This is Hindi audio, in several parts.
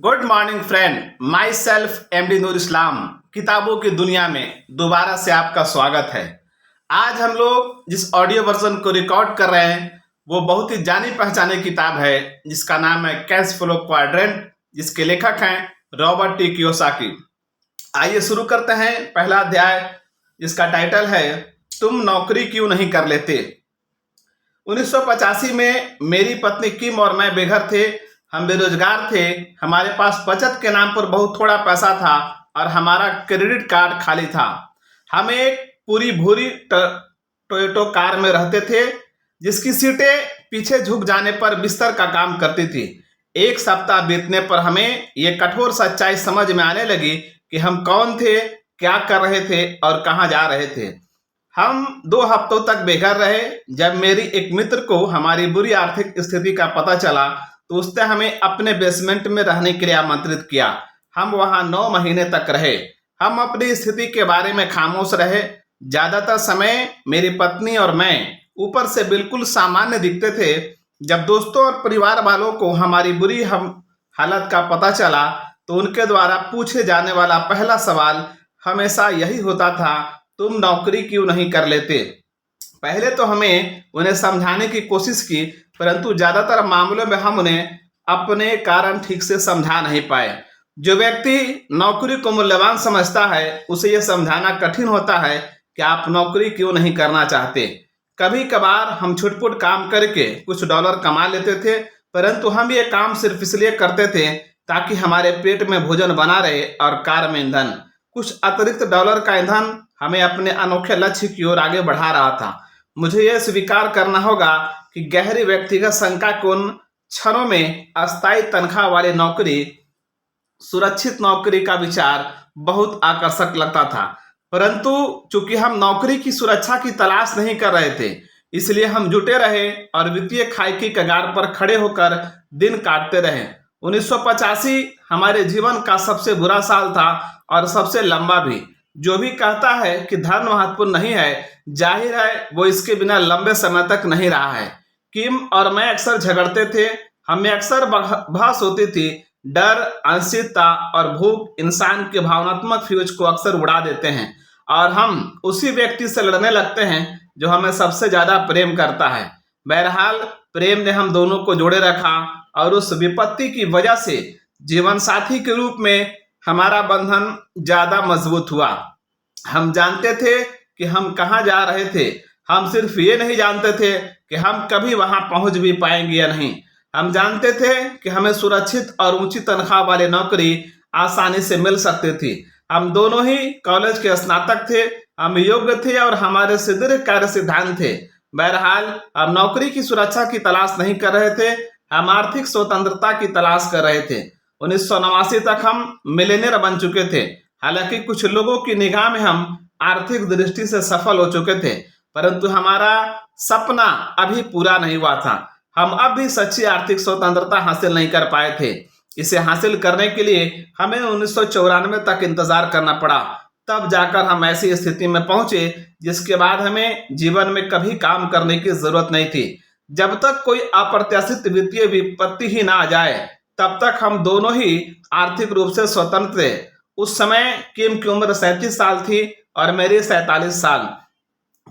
Good morning friend, myself MD Noor Islam. किताबों की दुनिया में दोबारा से आपका स्वागत है। आज हम लोग जिस ऑडियो वर्जन को रिकॉर्ड कर रहे हैं वो बहुत ही जानी पहचानी किताब है जिसका नाम है कैश फ्लो क्वाड्रेंट, जिसके लेखक हैं रॉबर्ट टी कियोसाकी। आइए शुरू करते हैं। पहला अध्याय जिसका टाइटल है तुम नौकरी क्यों नहीं कर लेते। 1985 में मेरी पत्नी किम और मैं बेघर थे। हम बेरोजगार थे। हमारे पास बचत के नाम पर बहुत थोड़ा पैसा था और हमारा क्रेडिट कार्ड खाली था। हम एक पूरी भूरी टोयोटो कार में रहते थे जिसकी सीटें पीछे झुक जाने पर बिस्तर का काम करती थी। एक सप्ताह बीतने पर हमें ये कठोर सच्चाई समझ में आने लगी कि हम कौन थे, क्या कर रहे थे और कहाँ जा रहे थे। हम 2 हफ्तों तक बेघर रहे। जब मेरी एक मित्र को हमारी बुरी आर्थिक स्थिति का पता चला तो उसने हमें अपने बेसमेंट में रहने के लिए आमंत्रित किया। हम वहां 9 महीने तक रहे। हम अपनी स्थिति के बारे में खामोश रहे। ज्यादातर समय मेरी पत्नी और मैं ऊपर से बिल्कुल सामान्य दिखते थे। जब दोस्तों और परिवार वालों को हमारी बुरी हालत का पता चला तो उनके द्वारा पूछे जाने वाला पहला सवाल हमेशा यही होता था, तुम नौकरी क्यों नहीं कर लेते। पहले तो हमें उन्हें समझाने की कोशिश की, परंतु ज्यादातर मामलों में हम उन्हें अपने कारण ठीक से समझा नहीं पाए। जो व्यक्ति नौकरी को मूल्यवान समझता है उसे यह समझाना कठिन होता है कि आप नौकरी क्यों नहीं करना चाहते। कभी कभार हम छुटपुट काम करके कुछ डॉलर कमा लेते थे, परंतु हम ये काम सिर्फ इसलिए करते थे ताकि हमारे पेट में भोजन बना रहे और कार में ईंधन। कुछ अतिरिक्त डॉलर का ईंधन हमें अपने अनोखे लक्ष्य की ओर आगे बढ़ा रहा था। मुझे यह स्वीकार करना होगा कि गहरी व्यक्तिगत शंका को उन क्षणों में अस्थायी तनख्वाह वाली नौकरी, सुरक्षित नौकरी का विचार बहुत आकर्षक लगता था। परंतु चूंकि हम नौकरी की सुरक्षा की तलाश नहीं कर रहे थे, इसलिए हम जुटे रहे और वित्तीय खाई की कगार पर खड़े होकर दिन काटते रहे। 1985 हमारे जीवन का सबसे बुरा साल था और सबसे लंबा भी। जो भी कहता है कि धन महत्वपूर्ण नहीं है, जाहिर है वो इसके बिना लंबे समय तक नहीं रहा है। किम और मैं अक्सर झगड़ते थे। हमें अक्सर बहस होती थी। डर, अनिश्चितता और भूख इंसान के भावनात्मक फ्यूज को अक्सर उड़ा देते हैं और हम उसी व्यक्ति से लड़ने लगते हैं जो हमें सबसे ज्यादा प्रेम करता है। बहरहाल प्रेम ने हम दोनों को जोड़े रखा और उस विपत्ति की वजह से जीवन साथी के रूप में हमारा बंधन ज्यादा मजबूत हुआ। हम जानते थे कि हम कहाँ जा रहे थे। हम सिर्फ ये नहीं जानते थे कि हम कभी वहां पहुंच भी पाएंगे या नहीं। हम जानते थे कि हमें सुरक्षित और ऊंची तनख्वाह वाली नौकरी आसानी से मिल सकती थी। हम दोनों ही कॉलेज के स्नातक थे। हम योग्य थे और हमारे सुदृढ़ कार्य सिद्धांत थे। बहरहाल हम नौकरी की सुरक्षा की तलाश नहीं कर रहे थे, हम आर्थिक स्वतंत्रता की तलाश कर रहे थे। 1989 तक हम मिलेनियर बन चुके थे। हालांकि कुछ लोगों की निगाह में हम आर्थिक दृष्टि से सफल हो चुके थे, परंतु हमारा सपना अभी पूरा नहीं हुआ था। हम अब भी सच्ची आर्थिक स्वतंत्रता हासिल नहीं कर पाए थे। इसे हासिल करने के लिए हमें 1994 तक इंतजार करना पड़ा। तब जाकर हम ऐसी स्थिति में पहुंचे जिसके बाद हमें जीवन में कभी काम करने की जरूरत नहीं थी। जब तक कोई अप्रत्याशित वित्तीय विपत्ति ही ना आ जाए तब तक हम दोनों ही आर्थिक रूप से स्वतंत्र थे। उस समय किम की उम्र 37 साल थी और मेरी 47 साल।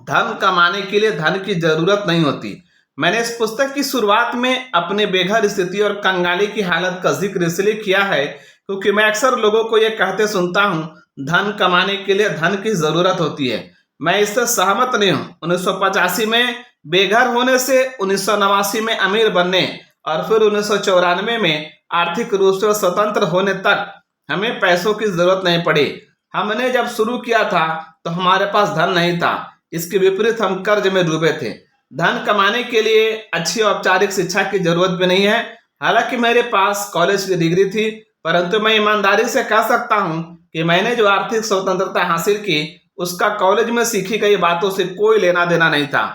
धन कमाने के लिए धन की जरूरत नहीं होती। मैंने इस पुस्तक की शुरुआत में अपने बेघर स्थिति और कंगाली की हालत का जिक्र इसलिए किया है क्योंकि मैं अक्सर लोगों को यह कहते सुनता हूं, धन कमाने के लिए धन की जरूरत होती है। मैं इससे सहमत नहीं हूं। 1985 में बेघर होने से 1989 में अमीर बनने और फिर 1994 में आर्थिक रूप से स्वतंत्र होने तक हमें पैसों की जरूरत नहीं पड़ी। हमने जब शुरू किया था तो हमारे पास धन नहीं था। इसके विपरीत हम कर्ज में डूबे थे। धन कमाने के लिए अच्छी औपचारिक शिक्षा की जरूरत भी नहीं है। हालांकि मेरे पास कॉलेज की डिग्री थी, परंतु मैं ईमानदारी से कह सकता हूं कि मैंने जो आर्थिक स्वतंत्रता हासिल की उसका कॉलेज में सीखी गई बातों से कोई लेना देना नहीं था।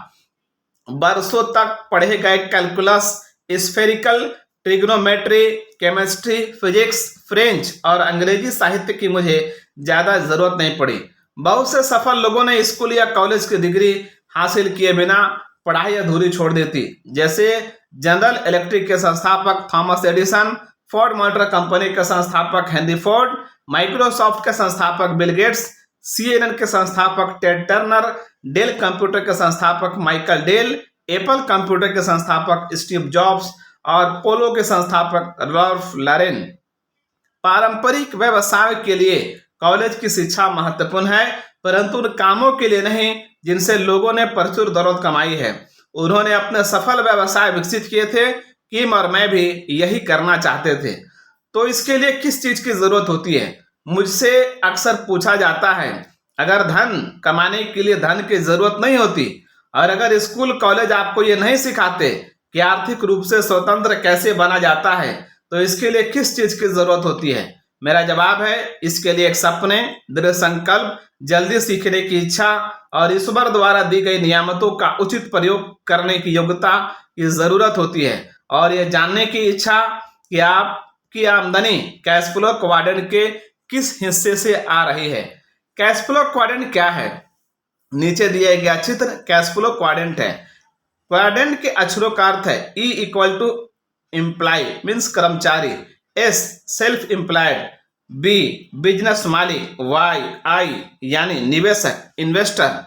बरसों तक पढ़े गए calculus, spherical trigonometry, chemistry, physics, French और अंग्रेजी साहित्य की मुझे ज्यादा जरूरत नहीं पड़ी। बहुत से सफल लोगों ने स्कूल या कॉलेज की डिग्री हासिल किए बिना पढ़ाई अधूरी छोड़ दी थी, जैसे जनरल इलेक्ट्रिक के संस्थापक Thomas Edison, Ford motor company के संस्थापक हेनरी फोर्ड, माइक्रोसॉफ्ट के संस्थापक बिल गेट्स, CNN के संस्थापक टेड टर्नर, डेल कंप्यूटर के संस्थापक माइकल डेल, एप्पल कंप्यूटर के संस्थापक स्टीव जॉब्स और पोलो के संस्थापक रॉल्फ लॉरेन। पारंपरिक व्यवसाय के लिए कॉलेज की शिक्षा महत्वपूर्ण है, परंतु उन कामों के लिए नहीं जिनसे लोगों ने प्रचुर दौलत कमाई है। उन्होंने अपने सफल व्यवसाय विकसित किए थे। किम और मैं भी यही करना चाहते थे। तो इसके लिए किस चीज की जरूरत होती है? मुझसे अक्सर पूछा जाता है, अगर धन कमाने के लिए धन की जरूरत नहीं होती और अगर स्कूल कॉलेज आपको ये नहीं सिखाते कि आर्थिक रूप से स्वतंत्र कैसे बना जाता है, तो इसके लिए किस चीज की जरूरत होती है? मेरा जवाब है, इसके लिए एक सपने, दृढ़ संकल्प, जल्दी सीखने की इच्छा और ईश्वर द्वारा दी गई नियामतों का उचित प्रयोग करने की योग्यता की जरूरत होती है और यह जानने की इच्छा कि आपकी आमदनी कैश फ्लो क्वाड्रेंट के किस हिस्से से आ रही है। कैश फ्लो क्वाड्रेंट क्या है? नीचे दिया गया चित्र कैश फ्लो क्वाड्रेंट है। क्वाड्रेंट के अक्षरों का अर्थ है E equal to employ means कर्मचारी, S self employed, B business मालिक, I यानी निवेशक इन्वेस्टर।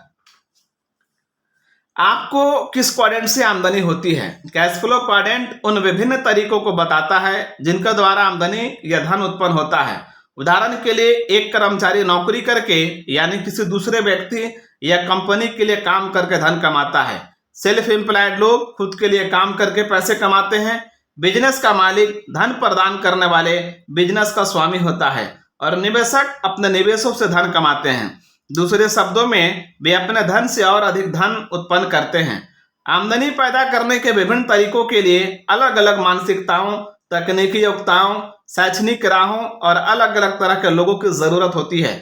आपको किस क्वाड्रेंट से आमदनी होती है? कैश फ्लो क्वाड्रेंट उन विभिन्न तरीकों को बताता है जिनके द्वारा आमदनी या धन उत्पन्न होता है। उदाहरण के लिए, एक कर्मचारी नौकरी करके यानी किसी दूसरे व्यक्ति या कंपनी के लिए काम करके धन कमाता है। सेल्फ एम्प्लॉयड लोग खुद के लिए काम करके पैसे कमाते हैं। बिजनेस का मालिक धन प्रदान करने वाले बिजनेस का स्वामी होता है और निवेशक अपने निवेशों से धन कमाते हैं। दूसरे शब्दों में, वे अपने धन से और अधिक धन उत्पन्न करते हैं। आमदनी पैदा करने के विभिन्न तरीकों के लिए अलग अलग मानसिकताओं, तकनीकी योग्यताओं, शैक्षणिक राहों और अलग अलग तरह के लोगों की जरूरत होती है।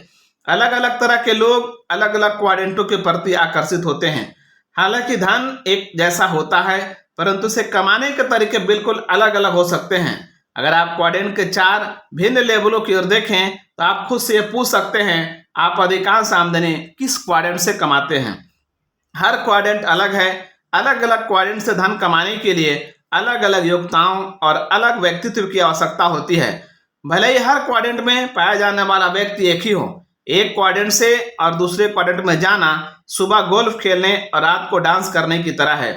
अलग अलग तरह के लोग अलग अलग क्वाड्रेंटों के प्रति आकर्षित होते हैं। हालांकि धन एक जैसा होता है, परंतु उसे कमाने के तरीके बिल्कुल अलग अलग हो सकते हैं। अगर आप क्वाड्रेंट के 4 भिन्न लेवलों की ओर देखें तो आप खुद से पूछ सकते हैं, आप अधिकांश आमदनी किस क्वाड्रेंट से कमाते हैं? हर क्वाड्रेंट अलग है। अलग अलग क्वाड्रेंट से धन कमाने के लिए अलग अलग योग्यताओं और अलग व्यक्तित्व की आवश्यकता होती है। भले ही हर क्वाड्रेंट में पाया जाने वाला व्यक्ति एक ही हो। एक क्वाड्रेंट से और दूसरे क्वाड्रेंट में जाना सुबह गोल्फ खेलने और रात को डांस करने की तरह है।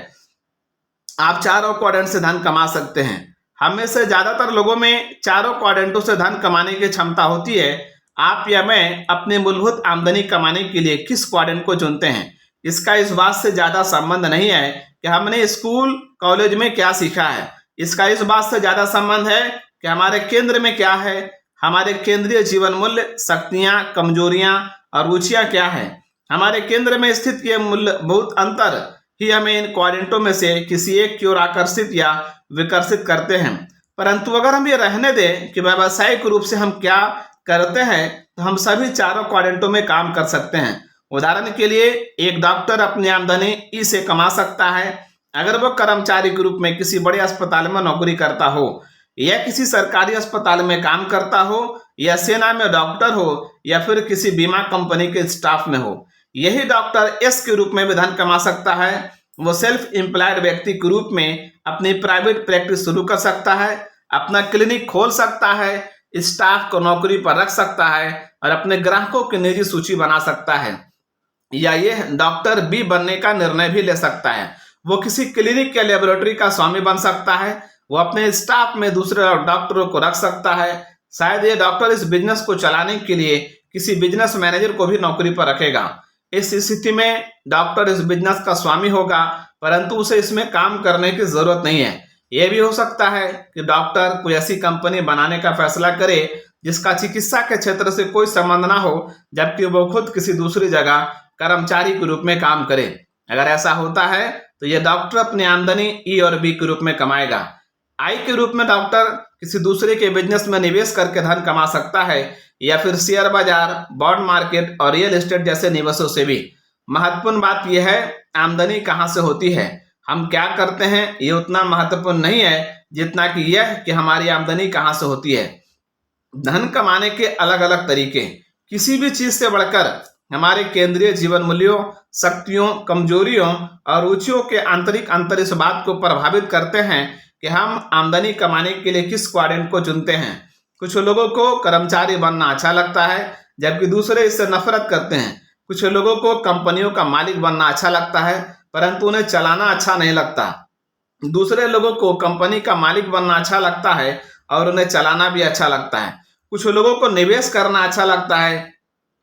आप चारों क्वाड्रेंट से धन कमा सकते हैं। हम में से ज्यादातर लोगों में चारों क्वाड्रेंटों से धन कमाने की क्षमता होती है। आप या मैं अपनी मूलभूत आमदनी कमाने के लिए किस क्वाड्रेंट को चुनते हैं, इसका इस बात से ज्यादा संबंध नहीं है कि हमने स्कूल कॉलेज में क्या सीखा है। इसका इस बात से ज्यादा संबंध है कि हमारे केंद्र में क्या है, हमारे केंद्रीय जीवन मूल्य, शक्तियां, कमजोरियां और रुचियां क्या है। हमारे केंद्र में स्थित ये मूलभूत अंतर ही हमें इन क्वाड्रेंटों में से किसी एक की ओर आकर्षित या विकर्षित करते हैं। परंतु अगर हम ये रहने दें कि व्यावसायिक रूप से हम क्या करते हैं, तो हम सभी चारों क्वाड्रेंटों में काम कर सकते हैं। उदाहरण के लिए, एक डॉक्टर अपनी आमदनी ई से कमा सकता है अगर वो कर्मचारी के रूप में किसी बड़े अस्पताल में नौकरी करता हो या किसी सरकारी अस्पताल में काम करता हो या सेना में डॉक्टर हो या फिर किसी बीमा कंपनी के स्टाफ में हो। यही डॉक्टर एस के रूप में भी धन कमा सकता है। वो सेल्फ एम्प्लॉयड व्यक्ति के रूप में अपनी प्राइवेट प्रैक्टिस शुरू कर सकता है, अपना क्लिनिक खोल सकता है, स्टाफ को नौकरी पर रख सकता है और अपने ग्राहकों की निजी सूची बना सकता है। या ये डॉक्टर बी बनने का निर्णय भी ले सकता है। वो किसी क्लिनिक या लेबोरेटरी का स्वामी बन सकता है। वो अपने स्टाफ में दूसरे डॉक्टरों को रख सकता है। शायद ये डॉक्टर इस बिजनेस को चलाने के लिए किसी बिजनेस मैनेजर को भी नौकरी पर रखेगा। इस स्थिति में डॉक्टर इस बिजनेस का स्वामी होगा, परंतु उसे इसमें काम करने की जरूरत नहीं है। यह भी हो सकता है कि डॉक्टर कोई ऐसी कंपनी बनाने का फैसला करे जिसका चिकित्सा के क्षेत्र से कोई संबंध ना हो, जबकि वो खुद किसी दूसरी जगह कर्मचारी के रूप में काम करे। अगर ऐसा होता है तो यह डॉक्टर अपनी आमदनी ई और बी के रूप में कमाएगा। आई के रूप में डॉक्टर किसी दूसरे के बिजनेस में निवेश करके धन कमा सकता है या फिर शेयर बाजार, बॉन्ड मार्केट और रियल एस्टेट जैसे निवेशों से भी। महत्वपूर्ण बात यह है, आमदनी कहाँ से होती है, हम क्या करते हैं, ये उतना महत्वपूर्ण नहीं है जितना कि यह कि हमारी आमदनी कहाँ से होती है। धन कमाने के अलग अलग तरीके किसी भी चीज से बढ़कर हमारे केंद्रीय जीवन मूल्यों, शक्तियों, कमजोरियों और रुचियों के आंतरिक अंतर इस बात को प्रभावित करते हैं कि हम आमदनी कमाने के लिए किस क्वाड्रेंट को चुनते हैं। कुछ लोगों को कर्मचारी बनना अच्छा लगता है, जबकि दूसरे इससे नफरत करते हैं। कुछ लोगों को कंपनियों का मालिक बनना अच्छा लगता है, परंतु उन्हें चलाना अच्छा नहीं लगता। दूसरे लोगों को कंपनी का मालिक बनना अच्छा लगता है और उन्हें चलाना भी अच्छा लगता है। कुछ लोगों को निवेश करना अच्छा लगता है,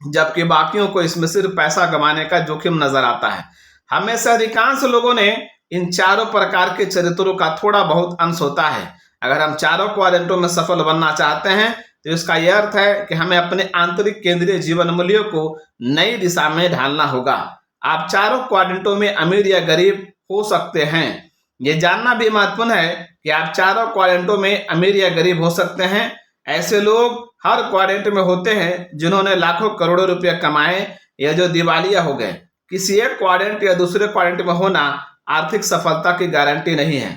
जबकि बाकियों को इसमें सिर्फ पैसा कमाने का जोखिम नजर आता है। हमें से अधिकांश लोगों ने इन चारों प्रकार के चरित्रों का थोड़ा बहुत अंश होता है। अगर हम चारों क्वाड्रेंटों में सफल बनना चाहते हैं तो इसका यह अर्थ है कि हमें अपने आंतरिक केंद्रीय जीवन मूल्यों को नई दिशा में ढालना होगा। आप चारों क्वाड्रेंटों में अमीर या गरीब हो सकते हैं। ये जानना भी महत्वपूर्ण है कि आप चारों क्वाड्रेंटों में अमीर या गरीब हो सकते हैं। ऐसे लोग हर क्वाड्रेंट में होते हैं जिन्होंने लाखों करोड़ों रुपए कमाए या जो दिवालिया हो गए। किसी एक क्वाड्रेंट या दूसरे क्वाड्रेंट में होना आर्थिक सफलता की गारंटी नहीं है।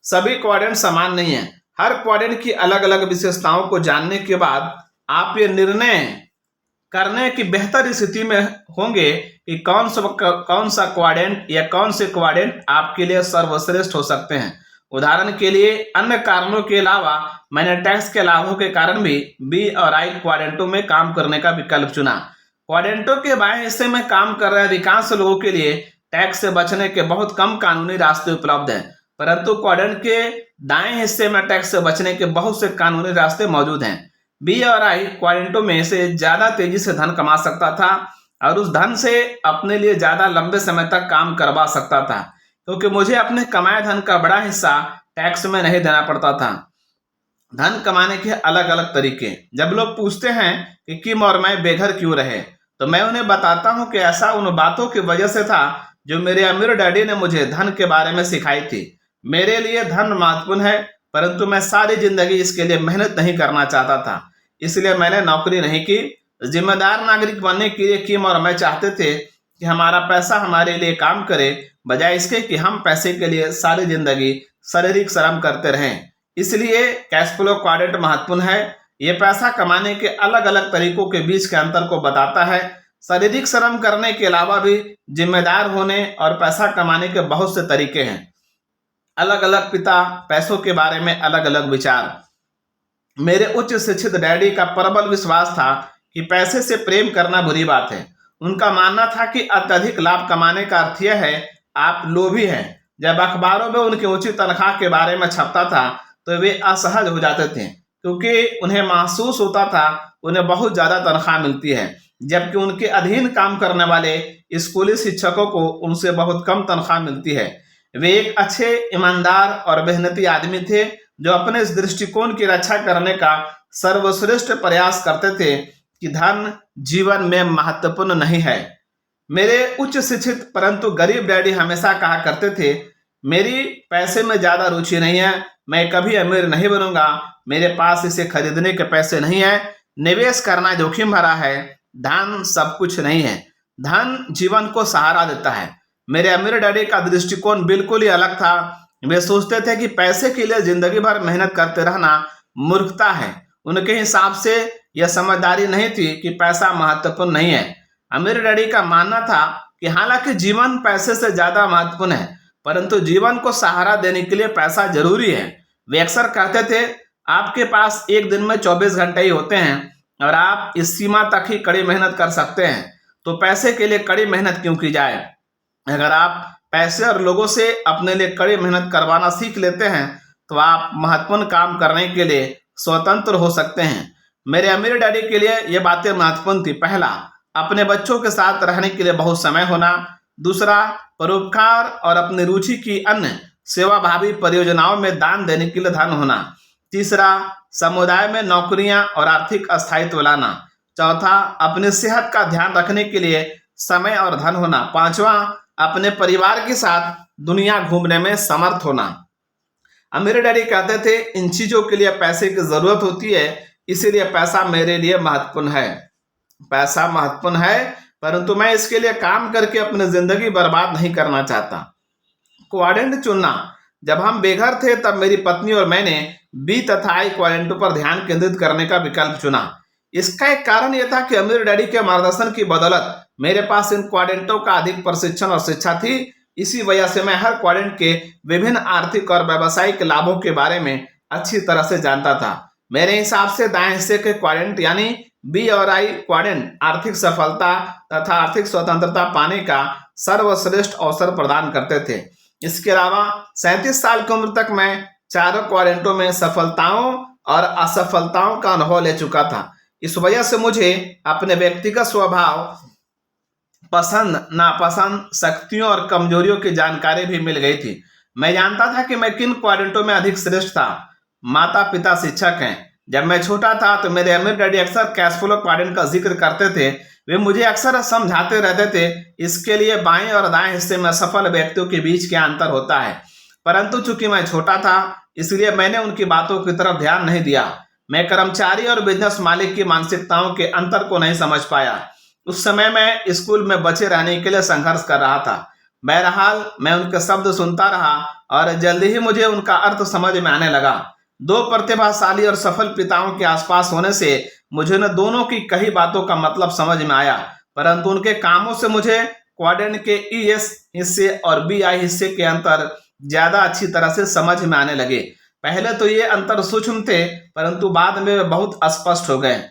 सभी क्वाड्रेंट समान नहीं है। हर क्वाड्रेंट की अलग अलग विशेषताओं को जानने के बाद आप ये निर्णय करने की बेहतर स्थिति में होंगे कि कौन सा क्वाड्रेंट या कौन से क्वाड्रेंट आपके लिए सर्वश्रेष्ठ हो सकते हैं। उदाहरण के लिए, अन्य कारणों के अलावा मैंने टैक्स के लाभों के कारण भी बी और आई क्वाड्रेंटों में काम करने का विकल्प चुना। क्वाड्रेंटों के बाएं हिस्से में काम कर रहे अधिकांश लोगों के लिए टैक्स से बचने के बहुत कम कानूनी रास्ते उपलब्ध हैं, परंतु क्वाड्रेंट के दाएं हिस्से में टैक्स से बचने के बहुत से कानूनी रास्ते मौजूद हैं। बी और आई क्वाड्रेंटों में से ज्यादा तेजी से धन कमा सकता था और उस धन से अपने लिए ज्यादा लंबे समय तक काम करवा सकता था, क्योंकि मुझे अपने कमाए धन का बड़ा हिस्सा टैक्स में नहीं देना पड़ता था। धन कमाने के अलग अलग तरीके। जब लोग पूछते हैं कि किम और मैं बेघर क्यों रहे, तो मैं उन्हें बताता हूं कि ऐसा उन बातों की वजह से था जो मेरे अमीर डैडी ने मुझे धन के बारे में सिखाई थी। मेरे लिए धन महत्वपूर्ण है, परंतु मैं सारी जिंदगी इसके लिए मेहनत नहीं करना चाहता था, इसलिए मैंने नौकरी नहीं की। जिम्मेदार नागरिक बनने के लिए किम और मैं चाहते थे कि हमारा पैसा हमारे लिए काम करे, बजाय इसके कि हम पैसे के लिए सारी जिंदगी शारीरिक श्रम करते रहें। इसलिए कैश फ्लो क्वाड्रेंट महत्वपूर्ण है। ये पैसा कमाने के अलग अलग तरीकों के बीच के अंतर को बताता है। शारीरिक श्रम करने के अलावा भी जिम्मेदार होने और पैसा कमाने के बहुत से तरीके हैं। अलग अलग पिता पैसों के बारे में अलग अलग विचार। मेरे उच्च शिक्षित डैडी का प्रबल विश्वास था कि पैसे से प्रेम करना बुरी बात है। उनका मानना था कि अत्यधिक लाभ कमाने का अर्थ यह है आप लोभी हैं। जब अखबारों में उनकी ऊंची तनख्वाह के बारे में छपता था तो वे असहज हो जाते थे, क्योंकि उन्हें महसूस होता था उन्हें बहुत ज्यादा तनख्वाह मिलती है, जबकि उनके अधीन काम करने वाले स्कूली शिक्षकों को उनसे बहुत कम तनख्वाह मिलती है। वे एक अच्छे, ईमानदार और मेहनती आदमी थे जो अपने इस दृष्टिकोण की रक्षा करने का सर्वश्रेष्ठ प्रयास करते थे कि धन जीवन में महत्वपूर्ण नहीं है। मेरे उच्च शिक्षित परंतु गरीब डैडी हमेशा कहा करते थे, मेरी पैसे में ज्यादा रुचि नहीं है, मैं कभी अमीर नहीं बनूंगा, मेरे पास इसे खरीदने के पैसे नहीं है, निवेश करना जोखिम भरा है, धन सब कुछ नहीं है, धन जीवन को सहारा देता है। मेरे अमीर डैडी का दृष्टिकोण बिल्कुल ही अलग था। वे सोचते थे कि पैसे के लिए जिंदगी भर मेहनत करते रहना मूर्खता है। उनके हिसाब से यह समझदारी नहीं थी कि पैसा महत्वपूर्ण नहीं है। अमीर डैडी का मानना था कि हालांकि जीवन पैसे से ज्यादा महत्वपूर्ण है, परंतु जीवन को सहारा देने के लिए पैसा जरूरी है। वे अक्सर कहते थे, आपके पास एक दिन में 24 घंटे ही होते हैं और आप इस सीमा तक ही कड़ी मेहनत कर सकते हैं, तो पैसे के लिए कड़ी मेहनत क्यों की जाए। अगर आप पैसे और लोगों से अपने लिए कड़ी मेहनत करवाना सीख लेते हैं तो आप महत्वपूर्ण काम करने के लिए स्वतंत्र हो सकते हैं। मेरे अमीर डैडी के लिए ये बातें महत्वपूर्ण थी। पहला, अपने बच्चों के साथ रहने के लिए बहुत समय होना। दूसरा, परोपकार और अपनी रुचि की अन्य सेवाभावी परियोजनाओं में दान देने के लिए धन होना। तीसरा, समुदाय में नौकरियां और आर्थिक अस्थायित्व लाना। चौथा, अपनी सेहत का ध्यान रखने के लिए समय और धन होना। पांचवा, अपने परिवार के साथ दुनिया घूमने में समर्थ होना। अमीर डैडी कहते थे, इन चीजों के लिए पैसे की जरूरत होती है, इसीलिए पैसा मेरे लिए महत्वपूर्ण है। पैसा महत्वपूर्ण है, परंतु मैं इसके लिए काम करके अपनी जिंदगी बर्बाद नहीं करना चाहता। क्वाड्रेंट चुनना। जब हम बेघर थे तब मेरी पत्नी और मैंने बी तथा आई क्वाड्रेंटों पर ध्यान केंद्रित करने का विकल्प चुना। इसका एक कारण यह था कि अमीर डैडी के मार्गदर्शन की बदौलत मेरे पास इन क्वाड्रेंटों का अधिक प्रशिक्षण और शिक्षा थी। इसी वजह से मैं हर क्वाड्रेंट के विभिन्न आर्थिक और व्यावसायिक लाभों के बारे में अच्छी तरह से जानता था। मेरे हिसाब से दाएं हिस्से के क्वाड्रेंट यानी बी और आई क्वाड्रेंट आर्थिक सफलता तथा आर्थिक स्वतंत्रता पाने का सर्वश्रेष्ठ अवसर प्रदान करते थे। इसके अलावा 37 साल की उम्र तक मैं चारों क्वाड्रेंटों में सफलताओं और असफलताओं का अनुभव ले चुका था। इस वजह से मुझे अपने व्यक्तिगत स्वभाव, पसंद नापसंद, शक्तियों और कमजोरियों की जानकारी भी मिल गई थी। मैं जानता था कि मैं किन क्वाड्रेंटों में अधिक श्रेष्ठ था। माता पिता शिक्षक हैं। जब मैं छोटा था तो मेरे अमीर डैडी अक्सर कैश फ्लो क्वाड्रेंट का जिक्र करते थे। वे मुझे अक्सर समझाते रहते थे इसके लिए बाएं और दाएं हिस्से में सफल व्यक्तियों के बीच क्या अंतर होता है। परंतु चूंकि मैं छोटा था इसलिए मैंने उनकी बातों की तरफ ध्यान नहीं दिया। मैं कर्मचारी और बिजनेस मालिक की मानसिकताओं के अंतर को नहीं समझ पाया। उस समय मैं स्कूल में बचे रहने के लिए संघर्ष कर रहा था। बहरहाल मैं उनके शब्द सुनता रहा और जल्दी ही मुझे उनका अर्थ समझ में आने लगा। दो प्रतिभाशाली और सफल पिताओं के आसपास होने से मुझे न दोनों की कई बातों का मतलब समझ में आया, परंतु उनके कामों से मुझे क्वाड्रेंट के ईएस हिस्से और बीआई हिस्से के अंतर ज्यादा अच्छी तरह से समझ में आने लगे। पहले तो ये अंतर सूक्ष्म थे, परंतु बाद में वे बहुत स्पष्ट हो गए।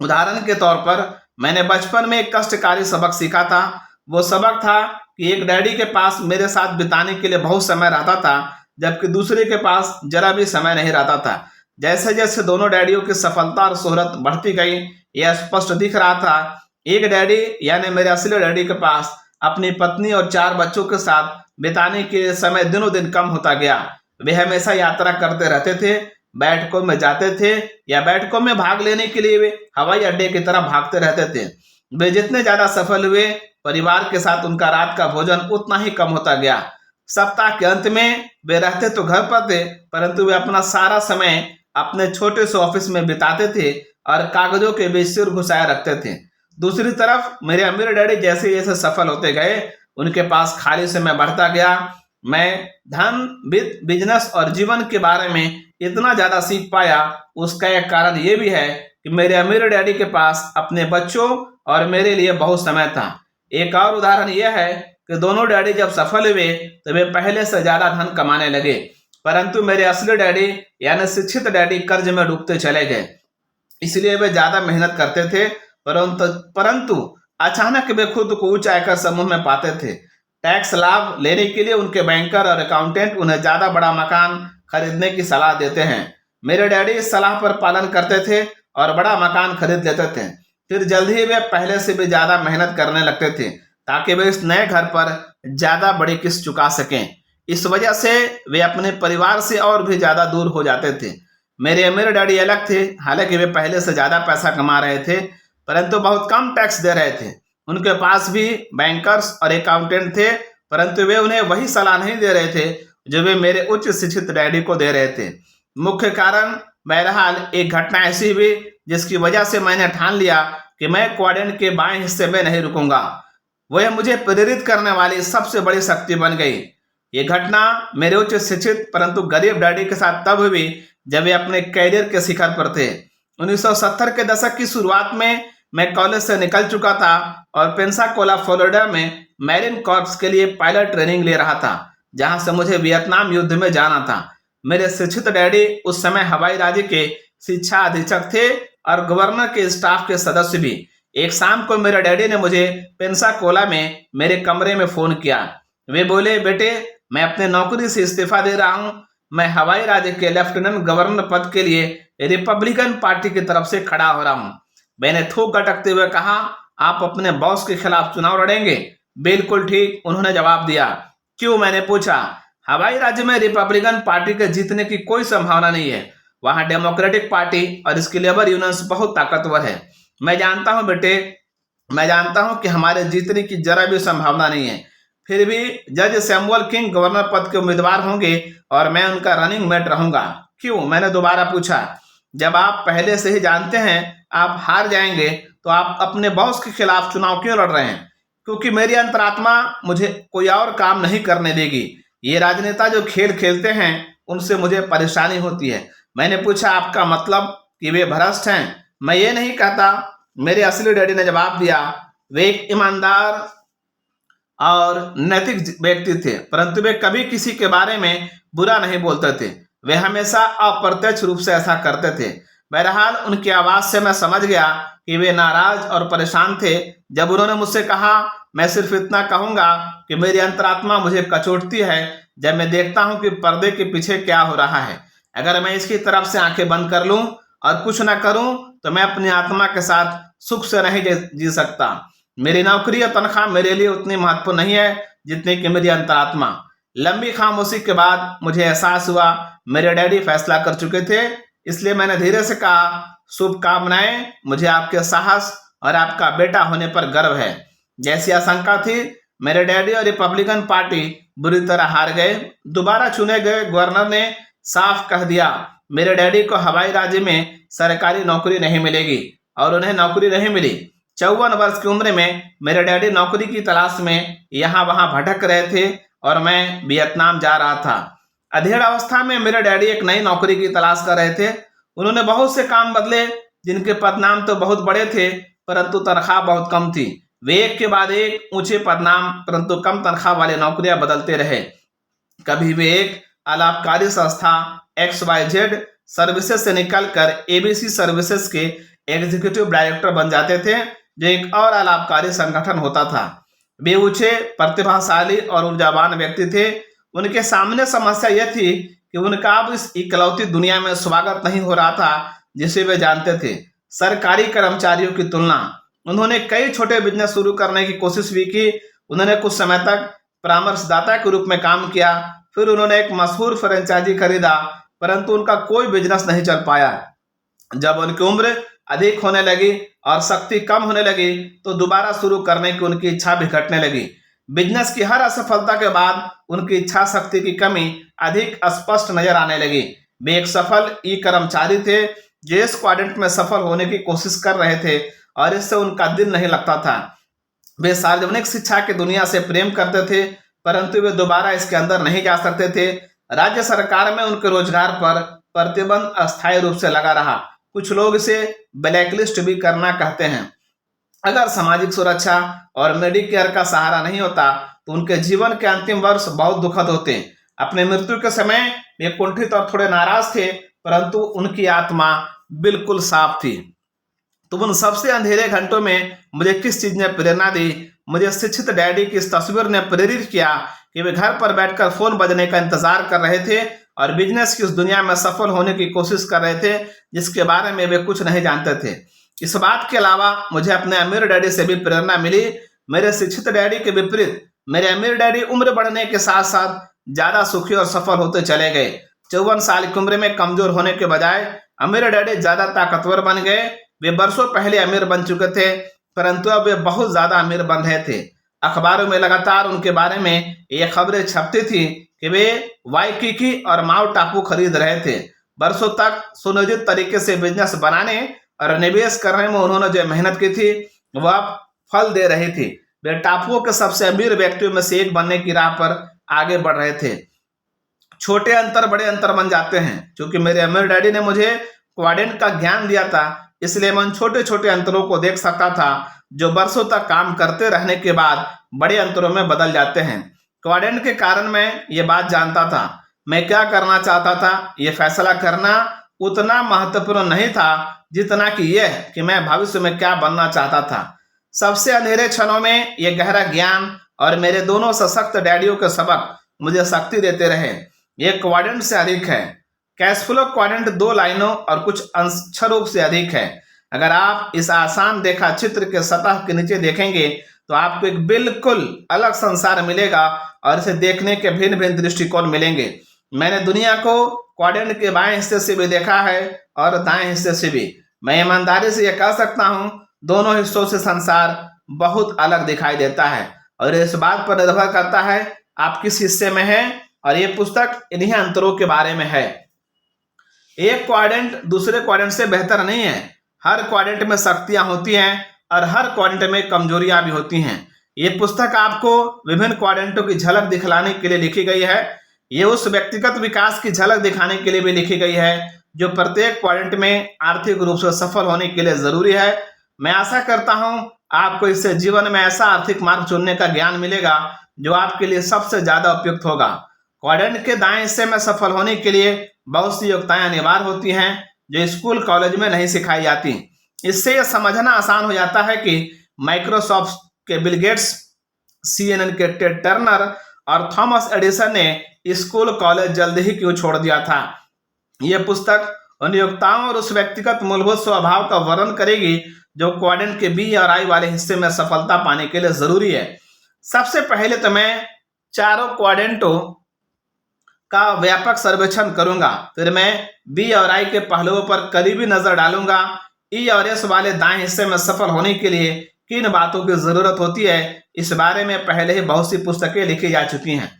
उदाहरण के तौर पर मैंने बचपन में एक कष्टकारी सबक सीखा था। वो सबक था कि एक डैडी के पास मेरे साथ बिताने के लिए बहुत समय रहता था, जबकि दूसरे के पास जरा भी समय नहीं रहता था। जैसे जैसे दोनों डैडियों की सफलता और शोहरत बढ़ती गई, यह स्पष्ट दिख रहा था। एक डैडी यानी मेरे असली डैडी के पास अपनी पत्नी और 4 बच्चों के साथ बिताने के समय दिनों दिन कम होता गया। वे हमेशा यात्रा करते रहते थे, बैठकों में जाते थे या बैठकों में भाग लेने के लिए वे हवाई अड्डे की तरह भागते रहते थे। वे जितने ज्यादा सफल हुए, परिवार के साथ उनका रात का भोजन उतना ही कम होता गया। सप्ताह के अंत में वे रहते तो घर पर थे, परंतु वे अपना सारा समय अपने छोटे से ऑफिस में बिताते थे और कागजों के बीच सिर घुसाए रखते थे। दूसरी तरफ मेरे अमीर डैडी जैसे जैसे सफल होते गए, उनके पास खाली समय बढ़ता गया। मैं धन, वित्त, बिजनेस और जीवन के बारे में इतना ज्यादा सीख पाया। उसका एक कारण ये भी है कि मेरे अमीर डैडी के पास अपने बच्चों और मेरे लिए बहुत समय था। एक और उदाहरण यह है कि दोनों डैडी जब सफल हुए तो वे पहले से ज्यादा धन कमाने लगे, परंतु मेरे असली डैडी यानी शिक्षित डैडी कर्ज में डूबते चले गए। इसलिए वे ज्यादा मेहनत करते थे, परंतु अचानक वे खुद को उच्च आयकर समूह में पाते थे। टैक्स लाभ लेने के लिए उनके बैंकर और अकाउंटेंट उन्हें ज्यादा बड़ा मकान खरीदने की सलाह देते हैं। मेरे डैडी इस सलाह पर पालन करते थे और बड़ा मकान खरीद लेते थे। फिर जल्द ही वे पहले से भी ज्यादा मेहनत करने लगते थे ताकि वे इस नए घर पर ज्यादा बड़ी किस्त चुका सकें। इस वजह से वे अपने परिवार से और भी ज्यादा दूर हो जाते थे। मेरे अमीर डैडी अलग थे। हालांकि वे पहले से ज्यादा पैसा कमा रहे थे, परंतु बहुत कम टैक्स दे रहे थे। उनके पास भी बैंकर्स और अकाउंटेंट थे, परंतु वे उन्हें वही सलाह नहीं दे रहे थे जो वे मेरे उच्च शिक्षित डैडी को दे रहे थे। मुख्य कारण, बहरहाल एक घटना ऐसी हुई जिसकी वजह से मैंने ठान लिया कि मैं क्वाड्रेंट के बाएं हिस्से में नहीं रुकूंगा। वह मुझे प्रेरित करने वाली सबसे बड़ी शक्ति बन गई। ये घटना मेरे उच्च शिक्षित परंतु गरीब डैडी के साथ तब हुई जब वे अपने कैरियर के शिखर पर थे। 1970 के दशक की शुरुआत में मैं कॉलेज से निकल चुका था और पेंसाकोला फ्लोरिडा में मैरीन कॉर्प्स के लिए पायलट ट्रेनिंग ले रहा था, जहां से मुझे वियतनाम युद्ध में जाना था। मेरे शिक्षित डैडी उस समय हवाई राज्य के शिक्षा अधीक्षक थे और गवर्नर के स्टाफ के सदस्य भी। एक शाम को मेरे डैडी ने मुझे पेंसाकोला में मेरे कमरे में फोन किया। वे बोले, बेटे, मैं अपने नौकरी से इस्तीफा दे रहा हूं। मैं हवाई राज्य के लेफ्टिनेंट गवर्नर पद के लिए रिपब्लिकन पार्टी की तरफ से खड़ा हो रहा हूं। मैंने थूक अटकते हुए कहा, आप अपने बॉस के खिलाफ चुनाव लड़ेंगे? बिल्कुल ठीक, उन्होंने जवाब दिया। क्यों, मैंने पूछा। हवाई राज्य में रिपब्लिकन पार्टी के जीतने की कोई संभावना नहीं है। वहां डेमोक्रेटिक पार्टी और इसकी लेबर यूनियंस बहुत ताकतवर है। मैं जानता हूं बेटे, मैं जानता हूं कि हमारे जीतने की जरा भी संभावना नहीं है। फिर भी जज सैमुअल किंग गवर्नर पद के उम्मीदवार होंगे और मैं उनका रनिंग मेट रहूंगा। क्यों, मैंने दोबारा पूछा। जब आप पहले से ही जानते हैं आप हार जाएंगे तो आप अपने बॉस के खिलाफ चुनाव क्यों लड़ रहे हैं? क्योंकि मेरी अंतरात्मा मुझे कोई और काम नहीं करने देगी। ये राजनेता जो खेल खेलते हैं उनसे मुझे परेशानी होती है। मैंने पूछा, आपका मतलब कि वे भ्रष्ट हैं? मैं ये नहीं कहता, मेरे असली डैडी ने जवाब दिया। वे एक ईमानदार और नैतिक व्यक्ति थे, परंतु वे कभी किसी के बारे में बुरा नहीं बोलते थे। वे हमेशा अप्रत्यक्ष रूप से ऐसा करते थे। बहरहाल उनकी आवाज से मैं समझ गया कि वे नाराज और परेशान थे। जब उन्होंने मुझसे कहा, मैं सिर्फ इतना कहूंगा कि मेरी अंतरात्मा मुझे कचोटती है जब मैं देखता हूं कि पर्दे के पीछे क्या हो रहा है। अगर मैं इसकी तरफ से आंखें बंद कर लूं और कुछ ना करूं तो मैं अपनी आत्मा के साथ सुख से नहीं जी सकता। मेरी नौकरी या तनख्वाह मेरे लिए उतनी महत्वपूर्ण नहीं है जितनी कि मेरी अंतरात्मा। लंबी खामोशी के बाद मुझे एहसास हुआ मेरे डैडी फैसला कर चुके थे, इसलिए मैंने धीरे से कहा, शुभकामनाएं, मुझे आपके साहस और आपका बेटा होने पर गर्व है। जैसी आशंका थी, मेरे डैडी और रिपब्लिकन पार्टी बुरी तरह हार गए। दोबारा चुने गए गवर्नर ने साफ कह दिया, मेरे डैडी को हवाई राज्य में सरकारी नौकरी नहीं मिलेगी, और उन्हें नौकरी नहीं मिली। 54 वर्ष की उम्र में मेरे डैडी नौकरी की तलाश में यहाँ वहां भटक रहे थे और मैं वियतनाम जा रहा था। अधेड़ अवस्था में मेरे डैडी एक नई नौकरी की तलाश कर रहे थे। उन्होंने बहुत से काम बदले जिनके पदनाम तो बहुत बड़े थे, परंतु तनख्वाह बहुत कम थी। वे एक के बाद एक ऊंचे पदनाम परंतु कम तनख्वाह वाले नौकरियां बदलते रहे। कभी वे एक अलाभकारी संस्था XYZ सर्विसेज से निकलकर ABC सर्विसेज के एग्जीक्यूटिव डायरेक्टर बन जाते थे, जो एक और अलाभकारी संगठन होता था। वे ऊंचे, प्रतिभाशाली और ऊर्जावान व्यक्ति थे। उनके सामने समस्या यह थी कि उनका अब इस इकलौती दुनिया में स्वागत नहीं हो रहा था जिसे वे जानते थे, सरकारी कर्मचारियों की तुलना। उन्होंने कई छोटे बिजनेस शुरू करने की कोशिश भी की। उन्होंने कुछ समय तक परामर्शदाता के रूप में काम किया, फिर उन्होंने एक मशहूर फ्रेंचाइजी खरीदा, परंतु उनका कोई बिजनेस नहीं चल पाया। जब उनकी उम्र अधिक होने लगी और शक्ति कम होने लगी तो दोबारा शुरू करने की उनकी इच्छा भी घटने लगी। बिजनेस की हर असफलता के बाद उनकी इच्छा शक्ति की कमी अधिक स्पष्ट नजर आने लगी। वे एक सफल कर्मचारी थे जो इस क्वाड्रेंट में सफल होने की कोशिश कर रहे थे और इससे उनका दिल नहीं लगता था। वे सार्वजनिक शिक्षा की दुनिया से प्रेम करते थे, परंतु वे दोबारा इसके अंदर नहीं जा सकते थे। राज्य सरकार में उनके रोजगार पर प्रतिबंध अस्थायी रूप से लगा रहा। कुछ लोग इसे ब्लैकलिस्ट भी करना कहते हैं। अगर सामाजिक सुरक्षा और मेडिकेयर का सहारा नहीं होता तो उनके जीवन के अंतिम वर्ष बहुत दुखद होते। अपने मृत्यु के समय वे कुंठित और थोड़े नाराज थे, परंतु उनकी आत्मा बिल्कुल साफ थी। तो उन सबसे अंधेरे घंटों में मुझे किस चीज ने प्रेरणा दी? मुझे शिक्षित डैडी की इस तस्वीर ने प्रेरित किया कि वे घर पर बैठकर फोन बजने का इंतजार कर रहे थे और बिजनेस की उस दुनिया में सफल होने की कोशिश कर रहे थे जिसके बारे में वे कुछ नहीं जानते थे। इस बात के अलावा मुझे अपने अमीर डैडी से भी प्रेरणा मिली। मेरे शिक्षित डैडी के विपरीत मेरे अमीर डैडी उम्र बढ़ने के साथ साथ ज्यादा सुखी और सफल होते चले गए। 54 साल की उम्र में कमजोर होने के बजाय अमीर डैडी ज्यादा ताकतवर बन गए। वे बरसों पहले अमीर बन चुके थे, परंतु अब वे बहुत ज्यादा अमीर बन रहे थे। अखबारों में लगातार उनके बारे में ये खबरें छपती थी कि वे वाइकिकी और माओ टापू खरीद रहे थे। बरसों तक सुनियोजित तरीके से बिजनेस बनाने और निवेश करने में उन्होंने जो मेहनत की थी वह फल दे रही थी। वे टापुओं के सबसे अमीर व्यक्तियों में से एक बनने की राह पर आगे बढ़ रहे थे। छोटे अंतर बड़े अंतर बन जाते हैं। क्योंकि मेरे अमीर डैडी ने मुझे क्वाड्रेंट का ज्ञान दिया था, इसलिए मैं उन छोटे छोटे अंतरों को देख सकता था जो बरसों तक काम करते रहने के बाद बड़े अंतरों में बदल जाते हैं। क्वाड्रेंट के कारण मैं ये बात जानता था। मैं क्या करना चाहता था ये फैसला करना उतना महत्वपूर्ण नहीं था जितना कि यह कि मैं भविष्य में क्या बनना चाहता था। सबसे अंधेरे क्षणों में यह गहरा ज्ञान और मेरे दोनों सशक्त डैडियों के सबक मुझे शक्ति देते रहे। यह क्वाड्रेंट से अधिक है। कैश फ्लो क्वाड्रेंट 2 लाइनों और कुछ अंश रूप से अधिक है। अगर आप इस आसान देखा चित्र के सतह के नीचे देखेंगे तो आपको एक बिल्कुल अलग संसार मिलेगा और इसे देखने के भिन्न भिन्न दृष्टिकोण मिलेंगे। मैंने दुनिया को क्वाड्रेंट के बाएं हिस्से से भी देखा है और दाएं हिस्से से भी। मैं ईमानदारी से यह कह सकता हूं, दोनों हिस्सों से संसार बहुत अलग दिखाई देता है और इस बात पर निर्भर करता है आप किस हिस्से में हैं, और ये पुस्तक इन्हीं अंतरों के बारे में है। एक क्वाड्रेंट दूसरे क्वाड्रेंट से बेहतर नहीं है। हर क्वाड्रेंट में शक्तियां होती हैं और हर क्वाड्रेंट में कमजोरियां भी होती हैं। ये पुस्तक आपको विभिन्न क्वाड्रेंटों की झलक दिखलाने के लिए लिखी गई है। ये उस व्यक्तिगत विकास की झलक दिखाने के लिए भी लिखी गई है जो प्रत्येक क्वाड्रेंट में आर्थिक रूप से सफल होने के लिए जरूरी है। मैं आशा करता हूं आपको इससे जीवन में ऐसा आर्थिक मार्ग चुनने का ज्ञान मिलेगा जो आपके लिए सबसे ज्यादा उपयुक्त होगा। क्वाड्रेंट के दाएं हिस्से में सफल होने के लिए बहुत सी योग्यताएं अनिवार्य होती हैं जो स्कूल कॉलेज में नहीं सिखाई जाती। इससे यह समझना आसान हो जाता है कि माइक्रोसॉफ्ट के बिल गेट्स, CNN के टेड टर्नर और थॉमस एडिसन ने स्कूल कॉलेज जल्द ही क्यों छोड़ दिया था। यह पुस्तक उन योग्यताओं और उस व्यक्तिगत मूलभूत स्वभाव का वर्णन करेगी जो क्वाड्रेंट के बी और आई वाले हिस्से में सफलता पाने के लिए जरूरी है। सबसे पहले तो मैं चारों क्वाड्रेंटों का व्यापक सर्वेक्षण करूंगा, फिर मैं बी और आई के पहलुओं पर करीबी नजर डालूंगा। ई और एस वाले दाएं हिस्से में सफल होने के लिए किन बातों की जरूरत होती है, इस बारे में पहले ही बहुत सी पुस्तकें लिखी जा चुकी हैं।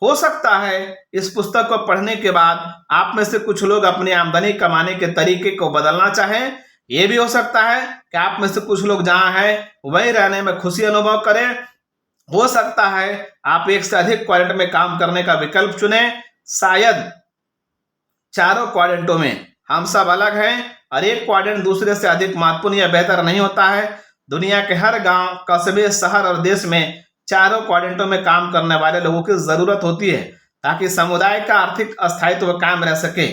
हो सकता है इस पुस्तक को पढ़ने के बाद आप में से कुछ लोग अपनी आमदनी कमाने के तरीके को बदलना चाहें। यह भी हो सकता है कि आप में से कुछ लोग जहां हैं वहीं रहने में खुशी अनुभव करें। हो सकता है आप एक से अधिक क्वाड्रेंट में काम करने का विकल्प चुनें। शायद चारों क्वाड्रेंटों में हम सब अलग हैं और एक क्वाड्रेंट दूसरे से अधिक महत्वपूर्ण या बेहतर नहीं होता है। दुनिया के हर गांव, कस्बे, शहर और देश में चारों क्वाड्रेंटों में काम करने वाले लोगों की जरूरत होती है ताकि समुदाय का आर्थिक स्थायित्व कायम रह सके।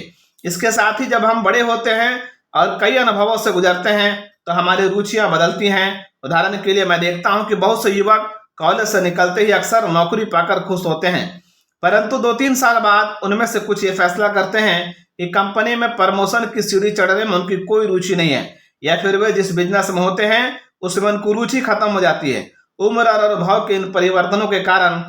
इसके साथ ही जब हम बड़े होते हैं और कई अनुभवों से गुजरते हैं तो हमारी रुचियां बदलती हैं। उदाहरण के लिए मैं देखता हूं कि बहुत से युवक कॉलेज से निकलते ही अक्सर नौकरी पाकर खुश होते हैं, परंतु 2-3 साल बाद उनमें से कुछ ये फैसला करते हैं कि कंपनी में प्रमोशन की सीढ़ी चढ़ने में उनकी कोई रुचि नहीं है, या फिर वे जिस बिजनेस में होते हैं उसमें उनकी रुचि खत्म हो जाती है। उम्र और अनुभव के इन परिवर्तनों के कारण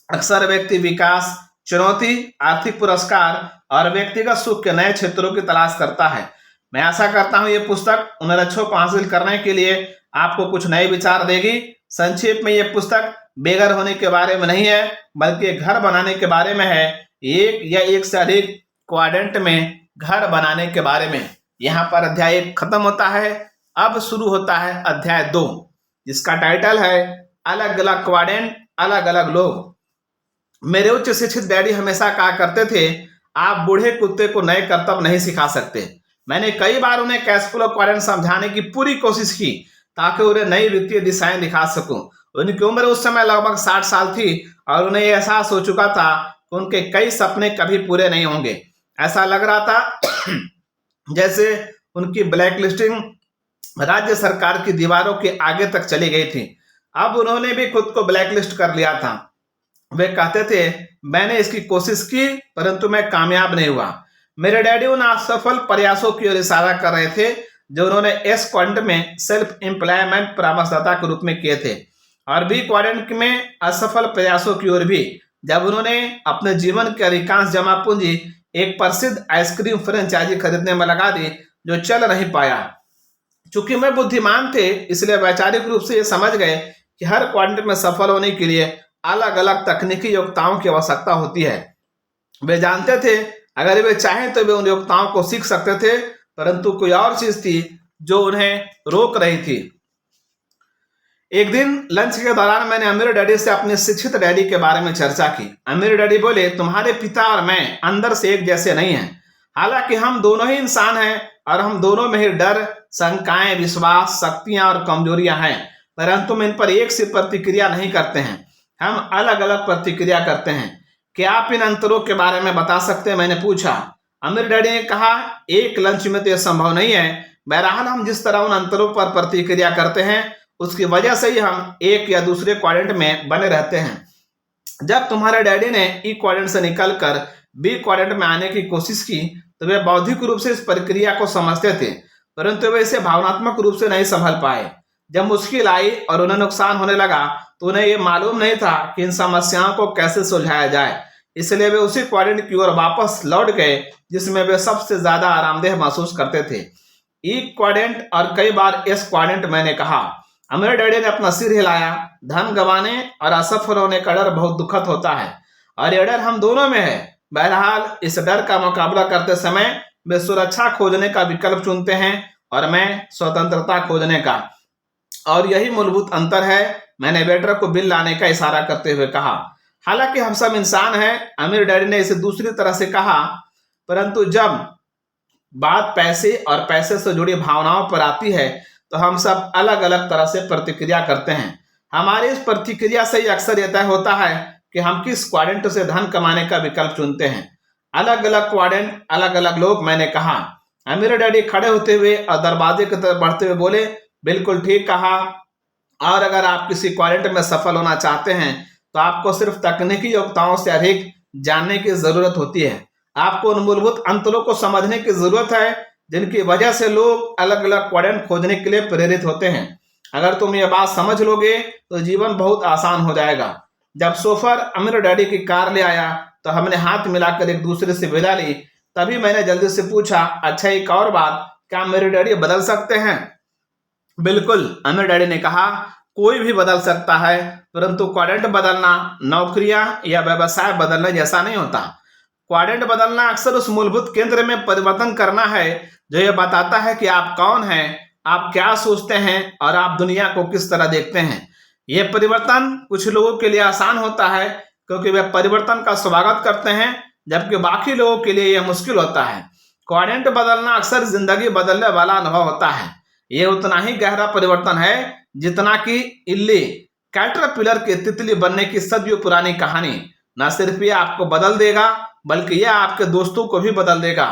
अक्सर व्यक्ति विकास, चुनौती, आर्थिक पुरस्कार और व्यक्तिगत सुख के नए क्षेत्रों की तलाश करता है। मैं आशा करता हूं ये पुस्तक उन लक्ष्यों को हासिल करने के लिए आपको कुछ नए विचार देगी। संक्षेप में यह पुस्तक बेघर होने के बारे में नहीं है, बल्कि घर बनाने के बारे में है। एक या एक से अधिक क्वाड्रेंट में घर बनाने के बारे में। यहाँ पर अध्याय 1 खत्म होता है। अब शुरू होता है अध्याय 2, जिसका टाइटल है अलग अलग क्वाड्रेंट, अलग अलग लोग। मेरे उच्च शिक्षित डैडी हमेशा कहा करते थे, आप बूढ़े कुत्ते को नए करतब नहीं सिखा सकते। मैंने कई बार उन्हें कैश फ्लो क्वाड्रेंट समझाने की पूरी कोशिश की ताकि उन्हें नई वित्तीय दिशाएं दिखा सकूं। उनकी उम्र उस समय लगभग 60 साल थी और उन्हें यह एहसास हो चुका था कि उनके कई सपने कभी पूरे नहीं होंगे। ऐसा लग रहा था जैसे उनकी ब्लैक लिस्टिंग राज्य सरकार की दीवारों के आगे तक चली गई थी। अब उन्होंने भी खुद को ब्लैक लिस्ट कर लिया था। वे कहते थे, मैंने इसकी कोशिश की परंतु मैं कामयाब नहीं हुआ। मेरे डैडी उन असफल प्रयासों की ओर इशारा कर रहे थे जो उन्होंने एस क्वाड्रेंट में सेल्फ एम्प्लॉयमेंट परामर्शदाता के रूप में किए थे, और बी क्वाड्रेंट में असफल प्रयासों की ओर भी, जब उन्होंने अपने जीवन की अधिकांश जमा पूंजी एक प्रसिद्ध आइसक्रीम फ्रेंचाइजी खरीदने में लगा दी जो चल नहीं पाया। चूंकि मैं बुद्धिमान थे, इसलिए वैचारिक रूप से ये समझ गए कि हर क्वाड्रेंट में सफल होने के लिए अलग अलग तकनीकी योग्यताओं की आवश्यकता होती है। वे जानते थे अगर वे चाहें तो वे उन योग्यताओं को सीख सकते थे, परंतु कोई और चीज थी जो उन्हें रोक रही थी। एक दिन लंच के दौरान मैंने अमीर डैडी से अपने शिक्षित डैडी के बारे में चर्चा की। अमीर डैडी बोले, तुम्हारे पिता और मैं अंदर से एक जैसे नहीं हैं। हालांकि हम दोनों ही इंसान हैं और हम दोनों में ही डर, शंकाएं, विश्वास, शक्तियां और कमजोरियां हैं, परंतु हम इन पर एक सी प्रतिक्रिया नहीं करते हैं। हम अलग अलग प्रतिक्रिया करते हैं। क्या आप इन अंतरों के बारे में बता सकते हैं? मैंने पूछा। अमीर डैडी ने कहा, एक लंच में तो यह संभव नहीं है। बहरहाल हम जिस तरह उन अंतरों पर प्रतिक्रिया करते हैं उसकी वजह से ही हम एक या दूसरे क्वाड्रेंट में बने रहते हैं। जब तुम्हारे डैडी ने ई क्वाड्रेंट से निकलकर बी क्वाड्रेंट में आने की कोशिश की तो वे बौद्धिक रूप से इस प्रक्रिया को समझते थे, परंतु वे इसे भावनात्मक रूप से नहीं संभल पाए। जब मुश्किल आई और उन्हें नुकसान होने लगा तो उन्हें यह मालूम नहीं था कि इन समस्याओं को कैसे सुलझाया जाए, इसलिए वे उसी क्वाड्रेंट की ओर वापस लौट गए जिसमें वे सबसे ज्यादा आरामदेह महसूस करते थे, ई क्वाड्रेंट और कई बार एस क्वाड्रेंट। मैंने कहा। अमीर डैडी ने अपना सिर हिलाया। धन गंवाने और असफल होने का डर बहुत दुखद होता है और यह डर हम दोनों में है। बहरहाल इस डर का मुकाबला करते समय वे सुरक्षा खोजने का विकल्प चुनते हैं और मैं स्वतंत्रता खोजने का, और यही मूलभूत अंतर है। मैंने वेटर को बिल लाने का इशारा करते हुए कहा। हालांकि हम सब इंसान हैं, अमीर डैडी ने इसे दूसरी तरह से कहा, परंतु जब बात पैसे और पैसे से जुड़ी भावनाओं पर आती है तो हम सब अलग अलग तरह से प्रतिक्रिया करते हैं। हमारी इस प्रतिक्रिया से ही अक्सर यह तय होता है कि हम किस क्वाड्रेंट से धन कमाने का विकल्प चुनते हैं। अलग अलग क्वाड्रेंट, अलग अलग लोग, मैंने कहा। मेरे डैडी खड़े होते हुए और दरवाजे की तरफ बढ़ते हुए बोले, बिल्कुल ठीक कहा। और अगर आप किसी क्वाड्रेंट में सफल होना चाहते हैं तो आपको सिर्फ तकनीकी योग्यताओं से अधिक जानने की जरूरत होती है। आपको उन मूलभूत अंतरों को समझने की जरूरत है जिनकी वजह से लोग अलग अलग क्वाड्रेंट खोजने के लिए प्रेरित होते हैं। अगर तुम ये बात समझ लोगे तो जीवन बहुत आसान हो जाएगा। जब सोफर अमीर डैडी की कार ले आया तो हमने हाथ मिलाकर एक दूसरे से विदा ली। तभी मैंने जल्दी से पूछा, अच्छा एक और बात, क्या मेरे डैडी बदल सकते हैं? बिल्कुल, अमीर डैडी ने कहा, कोई भी बदल सकता है, परंतु क्वाड्रेंट बदलना नौकरियां या व्यवसाय बदलने जैसा नहीं होता। क्वाड्रेंट बदलना अक्सर उस मूलभूत केंद्र में परिवर्तन करना है जो यह बताता है कि आप कौन हैं, आप क्या सोचते हैं और आप दुनिया को किस तरह देखते हैं। यह परिवर्तन कुछ लोगों के लिए आसान होता है क्योंकि वे परिवर्तन का स्वागत करते हैं, जबकि बाकी लोगों के लिए यह मुश्किल होता है। क्वाड्रेंट बदलना अक्सर जिंदगी बदलने वाला अनुभव होता है। यह उतना ही गहरा परिवर्तन है जितना कि इल्ली कैटरपिलर के तितली बनने की सदियों पुरानी कहानी। न सिर्फ ये आपको बदल देगा बल्कि यह आपके दोस्तों को भी बदल देगा।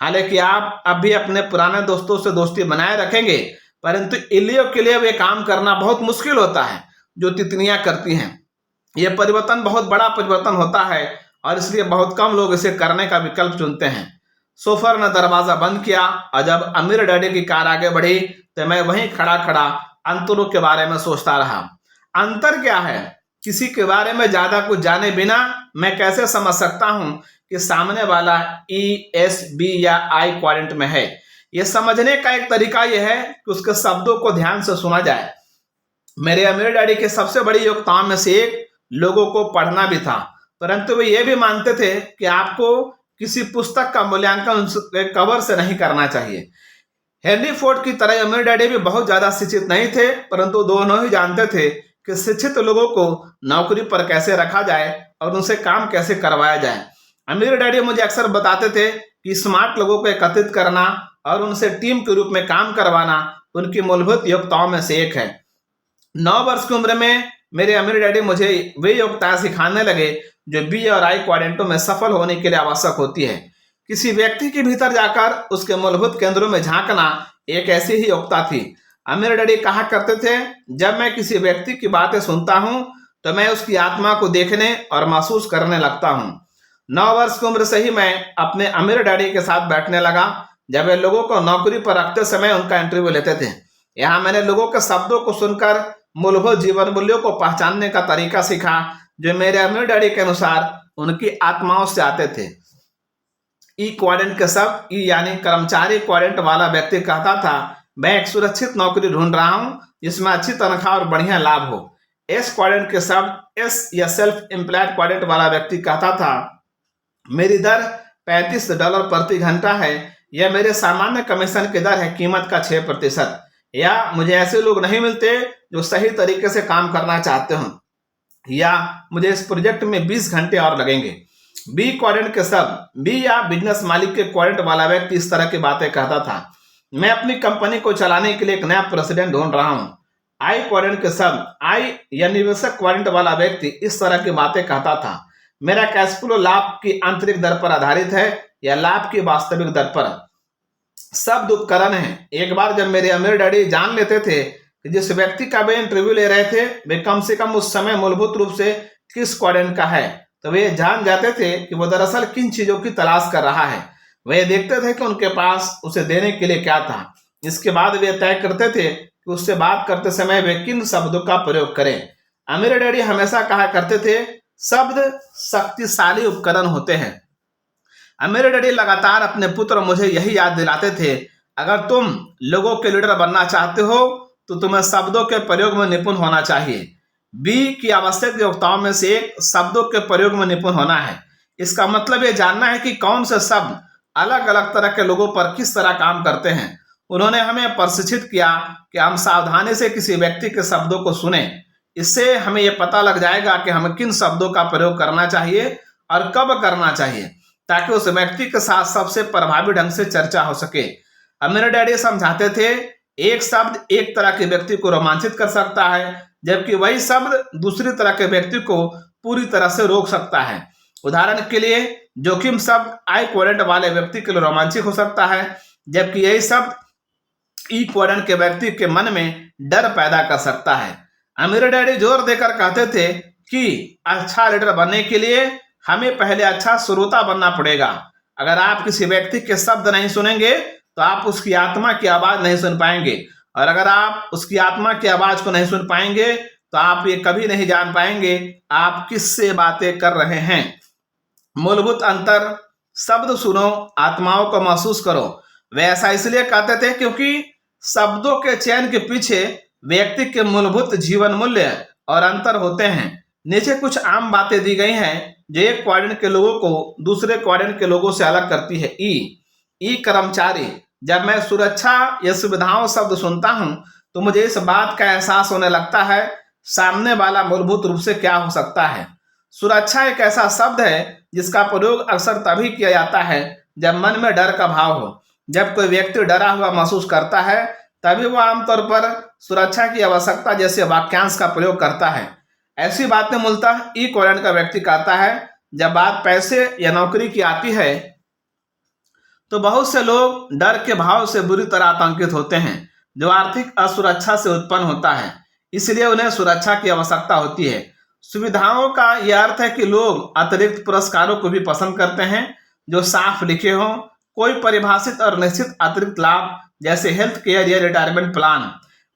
हालांकि आप अब भी अपने पुराने दोस्तों से दोस्ती बनाए रखेंगे, परंतु इल्लियों के लिए वे काम करना बहुत मुश्किल होता है जो तितलियां करती हैं। यह परिवर्तन बहुत बड़ा परिवर्तन होता है और इसलिए बहुत कम लोग इसे करने का विकल्प चुनते हैं। सोफर ने दरवाजा बंद किया और जब अमीर डैडी की कार आगे बढ़ी तो मैं वहीं खड़ा खड़ा अंतरों के बारे में सोचता रहा। अंतर क्या है? किसी के बारे में ज्यादा कुछ जाने बिना मैं कैसे समझ सकता हूं कि सामने वाला ई, एस, बी या आई क्वाड्रेंट में है? यह समझने का एक तरीका यह है कि उसके शब्दों को ध्यान से सुना जाए। मेरे अमीर डैडी की सबसे बड़ी योग्यताओं में से एक लोगों को पढ़ना भी था, परंतु वे ये भी मानते थे कि आपको किसी पुस्तक का मूल्यांकन उसके कवर से नहीं करना चाहिए। हेनरी फोर्ड की तरह अमीर डैडी भी बहुत ज्यादा शिक्षित नहीं थे, परंतु दोनों ही जानते थे कि शिक्षित लोगों को नौकरी पर कैसे रखा जाए और उनसे काम कैसे करवाया जाए। अमीर डैडी मुझे अक्सर बताते थे कि स्मार्ट लोगों को एकत्रित करना और उनसे टीम के रूप में काम करवाना उनकी मूलभूत योग्यताओं में से एक है। 9 वर्ष की उम्र में मेरे अमीर डैडी मुझे वे योग्यताएं सिखाने लगे जो बी और आई क्वाड्रेंटों में सफल होने के लिए आवश्यक होती है। किसी व्यक्ति के भीतर जाकर उसके मूलभूत केंद्रों में झांकना एक ऐसी ही योग्यता थी। अमीर डैडी कहा करते थे, जब मैं किसी व्यक्ति की बातें सुनता हूं तो मैं उसकी आत्मा को देखने और महसूस करने लगता हूं। 9 वर्ष की उम्र से ही मैं अपने अमीर डैडी के साथ बैठने लगा जब वे लोगों को नौकरी पर रखते समय उनका इंटरव्यू लेते थे। यहाँ मैंने लोगों के शब्दों को सुनकर मूलभूत जीवन मूल्यों को पहचानने का तरीका सीखा जो मेरे अमीर डैडी के अनुसार उनकी आत्माओं से आते थे। ई क्वाड्रेंट के शब्द, ई यानी कर्मचारी क्वाड्रेंट वाला व्यक्ति कहता था, मैं एक सुरक्षित नौकरी ढूंढ रहा हूं जिसमें अच्छी तनख्वाह और बढ़िया लाभ हो। एस क्वाड्रेंट के शब्द, एस या सेल्फ एम्प्लॉयड क्वाड्रेंट वाला व्यक्ति कहता था, मेरी दर $35 प्रति घंटा है, यह मेरे सामान्य कमीशन की दर है, कीमत का 6%। या मुझे ऐसे लोग नहीं मिलते जो सही तरीके से काम करना चाहते हो, या मुझे इस प्रोजेक्ट में 20 घंटे और लगेंगे। बी क्वाड्रेंट के शब्द, बी या बिजनेस मालिक के क्वाड्रेंट वाला व्यक्ति इस तरह की बातें कहता था, मैं अपनी कंपनी को चलाने के लिए एक नया प्रेसिडेंट ढूंढ रहा हूं। आई क्वाड्रेंट के शब्द, आई या निवेशक क्वाड्रेंट वाला व्यक्ति इस तरह की बातें कहता था, मेरा कैश फ्लो लाभ की आंतरिक दर पर आधारित है या लाभ की वास्तविक दर पर। शब्द उपकरण है। एक बार जब मेरे अमीर डैडी जान लेते थे कि जिस व्यक्ति का वे इंटरव्यू ले रहे थे वे कम से कम उस समय मूलभूत रूप से किस क्वाड्रेंट का है, तो वे जान जाते थे कि वो दरअसल किन चीजों की तलाश कर रहा है। वे देखते थे कि उनके पास उसे देने के लिए क्या था। इसके बाद वे तय करते थे कि उससे बात करते समय वे किन शब्दों का प्रयोग करें। अमीर डैडी हमेशा कहा करते थे, शब्द शक्तिशाली उपकरण होते हैं। अमीर डैडी लगातार अपने पुत्र मुझे यही याद दिलाते थे, अगर तुम लोगों के लीडर बनना चाहते हो तो तुम्हें शब्दों के प्रयोग में निपुण होना चाहिए। बी की आवश्यक योग्यताओं में से एक शब्दों के प्रयोग में निपुण होना है। इसका मतलब यह जानना है कि कौन से शब्द अलग अलग तरह के लोगों पर किस तरह काम करते हैं। उन्होंने हमें प्रशिक्षित किया कि हम सावधानी से किसी व्यक्ति के शब्दों को सुने। इससे हमें यह पता लग जाएगा कि हमें किन शब्दों का प्रयोग करना चाहिए और कब करना चाहिए, ताकि उस व्यक्ति के साथ सबसे प्रभावी ढंग से चर्चा हो सके। अमीर डैडी समझाते थे एक शब्द एक तरह के व्यक्ति को रोमांचित कर सकता है, जबकि वही शब्द दूसरी तरह के व्यक्ति को पूरी तरह से रोक सकता है। उदाहरण के लिए जोखिम शब्द आई क्वाड्रेंट वाले व्यक्ति के लिए रोमांचक हो सकता है, जबकि यही शब्द ई क्वाड्रेंट के व्यक्ति के मन में डर पैदा कर सकता है। मेरे डैडी जोर देकर कहते थे कि अच्छा लीडर बनने के लिए हमें पहले अच्छा श्रोता बनना पड़ेगा। अगर आप किसी व्यक्ति के शब्द नहीं सुनेंगे तो आप उसकी आत्मा की आवाज नहीं सुन पाएंगे, और अगर आप उसकी आत्मा की आवाज को नहीं सुन पाएंगे तो आप ये कभी नहीं जान पाएंगे आप किससे बातें कर रहे हैं। मूलभूत अंतर, शब्द सुनो, आत्माओं को महसूस करो। वे ऐसा इसलिए कहते थे क्योंकि शब्दों के चयन के पीछे व्यक्ति के मूलभूत जीवन मूल्य और अंतर होते हैं। नीचे कुछ आम बातें दी गई हैं जो एक क्वाड्रेंट के लोगों को दूसरे क्वाड्रेंट के लोगों से अलग करती है। ई कर्मचारी। जब मैं सुरक्षा या सुविधाओं शब्द सुनता हूं तो मुझे इस बात का एहसास होने लगता है सामने वाला मूलभूत रूप से क्या हो सकता है। सुरक्षा एक ऐसा शब्द है जिसका प्रयोग अक्सर तभी किया जाता है जब मन में डर का भाव हो। जब कोई व्यक्ति डरा हुआ महसूस करता है तभी वह आमतौर पर सुरक्षा की आवश्यकता जैसे वाक्यांश का प्रयोग करता है। ऐसी बातें मूलतः ई क्वाड्रेंट का व्यक्ति कहता है। जब बात पैसे या नौकरी की आती है तो बहुत से लोग डर के भाव से बुरी तरह आतंकित होते हैं जो आर्थिक असुरक्षा से उत्पन्न होता है, इसलिए उन्हें सुरक्षा की आवश्यकता होती है। सुविधाओं का यह अर्थ है कि लोग अतिरिक्त पुरस्कारों को भी पसंद करते हैं जो साफ लिखे हों, कोई परिभाषित और निश्चित अतिरिक्त लाभ जैसे हेल्थ केयर या रिटायरमेंट प्लान।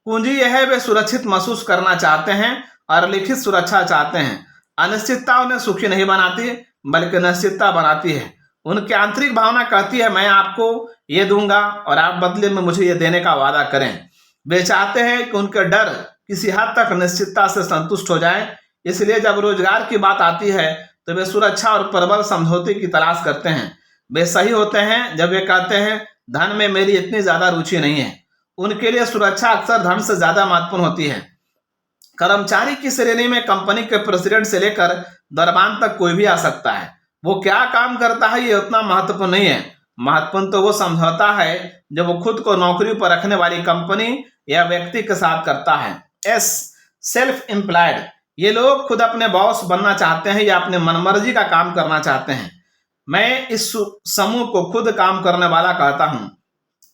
पूंजी यह है वे सुरक्षित महसूस करना चाहते हैं और लिखित सुरक्षा चाहते हैं। अनिश्चितता उन्हें सुखी नहीं बनाती बल्कि निश्चितता बनाती है। उनकी आंतरिक भावना कहती है मैं आपको ये दूंगा और आप बदले में मुझे ये देने का वादा करें। वे चाहते हैं कि उनके डर किसी हद तक निश्चितता से संतुष्ट हो जाए, इसलिए जब रोजगार की बात आती है तो वे सुरक्षा और प्रबल समझौते की तलाश करते हैं। वे सही होते हैं जब वे कहते हैं धन में मेरी इतनी ज्यादा रुचि नहीं है। उनके लिए सुरक्षा अक्सर धन से ज्यादा महत्वपूर्ण होती है। कर्मचारी की श्रेणी में कंपनी के प्रेसिडेंट से लेकर दरबान तक कोई भी आ सकता है। वो क्या काम करता है ये उतना महत्वपूर्ण नहीं है। महत्वपूर्ण तो वो समझौता है जब वो खुद को नौकरी पर रखने वाली कंपनी या व्यक्ति के साथ करता है। S self employed. ये लोग खुद अपने बॉस बनना चाहते हैं या अपने मनमर्जी का काम करना चाहते हैं। मैं इस समूह को खुद काम करने वाला कहता हूं।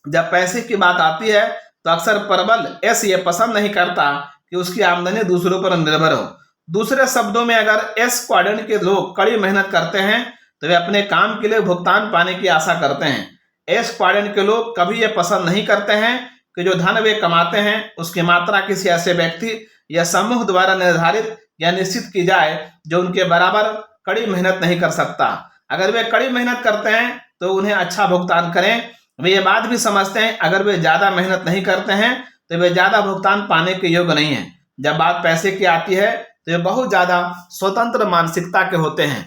जब पैसे की बात आती है तो अक्सर प्रबल एस ये पसंद नहीं करता कि उसकी आमदनी दूसरों पर निर्भर हो। दूसरे शब्दों में अगर एस क्वाड्रेंट के लोग कड़ी मेहनत करते हैं तो वे अपने काम के लिए भुगतान पाने की आशा करते हैं। एस क्वाड्रेंट के लोग कभी ये पसंद नहीं करते हैं कि जो धन वे कमाते हैं उसकी मात्रा किसी ऐसे व्यक्ति या समूह द्वारा निर्धारित या निश्चित की जाए जो उनके बराबर कड़ी मेहनत नहीं कर सकता। अगर वे कड़ी मेहनत करते हैं तो उन्हें अच्छा भुगतान करें। वे ये बात भी समझते हैं अगर वे ज्यादा मेहनत नहीं करते हैं तो वे ज्यादा भुगतान पाने के योग्य नहीं है। जब बात पैसे की आती है तो वे बहुत ज्यादा स्वतंत्र मानसिकता के होते हैं।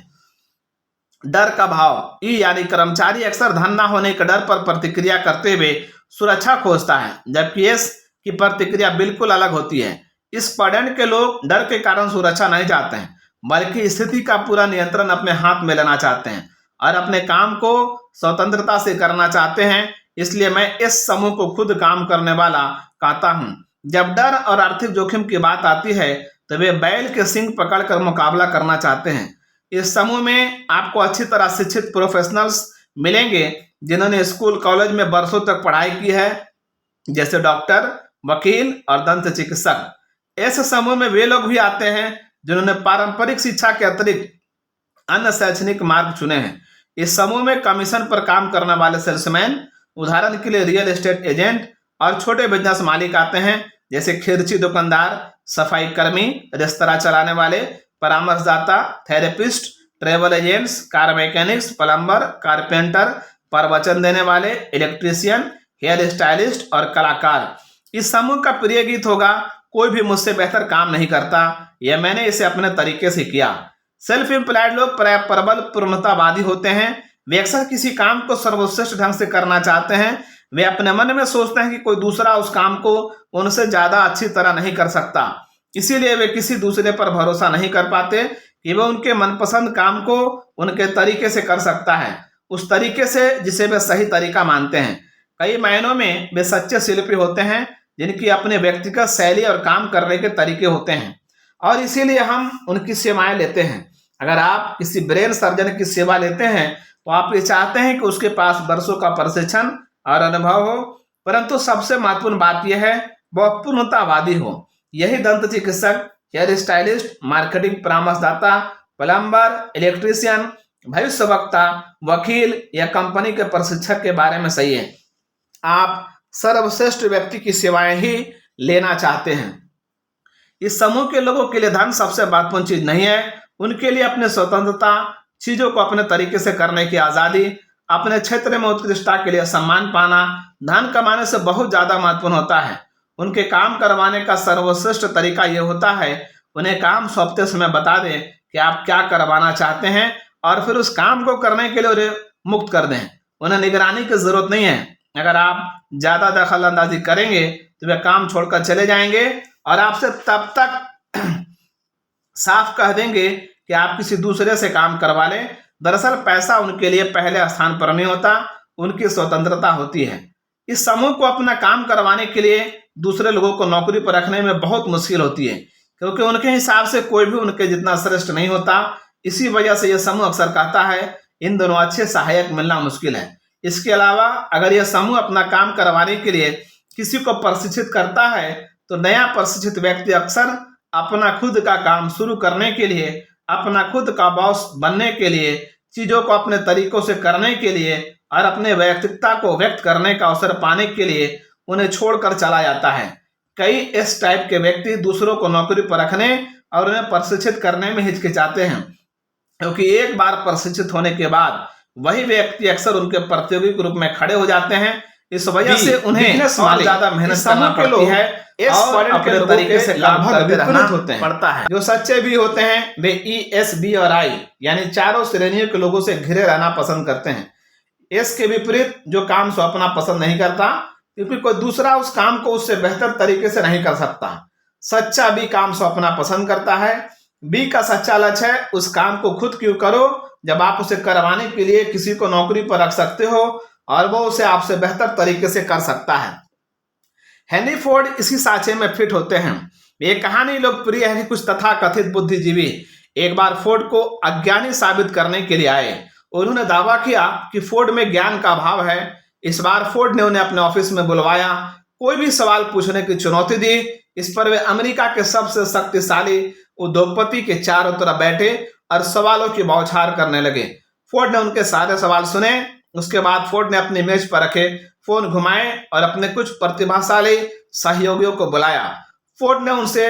डर का भाव। ई यानी कर्मचारी अक्सर धन न होने के डर पर प्रतिक्रिया करते हुए सुरक्षा खोजता है, जबकि एस की प्रतिक्रिया बिल्कुल अलग होती है। इस क्वाड्रेंट के लोग डर के कारण सुरक्षा नहीं चाहते हैं बल्कि स्थिति का पूरा नियंत्रण अपने हाथ में लेना चाहते हैं और अपने काम को स्वतंत्रता से करना चाहते हैं। इसलिए मैं इस समूह को खुद काम करने वाला कहता हूं। जब डर और आर्थिक जोखिम की बात आती है तो वे बैल के सींग पकड़कर मुकाबला करना चाहते हैं। इस समूह में आपको अच्छी तरह शिक्षित प्रोफेशनल्स मिलेंगे जिन्होंने स्कूल कॉलेज में बरसों तक पढ़ाई की है, जैसे डॉक्टर, वकील और दंत चिकित्सक। ऐसे समूह में वे लोग भी आते हैं जिन्होंने पारंपरिक शिक्षा के अतिरिक्त अन्य शैक्षणिक मार्ग चुने हैं। इस समूह में कमीशन पर काम करने वाले सेल्समैन, उदाहरण के लिए रियल एस्टेट एजेंट और छोटे बिजनेस मालिक आते हैं, जैसे खिरची दुकानदार, सफाई कर्मी, रेस्तरां चलाने वाले, परामर्शदाता, therapist, travel agents, car mechanics, plumber, carpenter, प्रवचन देने वाले, इलेक्ट्रीशियन, हेयर स्टाइलिस्ट और कलाकार। इस समूह का प्रिय गीत होगा कोई भी मुझसे बेहतर काम नहीं करता, यह मैंने इसे अपने तरीके से किया। सेल्फ एम्प्लॉयड लोग प्रबल पूर्णतावादी होते हैं। वे अक्सर किसी काम को सर्वश्रेष्ठ ढंग से करना चाहते हैं। वे अपने मन में सोचते हैं कि कोई दूसरा उस काम को उनसे ज्यादा अच्छी तरह नहीं कर सकता, इसीलिए वे किसी दूसरे पर भरोसा नहीं कर पाते कि वह उनके मनपसंद काम को उनके तरीके से कर सकता है, उस तरीके से जिसे वे सही तरीका मानते हैं। कई मायनों में वे सच्चे शिल्पी होते हैं जिनकी अपने व्यक्तिगत शैली और काम करने के तरीके होते हैं, और इसीलिए हम उनकी सेवाएं लेते हैं। अगर आप किसी ब्रेन सर्जन की सेवा लेते हैं तो आप ये चाहते हैं कि उसके पास वर्षों का प्रशिक्षण और अनुभव हो, परंतु सबसे महत्वपूर्ण बात यह है वह पूर्णतावादी हो। यही दंत चिकित्सक, हेयर स्टाइलिस्ट, मार्केटिंग परामर्शदाता, प्लम्बर, इलेक्ट्रीशियन, भविष्यवक्ता, वकील या कंपनी के प्रशिक्षक के बारे में सही है। आप सर्वश्रेष्ठ व्यक्ति की सेवाएं ही लेना चाहते हैं। इस समूह के लोगों के लिए धन सबसे महत्वपूर्ण चीज नहीं है। उनके लिए अपनी स्वतंत्रता, चीजों को अपने तरीके से करने की आजादी, अपने क्षेत्र में उत्कृष्टता के लिए सम्मान पाना धन कमाने से बहुत ज्यादा महत्वपूर्ण होता है। उनके काम करवाने का सर्वश्रेष्ठ तरीका यह होता है उन्हें काम सौंपते समय बता दें कि आप क्या करवाना चाहते हैं और फिर उस काम को करने के लिए उन्हें मुक्त कर दें। उन्हें निगरानी की जरूरत नहीं है। अगर आप ज्यादा दखल अंदाजी करेंगे तो वे काम छोड़कर चले जाएंगे और आपसे तब तक साफ कह देंगे कि आप किसी दूसरे से काम करवा लें। दरअसल पैसा उनके लिए पहले स्थान पर नहीं होता, उनकी स्वतंत्रता होती है। इस समूह को अपना काम करवाने के लिए दूसरे लोगों को नौकरी पर रखने में बहुत मुश्किल होती है, क्योंकि उनके हिसाब से कोई भी उनके जितना श्रेष्ठ नहीं होता। इसी वजह से यह समूह अक्सर कहता है इन दोनों अच्छे सहायक मिलना मुश्किल है। इसके अलावा अगर यह समूह अपना काम करवाने के लिए किसी को प्रशिक्षित करता है तो नया प्रशिक्षित व्यक्ति अक्सर अपना खुद का काम शुरू करने के लिए, अपना खुद का बॉस बनने के लिए, चीजों को अपने तरीकों से करने के लिए और अपने व्यक्तित्व को व्यक्त करने का अवसर पाने के लिए उन्हें छोड़कर चला जाता है। कई इस टाइप के व्यक्ति दूसरों को नौकरी पर रखने और उन्हें प्रशिक्षित करने में हिचकिचाते हैं, क्योंकि एक बार प्रशिक्षित होने के बाद वही व्यक्ति अक्सर उनके प्रतियोगी के रूप में खड़े हो जाते हैं। इस वजह से उन्हें ज्यादा मेहनत करना पड़ती है और अपने तरीके से काम करते रहना पड़ता है। जो सच्चे भी होते हैं वे ES, B और I यानी चारों श्रेणियों के लोगों से घिरे रहना पसंद करते हैं। एस के विपरीत जो काम सौंपना पसंद नहीं करता, क्योंकि कोई दूसरा उस काम को उससे बेहतर तरीके से नहीं कर सकता। सच्चा बी काम सौंपना पसंद करता है। बी का सच्चा लक्ष्य है उस काम को खुद क्यों करो जब आप उसे करवाने के लिए किसी को नौकरी पर रख सकते हो और वो उसे आपसे बेहतर तरीके से कर सकता है। हेनरी फोर्ड इसी साँचे में फिट होते हैं। ये कहानी लोकप्रिय है कि कुछ तथाकथित बुद्धिजीवी एक बार फोर्ड को अज्ञानी साबित करने के लिए आए। उन्होंने दावा किया कि फोर्ड में ज्ञान का अभाव है। इस बार फोर्ड ने उन्हें अपने ऑफिस में बुलवाया, कोई भी सवाल पूछने की चुनौती दी। इस पर वे अमेरिका के सबसे शक्तिशाली उद्योगपति के चारों तरफ बैठे और सवालों की बौछार करने लगे। फोर्ड ने उनके सारे सवाल सुने। उसके बाद फोर्ड ने अपनी मेज पर रखे फोन घुमाए और अपने कुछ प्रतिभाशाली सहयोगियों को बुलाया। फोर्ड ने उनसे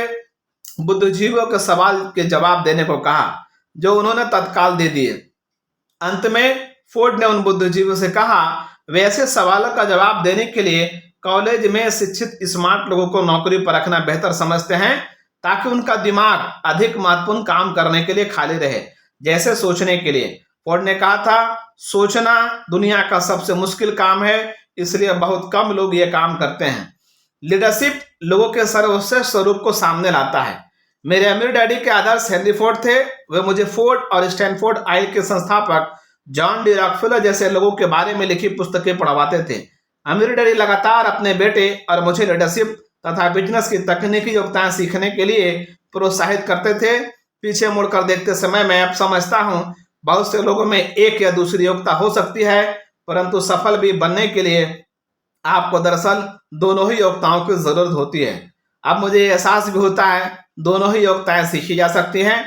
बुद्धिजीवियों के सवाल के जवाब देने को कहा, जो उन्होंने तत्काल दे दिए। अंत में फोर्ड ने उन बुद्धिजीवियों से कहा, वे ऐसे सवालों का जवाब देने के लिए कॉलेज में शिक्षित स्मार्ट लोगों को नौकरी पर रखना बेहतर समझते हैं, ताकि उनका दिमाग अधिक महत्वपूर्ण काम करने के लिए खाली रहे, जैसे सोचने के लिए। फोर्ड ने कहा था, सोचना दुनिया का सबसे मुश्किल काम है, इसलिए बहुत कम लोग ये काम करते हैं। लीडरशिप लोगों के सर्वश्रेष्ठ स्वरूप को सामने लाता है। मेरे अमीर डैडी के आदर्श हेनरी फोर्ड थे। वे मुझे फोर्ड और स्टैनफोर्ड आयल के संस्थापक जॉन डी रॉकफेलर जैसे लोगों के बारे में लिखी पुस्तकें पढ़वाते थे। अमीर डैडी लगातार अपने बेटे और मुझे लीडरशिप तथा बिजनेस की तकनीकी योग्यताएं सीखने के लिए प्रोत्साहित करते थे। पीछे मुड़कर देखते समय मैं अब समझता हूँ बहुत से लोगों में एक या दूसरी योग्यता हो सकती है, परंतु सफल भी बनने के लिए आपको दरअसल दोनों ही योग्यताओं की जरूरत होती है। अब मुझे एहसास भी होता है दोनों ही योग्यताएं सीखी जा सकती हैं।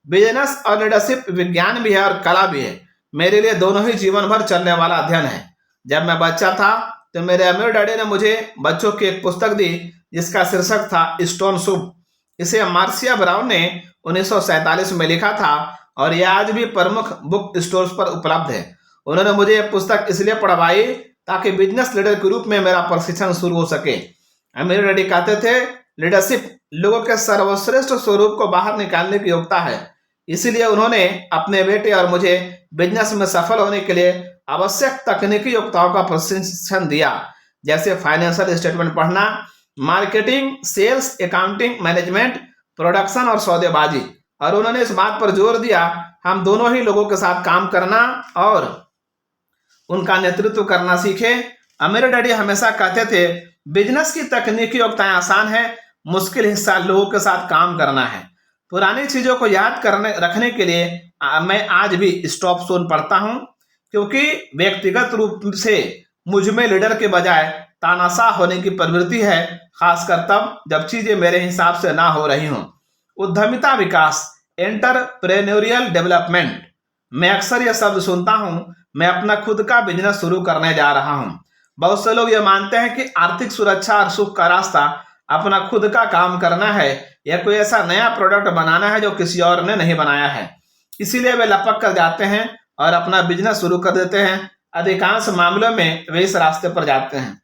बिजनेस और लीडरशिप विज्ञान भी है और कला भी है। मेरे लिए दोनों ही जीवन भर चलने वाला अध्ययन है। जब मैं बच्चा था तो मेरे अमीर डैडी ने मुझे बच्चों की एक पुस्तक दी जिसका शीर्षक था स्टोन सूप। इसे मार्सिया ब्राउन ने 1947 में लिखा था और यह आज भी प्रमुख बुक स्टोर्स पर उपलब्ध है। उन्होंने मुझे यह पुस्तक इसलिए पढ़वाई ताकि बिजनेस लीडर के रूप में मेरा प्रशिक्षण शुरू हो सके। अमीर डैडी कहते थे, लीडरशिप लोगों के सर्वश्रेष्ठ स्वरूप को बाहर निकालने की योग्यता है। इसीलिए उन्होंने अपने बेटे और मुझे बिजनेस में सफल होने के लिए आवश्यक तकनीकी योग्यताओं का प्रशिक्षण दिया, जैसे फाइनेंशियल स्टेटमेंट पढ़ना, marketing, sales, accounting, management, production और सौदेबाजी। और उन्होंने इस बात पर जोर दिया हम दोनों ही लोगों के साथ काम करना और उनका नेतृत्व करना सीखें। अब मेरे डैडी हमेशा कहते थे बिजनेस की तकनीकी योग्यताएं आसान है, मुश्किल हिस्सा लोगों के साथ काम करना है। पुरानी चीजों को याद करने रखने के लिए मैं आज भी स्टॉप जोन पढ़ता हूं, क्योंकि व्यक्तिगत रूप से मुझ में लीडर के बजाय तानाशाह होने की प्रवृत्ति है, खासकर तब जब चीजें मेरे हिसाब से ना हो रही हों। उद्यमिता विकास, एंटरप्रेन्योरियल डेवलपमेंट, मैं अक्सर यह शब्द सुनता हूं। मैं अपना खुद का बिजनेस शुरू करने जा रहा हूं। बहुत से लोग ये मानते हैं कि आर्थिक सुरक्षा और सुख का रास्ता अपना खुद का काम करना है या कोई ऐसा नया प्रोडक्ट बनाना है जो किसी और ने नहीं बनाया है। इसीलिए वे लपक कर जाते हैं और अपना बिजनेस शुरू कर देते हैं। अधिकांश मामलों में वे इस रास्ते पर जाते हैं।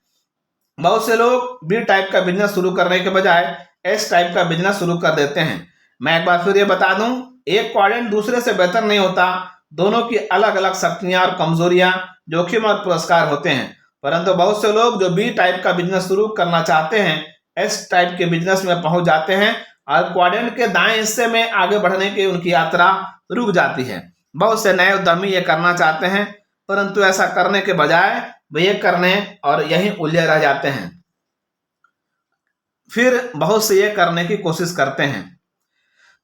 बहुत से लोग बी टाइप का बिजनेस शुरू करने के बजाय एस टाइप का बिजनेस शुरू कर देते हैं। मैं एक बार फिर ये बता दूं, एक क्वाड्रेंट दूसरे से बेहतर नहीं होता। दोनों की अलग अलग शक्तियां और कमजोरियां, जोखिम और पुरस्कार होते हैं। परंतु बहुत से लोग जो बी टाइप का बिजनेस शुरू करना चाहते हैं, एस टाइप के बिजनेस में पहुंच जाते हैं और क्वाड्रेंट के दाएं हिस्से में आगे बढ़ने की उनकी यात्रा रुक जाती है। बहुत से नए उद्यमी ये करना चाहते हैं, परंतु ऐसा करने के बजाय वे ये करने और यहीं उलझे रह जाते हैं। फिर बहुत से ये करने की कोशिश करते हैं,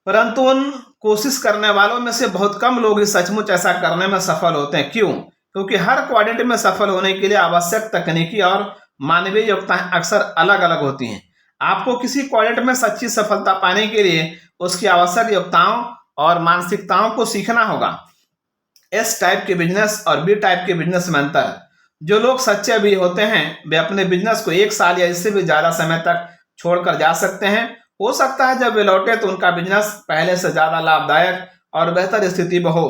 परंतु उन कोशिश करने वालों में से बहुत कम लोग ही सचमुच ऐसा करने में सफल होते हैं। क्यों? क्योंकि हर क्वाड्रेंट में सफल होने के लिए आवश्यक तकनीकी और मानवीय योग्यताएं अक्सर अलग अलग होती हैं। आपको किसी क्वाड्रेंट में सच्ची सफलता पाने के लिए उसकी आवश्यक योग्यताओं और मानसिकताओं को सीखना होगा। एस टाइप के बिजनेस और बी टाइप के बिजनेस में अंतर। जो लोग सच्चे भी होते हैं वे अपने बिजनेस को 1 साल या इससे भी ज्यादा समय तक छोड़कर जा सकते हैं। हो सकता है जब वे लौटे तो उनका बिजनेस पहले से ज्यादा लाभदायक और बेहतर स्थिति में हो।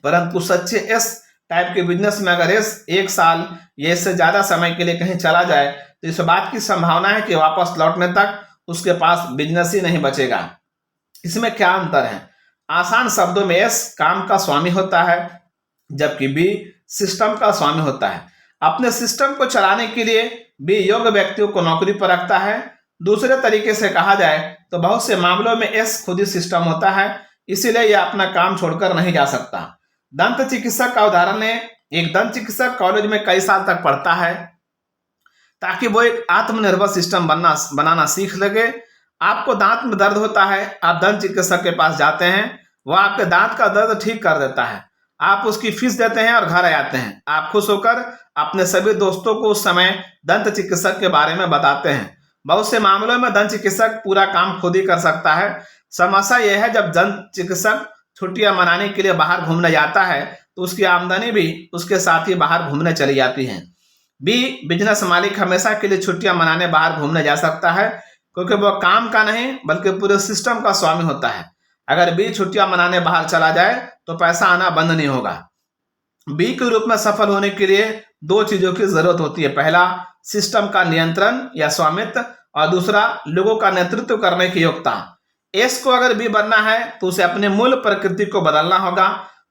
परंतु सच्चे एस टाइप के बिजनेस में अगर 1 साल या इससे ज्यादा समय के लिए कहीं चला जाए तो इस बात की संभावना है कि वापस लौटने तक उसके पास बिजनेस ही नहीं बचेगा। इसमें क्या अंतर है? आसान शब्दों में एस काम का स्वामी होता है, जबकि बी सिस्टम का स्वामी होता है। अपने सिस्टम को चलाने के लिए बी योग्य व्यक्तियों को नौकरी पर रखता है। दूसरे तरीके से कहा जाए तो बहुत से मामलों में एस खुद ही सिस्टम होता है, इसीलिए यह अपना काम छोड़कर नहीं जा सकता। दंत चिकित्सक का उदाहरण है। एक दंत चिकित्सक कॉलेज में कई साल तक पढ़ता है ताकि वो एक आत्मनिर्भर सिस्टम बनाना सीख लगे। आपको दांत में दर्द होता है, आप दंत चिकित्सक के पास जाते हैं, वह आपके दांत का दर्द ठीक कर देता है। आप उसकी फीस देते हैं और घर आ जाते हैं। आप खुश होकर अपने सभी दोस्तों को उस समय दंत चिकित्सक के बारे में बताते हैं। बहुत से मामलों में दंत चिकित्सक पूरा काम खुद ही कर सकता है। समस्या यह है जब दंत चिकित्सक छुट्टियां मनाने के लिए बाहर घूमने जाता है तो उसकी आमदनी भी उसके साथ ही बाहर घूमने चली जाती है। बी बिजनेस मालिक हमेशा के लिए छुट्टियां मनाने बाहर घूमने जा सकता है, क्योंकि वह काम का नहीं बल्कि पूरे सिस्टम का स्वामी होता है। अगर बी छुट्टियां मनाने बाहर चला जाए तो पैसा आना बंद नहीं होगा। बी के रूप में सफल होने के लिए 2 चीजों की जरूरत होती है। पहला, सिस्टम का नियंत्रण या स्वामित्व, और दूसरा, लोगों का नेतृत्व करने की योग्यता। एस को अगर बी बनना है तो उसे अपने मूल प्रकृति को बदलना होगा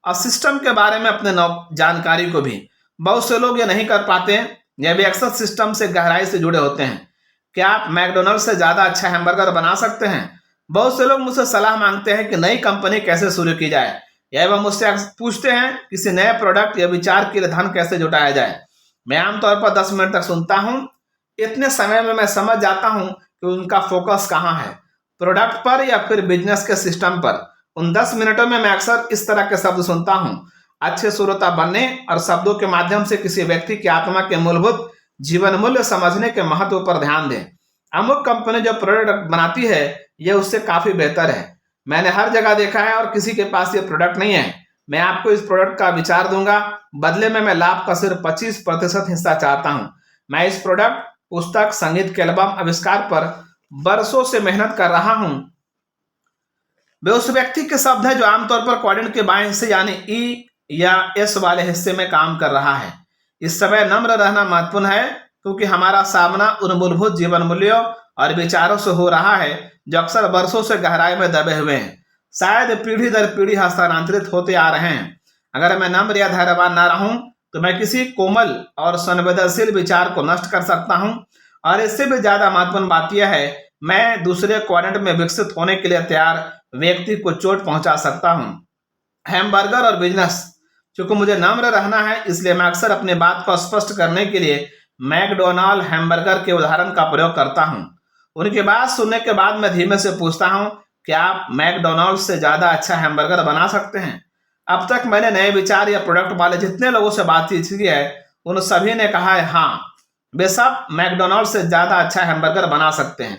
और सिस्टम के बारे में अपने जानकारी को भी। बहुत से लोग ये नहीं कर पाते, यह भी अक्सर सिस्टम से गहराई से जुड़े होते हैं। क्या आप मैकडोनल्ड से ज्यादा अच्छा हैमबर्गर बना सकते हैं? बहुत से लोग मुझसे सलाह मांगते हैं कि नई कंपनी कैसे शुरू की जाए, या वह मुझसे पूछते हैं किसी नए प्रोडक्ट या विचार के लिए धन कैसे जुटाया जाए। मैं आमतौर पर 10 मिनट तक सुनता हूँ। इतने समय में मैं समझ जाता हूँ कि उनका फोकस कहाँ है, प्रोडक्ट पर या फिर बिजनेस के सिस्टम पर। उन 10 मिनटों में मैं अक्सर इस तरह के शब्द सुनता हूँ: अच्छे श्रोता बनने और शब्दों के माध्यम से किसी व्यक्ति की आत्मा के मूलभूत जीवन मूल्य समझने के महत्व पर ध्यान दें। अमुक कंपनी जो प्रोडक्ट बनाती है यह उससे काफी बेहतर है। मैंने हर जगह देखा है और किसी के पास ये प्रोडक्ट नहीं है। मैं आपको इस प्रोडक्ट का विचार दूंगा, बदले में मैं लाभ का सिर्फ 25% हिस्सा चाहता हूं। मैं इस प्रोडक्ट, पुस्तक, संगीत के एल्बम आविष्कार पर बरसों से मेहनत कर रहा हूं। वे उस व्यक्ति के शब्द हैं जो आमतौर पर क्वाड्रेंट के बाएं हिस्से यानी ई या एस वाले हिस्से में काम कर रहा है। इस समय नम्र रहना महत्वपूर्ण है, क्योंकि हमारा सामना उन मूलभूत जीवन मूल्यों और विचारों से हो रहा है जो अक्सर वर्षों से गहराई में दबे हुए हैं, शायद पीढ़ी दर पीढ़ी हस्तांतरित होते आ रहे हैं। अगर मैं नम्र या धैर्यवान न रहूं तो मैं किसी कोमल और संवेदनशील विचार को नष्ट कर सकता हूं। और इससे भी ज्यादा महत्वपूर्ण बात यह है, मैं दूसरे क्वाड्रेंट में विकसित होने के लिए तैयार व्यक्ति को चोट पहुंचा सकता हूं। हैमबर्गर और बिजनेस। क्योंकि मुझे नम्र रहना है, इसलिए मैं अक्सर अपनी बात को स्पष्ट करने के लिए मैकडोनाल्ड हैमबर्गर के उदाहरण का प्रयोग करता हूं। उनकी बात सुनने के बाद मैं धीमे से पूछता हूं, क्या आप मैकडोनाल्ड से ज़्यादा अच्छा हैमबर्गर बना सकते हैं? अब तक मैंने नए विचार या प्रोडक्ट वाले जितने लोगों से बातचीत की है, उन सभी ने कहा है हाँ, वे सब मैकडोनाल्ड से ज़्यादा अच्छा हैमबर्गर बना सकते हैं।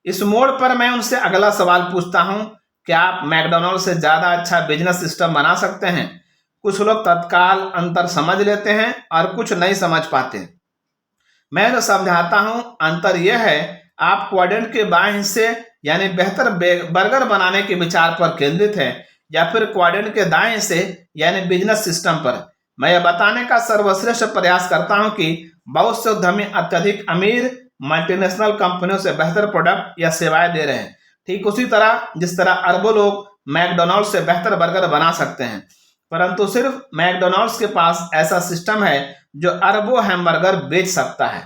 इस मोड़ पर मैं उनसे अगला सवाल पूछता हूं, क्या आप मैकडोनाल्ड से ज़्यादा अच्छा बिजनेस सिस्टम बना सकते हैं? कुछ लोग तत्काल अंतर समझ लेते हैं और कुछ नहीं समझ पाते। मैं जो समझाता हूं, अंतर यह है, आप क्वाड्रेंट के बाएं हिस्से यानी बेहतर बर्गर बनाने के विचार पर केंद्रित है या फिर क्वाड्रेंट के दाएं हिस्से यानी बिजनेस सिस्टम पर। मैं यह बताने का सर्वश्रेष्ठ प्रयास करता हूं कि बहुत से उद्यमी अत्यधिक अमीर मल्टीनेशनल कंपनियों से बेहतर प्रोडक्ट या सेवाएं दे रहे हैं, ठीक उसी तरह जिस तरह अरबों लोग मैकडोनाल्ड से बेहतर बर्गर बना सकते हैं, परंतु सिर्फ मैकडोनाल्ड्स के पास ऐसा सिस्टम है जो अरबों हैमबर्गर बेच सकता है।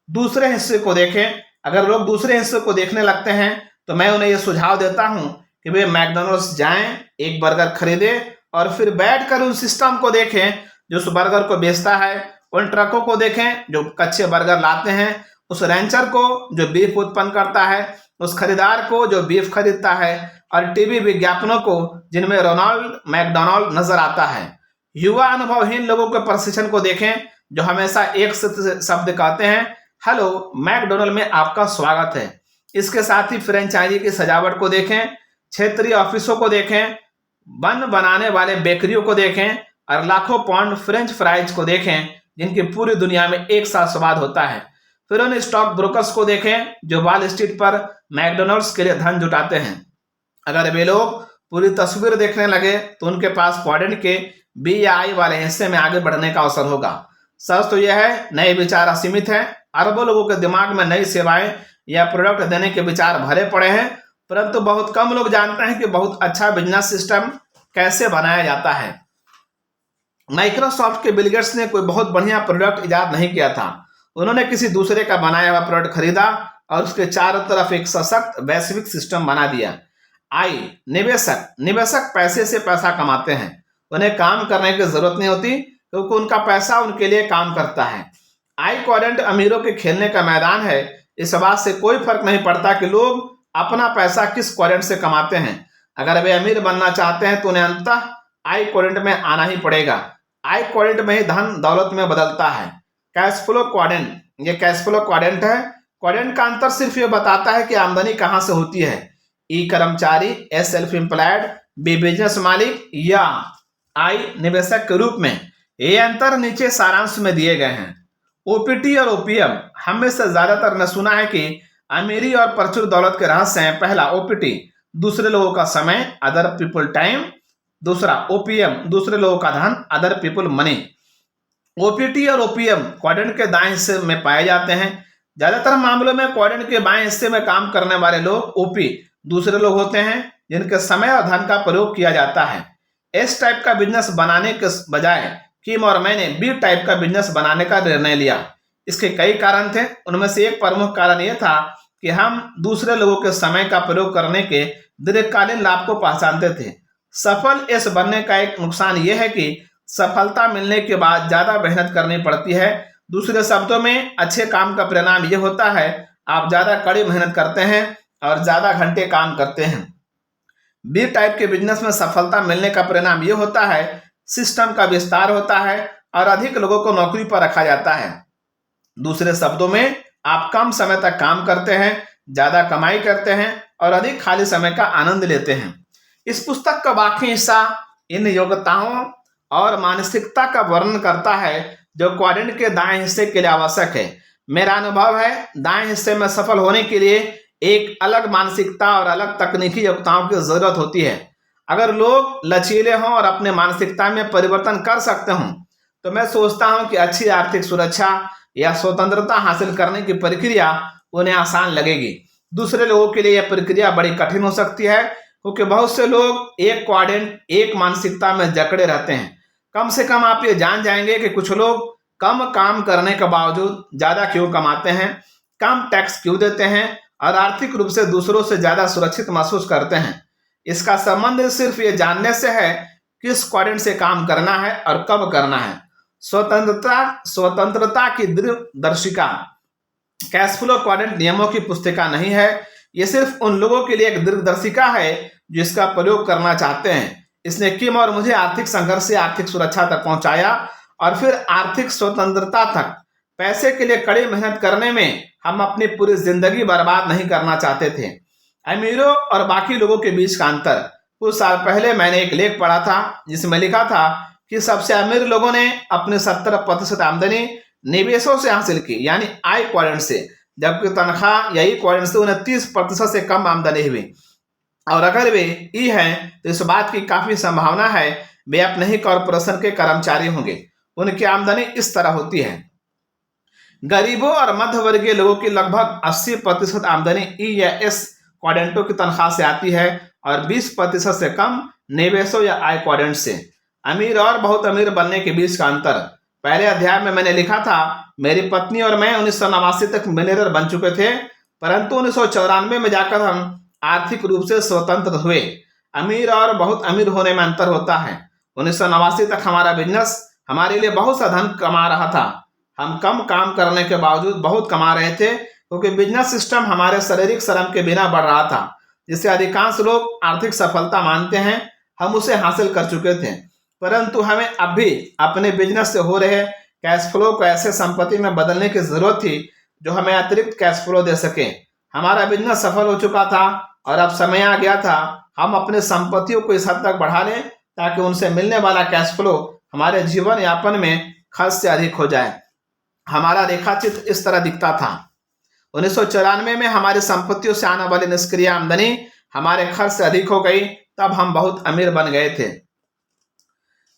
दूसरे हिस्से को देखें। अगर लोग दूसरे हिस्से को देखने लगते हैं तो मैं उन्हें यह सुझाव देता हूं कि वे मैकडोनाल्ड्स जाएं, एक बर्गर खरीदें और फिर बैठकर उस सिस्टम को देखें जो उस बर्गर को बेचता है, उन ट्रकों को देखें जो कच्चे बर्गर लाते हैं, उस रैंचर को जो बीफ उत्पन्न करता है, उस खरीदार को जो बीफ खरीदता है और टीवी विज्ञापनों को जिनमें रोनाल्ड मैकडोनाल्ड नजर आता है। युवा अनुभवहीन लोगों के प्रशिक्षण को देखें जो हमेशा एक शब्द कहते हैं, हेलो, मैकडोनाल्ड में आपका स्वागत है। इसके साथ ही फ्रेंचाइजी की सजावट को देखें, क्षेत्रीय ऑफिसों को देखें, बन बनाने वाले बेकरियों को देखें और लाखों पाउंड फ्रेंच फ्राइज को देखें जिनकी पूरी दुनिया में एक साथ स्वाद होता है। फिर उन स्टॉक ब्रोकर्स को देखें जो वॉल स्ट्रीट पर मैकडोनाल्ड्स के लिए धन जुटाते हैं। अगर वे लोग पूरी तस्वीर देखने लगे तो उनके पास क्वाड्रेंट के बी या आई वाले हिस्से में आगे बढ़ने का अवसर होगा। सच तो यह है, नए विचार असीमित हैं। अरबों लोगों के दिमाग में नई सेवाएं या प्रोडक्ट देने के विचार भरे पड़े हैं, परंतु बहुत कम लोग जानते हैं कि बहुत अच्छा बिजनेस सिस्टम कैसे बनाया जाता है। माइक्रोसॉफ्ट के बिल गेट्स ने कोई बहुत बढ़िया प्रोडक्ट इजाद नहीं किया था। उन्होंने किसी दूसरे का बनाया हुआ प्रोडक्ट खरीदा और उसके चारों तरफ एक सशक्त वैश्विक सिस्टम बना दिया। आई निवेशक पैसे से पैसा कमाते हैं, उन्हें काम करने की जरूरत नहीं होती क्योंकि उनका पैसा उनके लिए काम करता है। आई क्वाड्रेंट अमीरों के खेलने का मैदान है। इस बात से कोई फर्क नहीं पड़ता कि लोग अपना पैसा किस क्वाड्रेंट से कमाते हैं। अगर वे अमीर बनना चाहते हैं तो उन्हें अंततः आई क्वाड्रेंट में आना ही पड़ेगा। आई क्वाड्रेंट में ही धन दौलत में बदलता है। कैश फ्लो क्वाड्रेंट, ये कैश फ्लो क्वाड्रेंट है। क्वाड्रेंट का अंतर सिर्फ ये बताता है कि आमदनी कहां से होती है, ई कर्मचारी, S self employed, B business मालिक या आई निवेशक के रूप में। ये अंतर नीचे सारांश में दिए गए हैं। ओपीटी और ओपीएम, हमें से ज्यादातर ने सुना है कि अमीरी और प्रचुर दौलत के रहस्य हैं। पहला ओपीटी, दूसरे लोगों का समय, अदर पीपल टाइम। दूसरा ओपीएम, दूसरे लोगों का धन, अदर पीपल मनी। ओपीटी और ओपीएम क्वाड्रेंट के दाएं हिस्से में पाए जाते हैं। ज्यादातर मामलों में क्वाड्रेंट के बाएं हिस्से में काम करने वाले लोग ओपी दूसरे लोग होते हैं जिनके समय और धन का प्रयोग किया जाता है। एस टाइप का बिजनेस बनाने के बजाय किम और मैंने बी टाइप का बिजनेस बनाने का निर्णय लिया। इसके कई कारण थे। उनमें से एक प्रमुख कारण यह था कि हम दूसरे लोगों के समय का प्रयोग करने के दीर्घकालीन लाभ को पहचानते थे। सफल एस बनने का एक नुकसान यह है कि सफलता मिलने के बाद ज्यादा मेहनत करनी पड़ती है। दूसरे शब्दों में अच्छे काम का परिणाम यह होता है आप ज्यादा कड़ी मेहनत करते हैं और ज्यादा घंटे काम करते हैं। बी टाइप के बिजनेस में सफलता मिलने का परिणाम यह होता है सिस्टम का विस्तार होता है और अधिक लोगों को नौकरी पर रखा जाता है। दूसरे शब्दों में आप कम समय तक काम करते हैं, ज्यादा कमाई करते हैं और अधिक खाली समय का आनंद लेते हैं। इस पुस्तक का बाकी हिस्सा इन योग्यताओं और मानसिकता का वर्णन करता है जो क्वाड्रेंट के दाएं हिस्से के लिए आवश्यक है। मेरा अनुभव है दाएं हिस्से में सफल होने के लिए एक अलग मानसिकता और अलग तकनीकी योग्यताओं की जरूरत होती है। अगर लोग लचीले हों और अपने मानसिकता में परिवर्तन कर सकते हों तो मैं सोचता हूं कि अच्छी आर्थिक सुरक्षा या स्वतंत्रता हासिल करने की प्रक्रिया उन्हें आसान लगेगी। दूसरे लोगों के लिए यह प्रक्रिया बड़ी कठिन हो सकती है क्योंकि बहुत से लोग एक क्वाड्रेंट, एक मानसिकता में जकड़े रहते हैं। कम से कम आप ये जान जाएंगे कि कुछ लोग कम काम करने के बावजूद ज्यादा क्यों कमाते हैं, कम टैक्स क्यों देते हैं और आर्थिक रूप से दूसरों से ज्यादा सुरक्षित महसूस करते हैं। इसका संबंध सिर्फ ये जानने से है किस क्वाड्रेंट से काम करना है और कब करना है। स्वतंत्रता की दूरदर्शिका कैश फ्लो क्वाड्रेंट नियमों की पुस्तिका नहीं है, ये सिर्फ उन लोगों के लिए एक दूरदर्शिका है जो इसका प्रयोग करना चाहते हैं। इसने किम और मुझे आर्थिक संघर्ष से आर्थिक सुरक्षा तक पहुंचाया और फिर आर्थिक स्वतंत्रता तक। पैसे के लिए कड़ी मेहनत करने में हम अपनी पूरी जिंदगी बर्बाद नहीं करना चाहते थे। अमीरों और बाकी लोगों के बीच का अंतर। कुछ साल पहले मैंने एक लेख पढ़ा था जिसमें लिखा था कि सबसे अमीर लोगों ने अपनी 70% आमदनी निवेशों से हासिल की, यानी आई क्वाड्रेंट से, जबकि तनख्वाह यही क्वाड्रेंट से 29% से कम आमदनी हुई। और अगर वे ई हैं तो इस बात की काफी संभावना है वे अपने ही कॉरपोरेशन के कर्मचारी होंगे। उनकी आमदनी इस तरह होती है। गरीबों और मध्य वर्गीय लोगों की लगभग 80% आमदनी ई या एस क्वाड्रेंटों की तनख्वाह से आती है और 20% से कम निवेशों या आई क्वाड्रेंट से। अमीर और बहुत अमीर बनने के बीच का अंतर। पहले अध्याय में मैंने लिखा था मेरी पत्नी और मैं 1989 तक मिलियनेयर बन चुके थे, परंतु 1994 में जाकर हम आर्थिक रूप से स्वतंत्र हुए। अमीर और बहुत अमीर होने में अंतर होता है। 1989 तक हमारा बिजनेस हमारे लिए बहुत सा धन कमा रहा था। हम कम काम करने के बावजूद बहुत कमा रहे थे क्योंकि बिजनेस सिस्टम हमारे शारीरिक श्रम के बिना बढ़ रहा था, जिसे अधिकांश लोग आर्थिक सफलता मानते हैं। हम उसे हासिल कर चुके थे, परंतु हमें अब भी अपने बिजनेस से हो रहे कैश फ्लो को ऐसे संपत्ति में बदलने की जरूरत थी जो हमें अतिरिक्त कैश फ्लो दे सके। हमारा बिजनेस सफल हो चुका था और अब समय आ गया था हम अपने संपत्तियों को इस हद तक बढ़ा लें ताकि उनसे मिलने वाला कैश फ्लो हमारे जीवन यापन में खर्च से अधिक हो जाए। हमारा रेखाचित्र इस तरह दिखता था। 1994 में हमारी संपत्तियों से आने वाली निष्क्रिय आमदनी हमारे खर्च से अधिक हो गई, तब हम बहुत अमीर बन गए थे।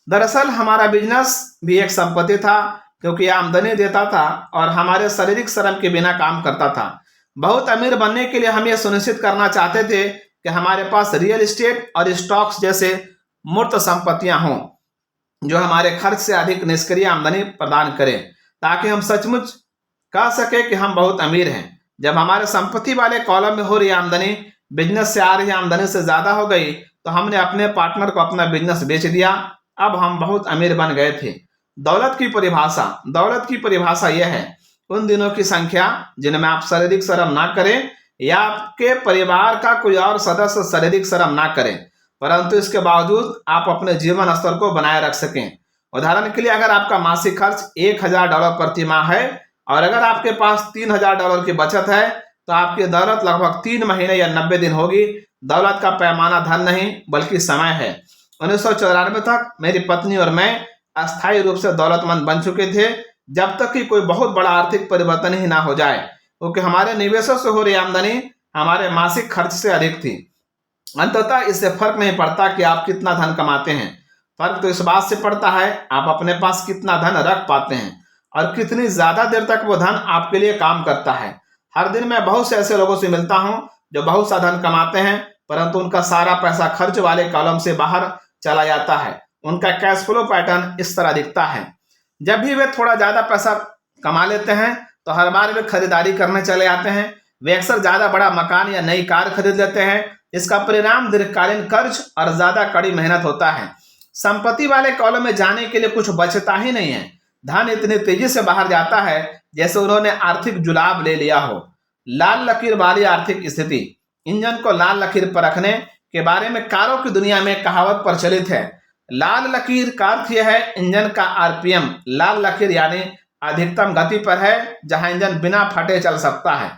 दरअसल हमारा बिजनेस भी एक संपत्ति था क्योंकि यह आमदनी देता था और हमारे शारीरिक श्रम के बिना काम करता था। बहुत अमीर बनने के लिए हम यह सुनिश्चित करना चाहते थे कि हमारे पास रियल एस्टेट और स्टॉक्स जैसे मूर्त संपत्तियां हों जो हमारे खर्च से अधिक निष्क्रिय आमदनी प्रदान करें, ताकि हम सचमुच कह सके कि हम बहुत अमीर हैं। जब हमारे संपत्ति वाले कॉलम में हो रही आमदनी बिजनेस से आ रही आमदनी से ज्यादा हो गई तो हमने अपने पार्टनर को अपना बिजनेस बेच दिया। अब हम बहुत अमीर बन गए थे। दौलत की परिभाषा यह है उन दिनों की संख्या जिनमें आप शारीरिक श्रम ना करें या आपके परिवार का कोई और सदस्य शारीरिक श्रम ना करें, परंतु इसके बावजूद आप अपने जीवन स्तर को बनाए रख सकें। उदाहरण के लिए, अगर आपका मासिक खर्च $1000 प्रति माह है और अगर आपके पास $3000 की बचत है तो आपकी दौलत लगभग 3 महीने या 90 दिन होगी। दौलत का पैमाना धन नहीं बल्कि समय है। 1994 तक मेरी पत्नी और मैं अस्थायी रूप से दौलतमंद बन चुके थे, जब तक कि कोई बहुत बड़ा आर्थिक परिवर्तन ही ना हो जाए, क्योंकि हमारे निवेशों से हो रही आमदनी हमारे मासिक खर्च से अधिक थी। अंततः इससे फर्क नहीं पड़ता कि आप कितना धन कमाते हैं, फर्क तो इस बात से पड़ता है आप अपने पास कितना धन रख पाते हैं और कितनी ज्यादा देर तक वो धन आपके लिए काम करता है। हर दिन मैं बहुत से ऐसे लोगों से मिलता हूं जो बहुत सा धन कमाते हैं, परंतु उनका सारा पैसा खर्च वाले कॉलम से बाहर चला जाता है। उनका कैश फ्लो पैटर्न इस तरह दिखता है। जब भी वे थोड़ा ज्यादा पैसा कमा लेते हैं तो हर बार वे खरीदारी करने चले जाते हैं। वे अक्सर ज्यादा बड़ा मकान या नई कार खरीद लेते हैं। इसका परिणाम दीर्घकालीन कर्ज और ज्यादा कड़ी मेहनत होता है। संपत्ति वाले कॉलम में जाने के लिए कुछ बचता ही नहीं है। धन इतनी तेजी से बाहर जाता है जैसे उन्होंने आर्थिक जुलाब ले लिया हो। लाल लकीर वाली आर्थिक स्थिति। इंजन को लाल लकीर पर रखने के बारे में कारों की दुनिया में कहावत प्रचलित है। लाल लकीर का अर्थ यह है इंजन का आरपीएम। लाल लकीर यानी अधिकतम गति पर है जहां इंजन बिना फटे चल सकता है।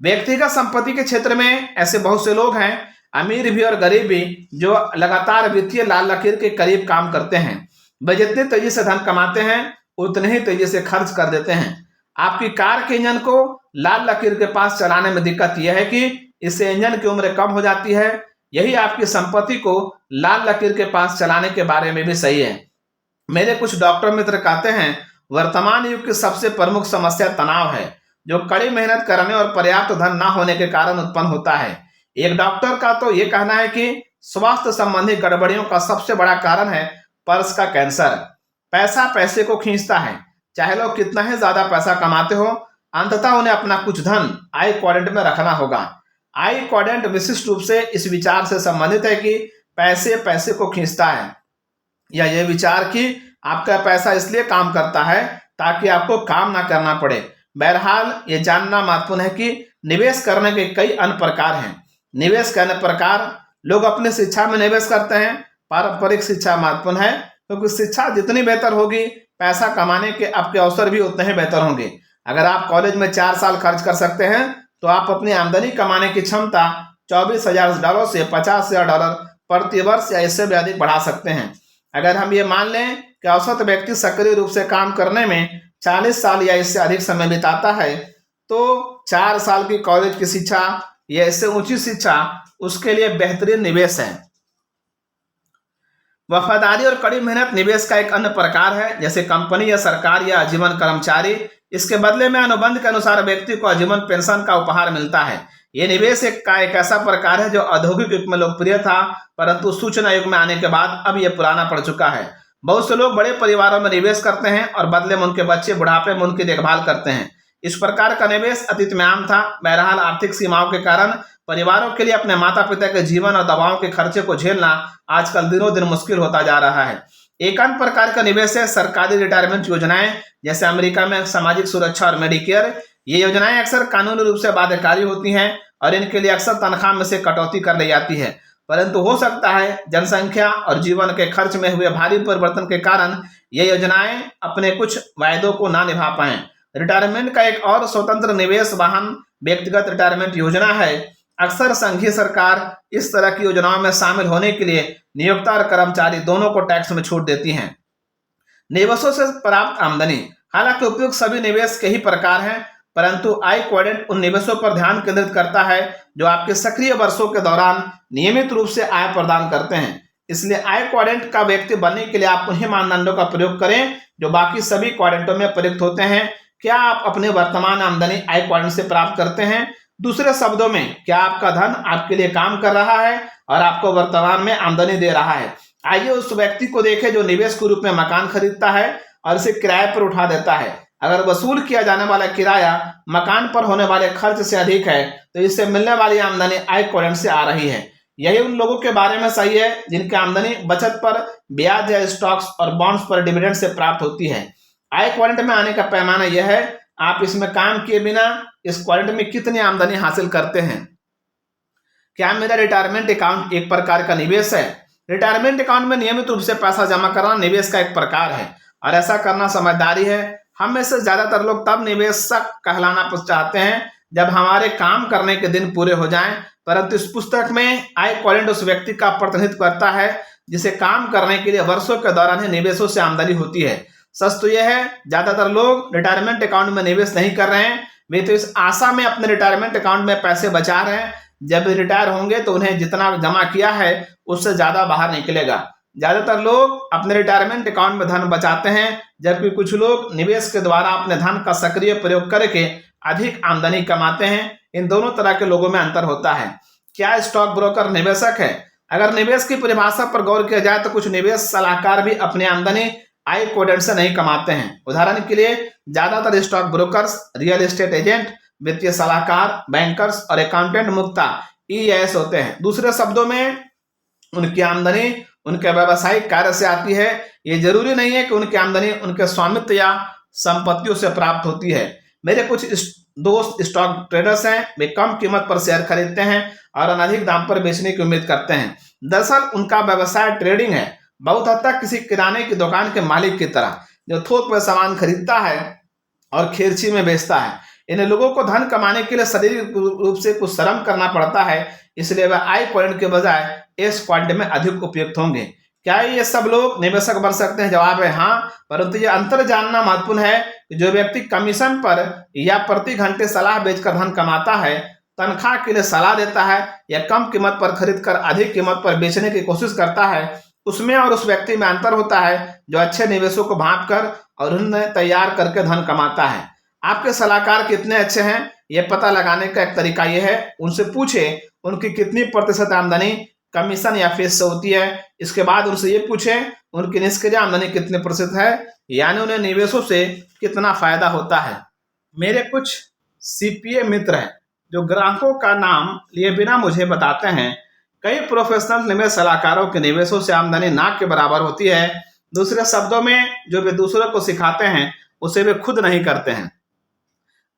व्यक्तिगत संपत्ति के क्षेत्र में ऐसे बहुत से लोग हैं, अमीर भी और गरीब भी, जो लगातार वित्तीय लाल लकीर के करीब काम करते हैं। वे जितनी तेजी से धन कमाते हैं उतने ही तेजी से खर्च कर देते हैं। आपकी कार के इंजन को लाल लकीर के पास चलाने में दिक्कत यह है कि इससे इंजन की उम्र कम हो जाती है। यही आपकी संपत्ति को लाल लकीर के पास चलाने के बारे में भी सही है। मेरे कुछ डॉक्टर मित्र कहते हैं वर्तमान युग की सबसे प्रमुख समस्या तनाव है, जो कड़ी मेहनत करने और पर्याप्त धन न होने के कारण उत्पन्न होता है। एक डॉक्टर का तो यह कहना है कि स्वास्थ्य संबंधी गड़बड़ियों का सबसे बड़ा कारण है पर्स का कैंसर। पैसा पैसे को खींचता है। चाहे लोग कितना ही ज्यादा पैसा कमाते हो, अंततः उन्हें अपना कुछ धन आई क्वाड्रेंट में रखना होगा। आई क्वाड्रेंट विशिष्ट रूप से इस विचार से संबंधित है कि पैसे पैसे को खींचता है। या ये विचार कि आपका पैसा इसलिए काम करता है ताकि आपको काम ना करना पड़े। बहरहाल ये जानना महत्वपूर्ण है कि निवेश करने के कई अन्य प्रकार हैं। निवेश करने प्रकार, लोग अपनी शिक्षा में निवेश करते हैं। पारंपरिक शिक्षा महत्वपूर्ण है क्योंकि शिक्षा जितनी बेहतर होगी, पैसा कमाने के आपके अवसर भी उतने ही बेहतर होंगे। अगर आप कॉलेज में 4 साल खर्च कर सकते हैं तो आप अपनी आमदनी कमाने की क्षमता $24,000 से $50,000 प्रति वर्ष या इससे भी अधिक बढ़ा सकते हैं। अगर हम ये मान लें कि औसत व्यक्ति सक्रिय रूप से काम करने में 40 साल या इससे अधिक समय बिताता है, तो 4 साल की कॉलेज की शिक्षा या इससे ऊंची शिक्षा उसके लिए बेहतरीन निवेश है। वफादारी और कड़ी मेहनत निवेश का एक अन्य प्रकार है। जैसे कंपनी या सरकार या आजीवन कर्मचारी, इसके बदले में अनुबंध के अनुसार व्यक्ति को आजीवन पेंशन का उपहार मिलता है। ये निवेश एक ऐसा प्रकार है जो औद्योगिक युग में लोकप्रिय था, परंतु सूचना युग में आने के बाद अब यह पुराना पड़ चुका है। बहुत से लोग बड़े परिवारों में निवेश करते हैं और बदले में उनके बच्चे बुढ़ापे में उनकी देखभाल करते हैं। इस प्रकार का निवेश अतीत में आम था। बहरहाल आर्थिक सीमाओं के कारण परिवारों के लिए अपने माता पिता के जीवन और दवाओं के खर्चे को झेलना आजकल दिनों दिन मुश्किल होता जा रहा है। एक अन्य प्रकार का निवेश है सरकारी रिटायरमेंट योजनाएं। जैसे अमेरिका में सामाजिक सुरक्षा और मेडिकेयर, ये योजनाएं अक्सर कानूनी रूप से बाध्यकारी होती हैं और इनके लिए अक्सर तनख्वाह में से कटौती कर ली जाती है। परंतु हो सकता है जनसंख्या और जीवन के खर्च में हुए भारी परिवर्तन के कारण ये योजनाएं अपने कुछ वायदों को ना निभा पाएं। रिटायरमेंट का एक और स्वतंत्र निवेश वाहन व्यक्तिगत रिटायरमेंट योजना है। अक्सर संघीय सरकार इस तरह की योजनाओं में शामिल होने के लिए नियोक्ता और कर्मचारी दोनों को टैक्स में छूट देती हैं। निवेशों से प्राप्त आमदनी, हालांकि उपयुक्त सभी निवेश के ही प्रकार हैं, परंतु आय क्वाड्रेंट उन निवेशों पर ध्यान केंद्रित करता है जो आपके सक्रिय वर्षों के दौरान नियमित रूप से आय प्रदान करते हैं। इसलिए आय क्वाड्रेंट का व्यक्ति बनने के लिए आप उन्हीं मानदंडों का प्रयोग करें जो बाकी सभी क्वाड्रेंटों में प्रयुक्त होते हैं। क्या आप अपने वर्तमान आमदनी आय क्वाड्रेंट से प्राप्त करते हैं? दूसरे शब्दों में, क्या आपका धन आपके लिए काम कर रहा है और आपको वर्तमान में आमदनी दे रहा है? आइए उस व्यक्ति को देखें जो निवेश के रूप में मकान खरीदता है और इसे किराए पर उठा देता है। अगर वसूल किया जाने वाला किराया मकान पर होने वाले खर्च से अधिक है तो इससे मिलने वाली आमदनी आय क्वाड्रेंट से आ रही है। यही उन लोगों के बारे में सही है जिनकी आमदनी बचत पर ब्याज या स्टॉक्स और बॉन्ड्स पर डिविडेंड से प्राप्त होती है। आय क्वाड्रेंट में आने का पैमाना यह है, आप इसमें काम किए बिना इस क्वाड्रेंट में कितनी आमदनी हासिल करते हैं। क्या मेरा रिटायरमेंट अकाउंट एक प्रकार का निवेश है? रिटायरमेंट अकाउंट में नियमित रूप से पैसा जमा करना निवेश का एक प्रकार है और ऐसा करना समझदारी है। हम में से ज्यादातर लोग तब निवेशक कहलाना चाहते हैं जब हमारे काम करने के दिन पूरे हो जाएं, परंतु इस पुस्तक में आय क्वाड्रेंट उस व्यक्ति का प्रतिनिधित्व करता है जिसे काम करने के लिए वर्षों के दौरान ही निवेशों से आमदनी होती है। सच तो यह है, ज्यादातर लोग रिटायरमेंट अकाउंट में निवेश नहीं कर रहे हैं। वे तो इस आशा में अपने रिटायरमेंट अकाउंट में पैसे बचा रहे हैं, जब रिटायर होंगे तो उन्हें जितना जमा किया है उससे ज्यादा बाहर निकलेगा। ज्यादातर लोग अपने रिटायरमेंट अकाउंट में धन बचाते हैं, जबकि कुछ लोग निवेश के द्वारा अपने धन का सक्रिय प्रयोग करके अधिक आमदनी कमाते हैं। इन दोनों तरह के लोगों में अंतर होता है। क्या स्टॉक ब्रोकर निवेशक है? अगर निवेश की परिभाषा पर गौर किया जाए तो कुछ निवेश सलाहकार भी अपनी आमदनी आय क्वाड्रेंट से नहीं कमाते हैं। उदाहरण के लिए ज्यादातर stock brokers, real estate agent, वित्तीय सलाहकार, बैंकर्स और अकाउंटेंट मुक्ता EIS होते हैं। दूसरे शब्दों में, उनकी आमदनी उनके व्यावसायिक कार्य से आती है। ये जरूरी नहीं है कि उनकी आमदनी उनके स्वामित्व या संपत्तियों से प्राप्त होती है। मेरे कुछ दोस्त स्टॉक ट्रेडर्स हैं। वे कम कीमत पर शेयर खरीदते हैं और अनधिक दाम पर बेचने की उम्मीद करते हैं। दरअसल उनका व्यवसाय ट्रेडिंग है, बहुत हद तक किसी किराने की दुकान के मालिक की तरह जो थोक में सामान खरीदता है और खेरची में बेचता है। इन लोगों को धन कमाने के लिए शारीरिक रूप से कुछ श्रम करना पड़ता है, इसलिए वह आय क्वाड्रेंट के बजाय इस क्वाड्रेंट में अधिक उपयुक्त होंगे। क्या ये सब लोग निवेशक बन सकते हैं? जवाब है हाँ, परंतु ये अंतर जानना महत्वपूर्ण है कि जो व्यक्ति कमीशन पर या प्रति घंटे सलाह बेचकर धन कमाता है, तनख्वाह के लिए सलाह देता है या कम कीमत पर खरीदकर अधिक कीमत पर बेचने की कोशिश करता है, उसमें और उस व्यक्ति में अंतर होता है जो अच्छे निवेशों को भांप कर और उन्हें तैयार करके धन कमाता है। आपके सलाहकार कितने अच्छे हैं, यह पता लगाने का एक तरीका यह है, उनसे पूछे उनकी कितनी प्रतिशत आमदनी कमीशन या फीस से होती है। इसके बाद उनसे ये पूछें उनकी निष्क्रिय आमदनी कितने प्रतिशत है, यानी उन्हें निवेशों से कितना फायदा होता है। मेरे कुछ CPA मित्र हैं जो ग्राहकों का नाम लिए बिना मुझे बताते हैं कई प्रोफेशनल निवेश सलाहकारों के निवेशों से आमदनी ना के बराबर होती है। दूसरे शब्दों में, जो वे दूसरों को सिखाते हैं उसे वे खुद नहीं करते हैं।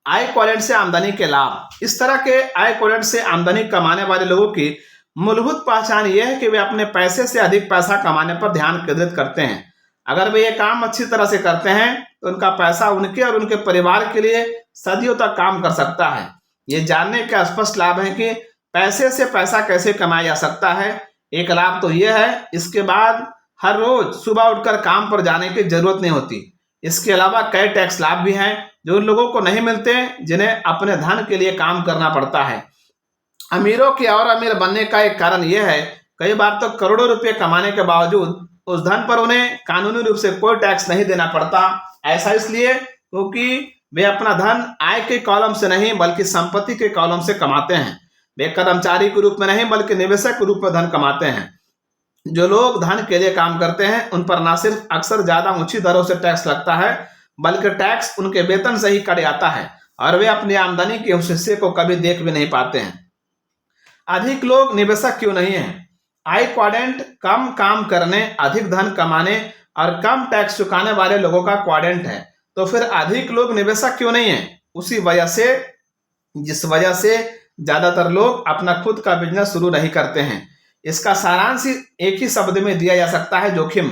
आय क्वाड्रेंट से आमदनी के लाभ। इस तरह के आय क्वाड्रेंट से आमदनी कमाने वाले लोगों की मूलभूत पहचान यह है कि वे अपने पैसे से अधिक पैसा कमाने पर ध्यान केंद्रित करते हैं। अगर वे ये काम अच्छी तरह से करते हैं तो उनका पैसा उनके और उनके परिवार के लिए सदियों तक काम कर सकता है। ये जानने का स्पष्ट लाभ है कि पैसे से पैसा कैसे कमाया जा सकता है। एक लाभ तो यह है, इसके बाद हर रोज सुबह उठकर काम पर जाने की जरूरत नहीं होती। इसके अलावा कई टैक्स लाभ भी हैं जो उन लोगों को नहीं मिलते जिन्हें अपने धन के लिए काम करना पड़ता है। अमीरों के और अमीर बनने का एक कारण यह है, कई बार तो करोड़ों रुपए कमाने के बावजूद उस धन पर उन्हें कानूनी रूप से कोई टैक्स नहीं देना पड़ता। ऐसा इसलिए क्योंकि वे अपना धन आय के कॉलम से नहीं बल्कि संपत्ति के कॉलम से कमाते हैं। वे कर्मचारी के रूप में नहीं बल्कि निवेशक के रूप में धन कमाते हैं। जो लोग धन के लिए काम करते हैं उन पर न सिर्फ अक्सर ज्यादा ऊंची दरों से टैक्स लगता है बल्कि टैक्स उनके वेतन से ही कट जाता है और वे अपनी आमदनी के उस हिस्से को कभी देख भी नहीं पाते हैं। अधिक लोग निवेशक क्यों नहीं हैं? आय क्वाड्रेंट कम काम करने, अधिक धन कमाने और कम टैक्स चुकाने वाले लोगों का क्वाड्रेंट है। तो फिर अधिक लोग निवेशक क्यों नहीं हैं? उसी वजह से जिस वजह से ज्यादातर लोग अपना खुद का बिजनेस शुरू नहीं करते हैं। इसका सारांश एक ही शब्द में दिया जा सकता है, जोखिम।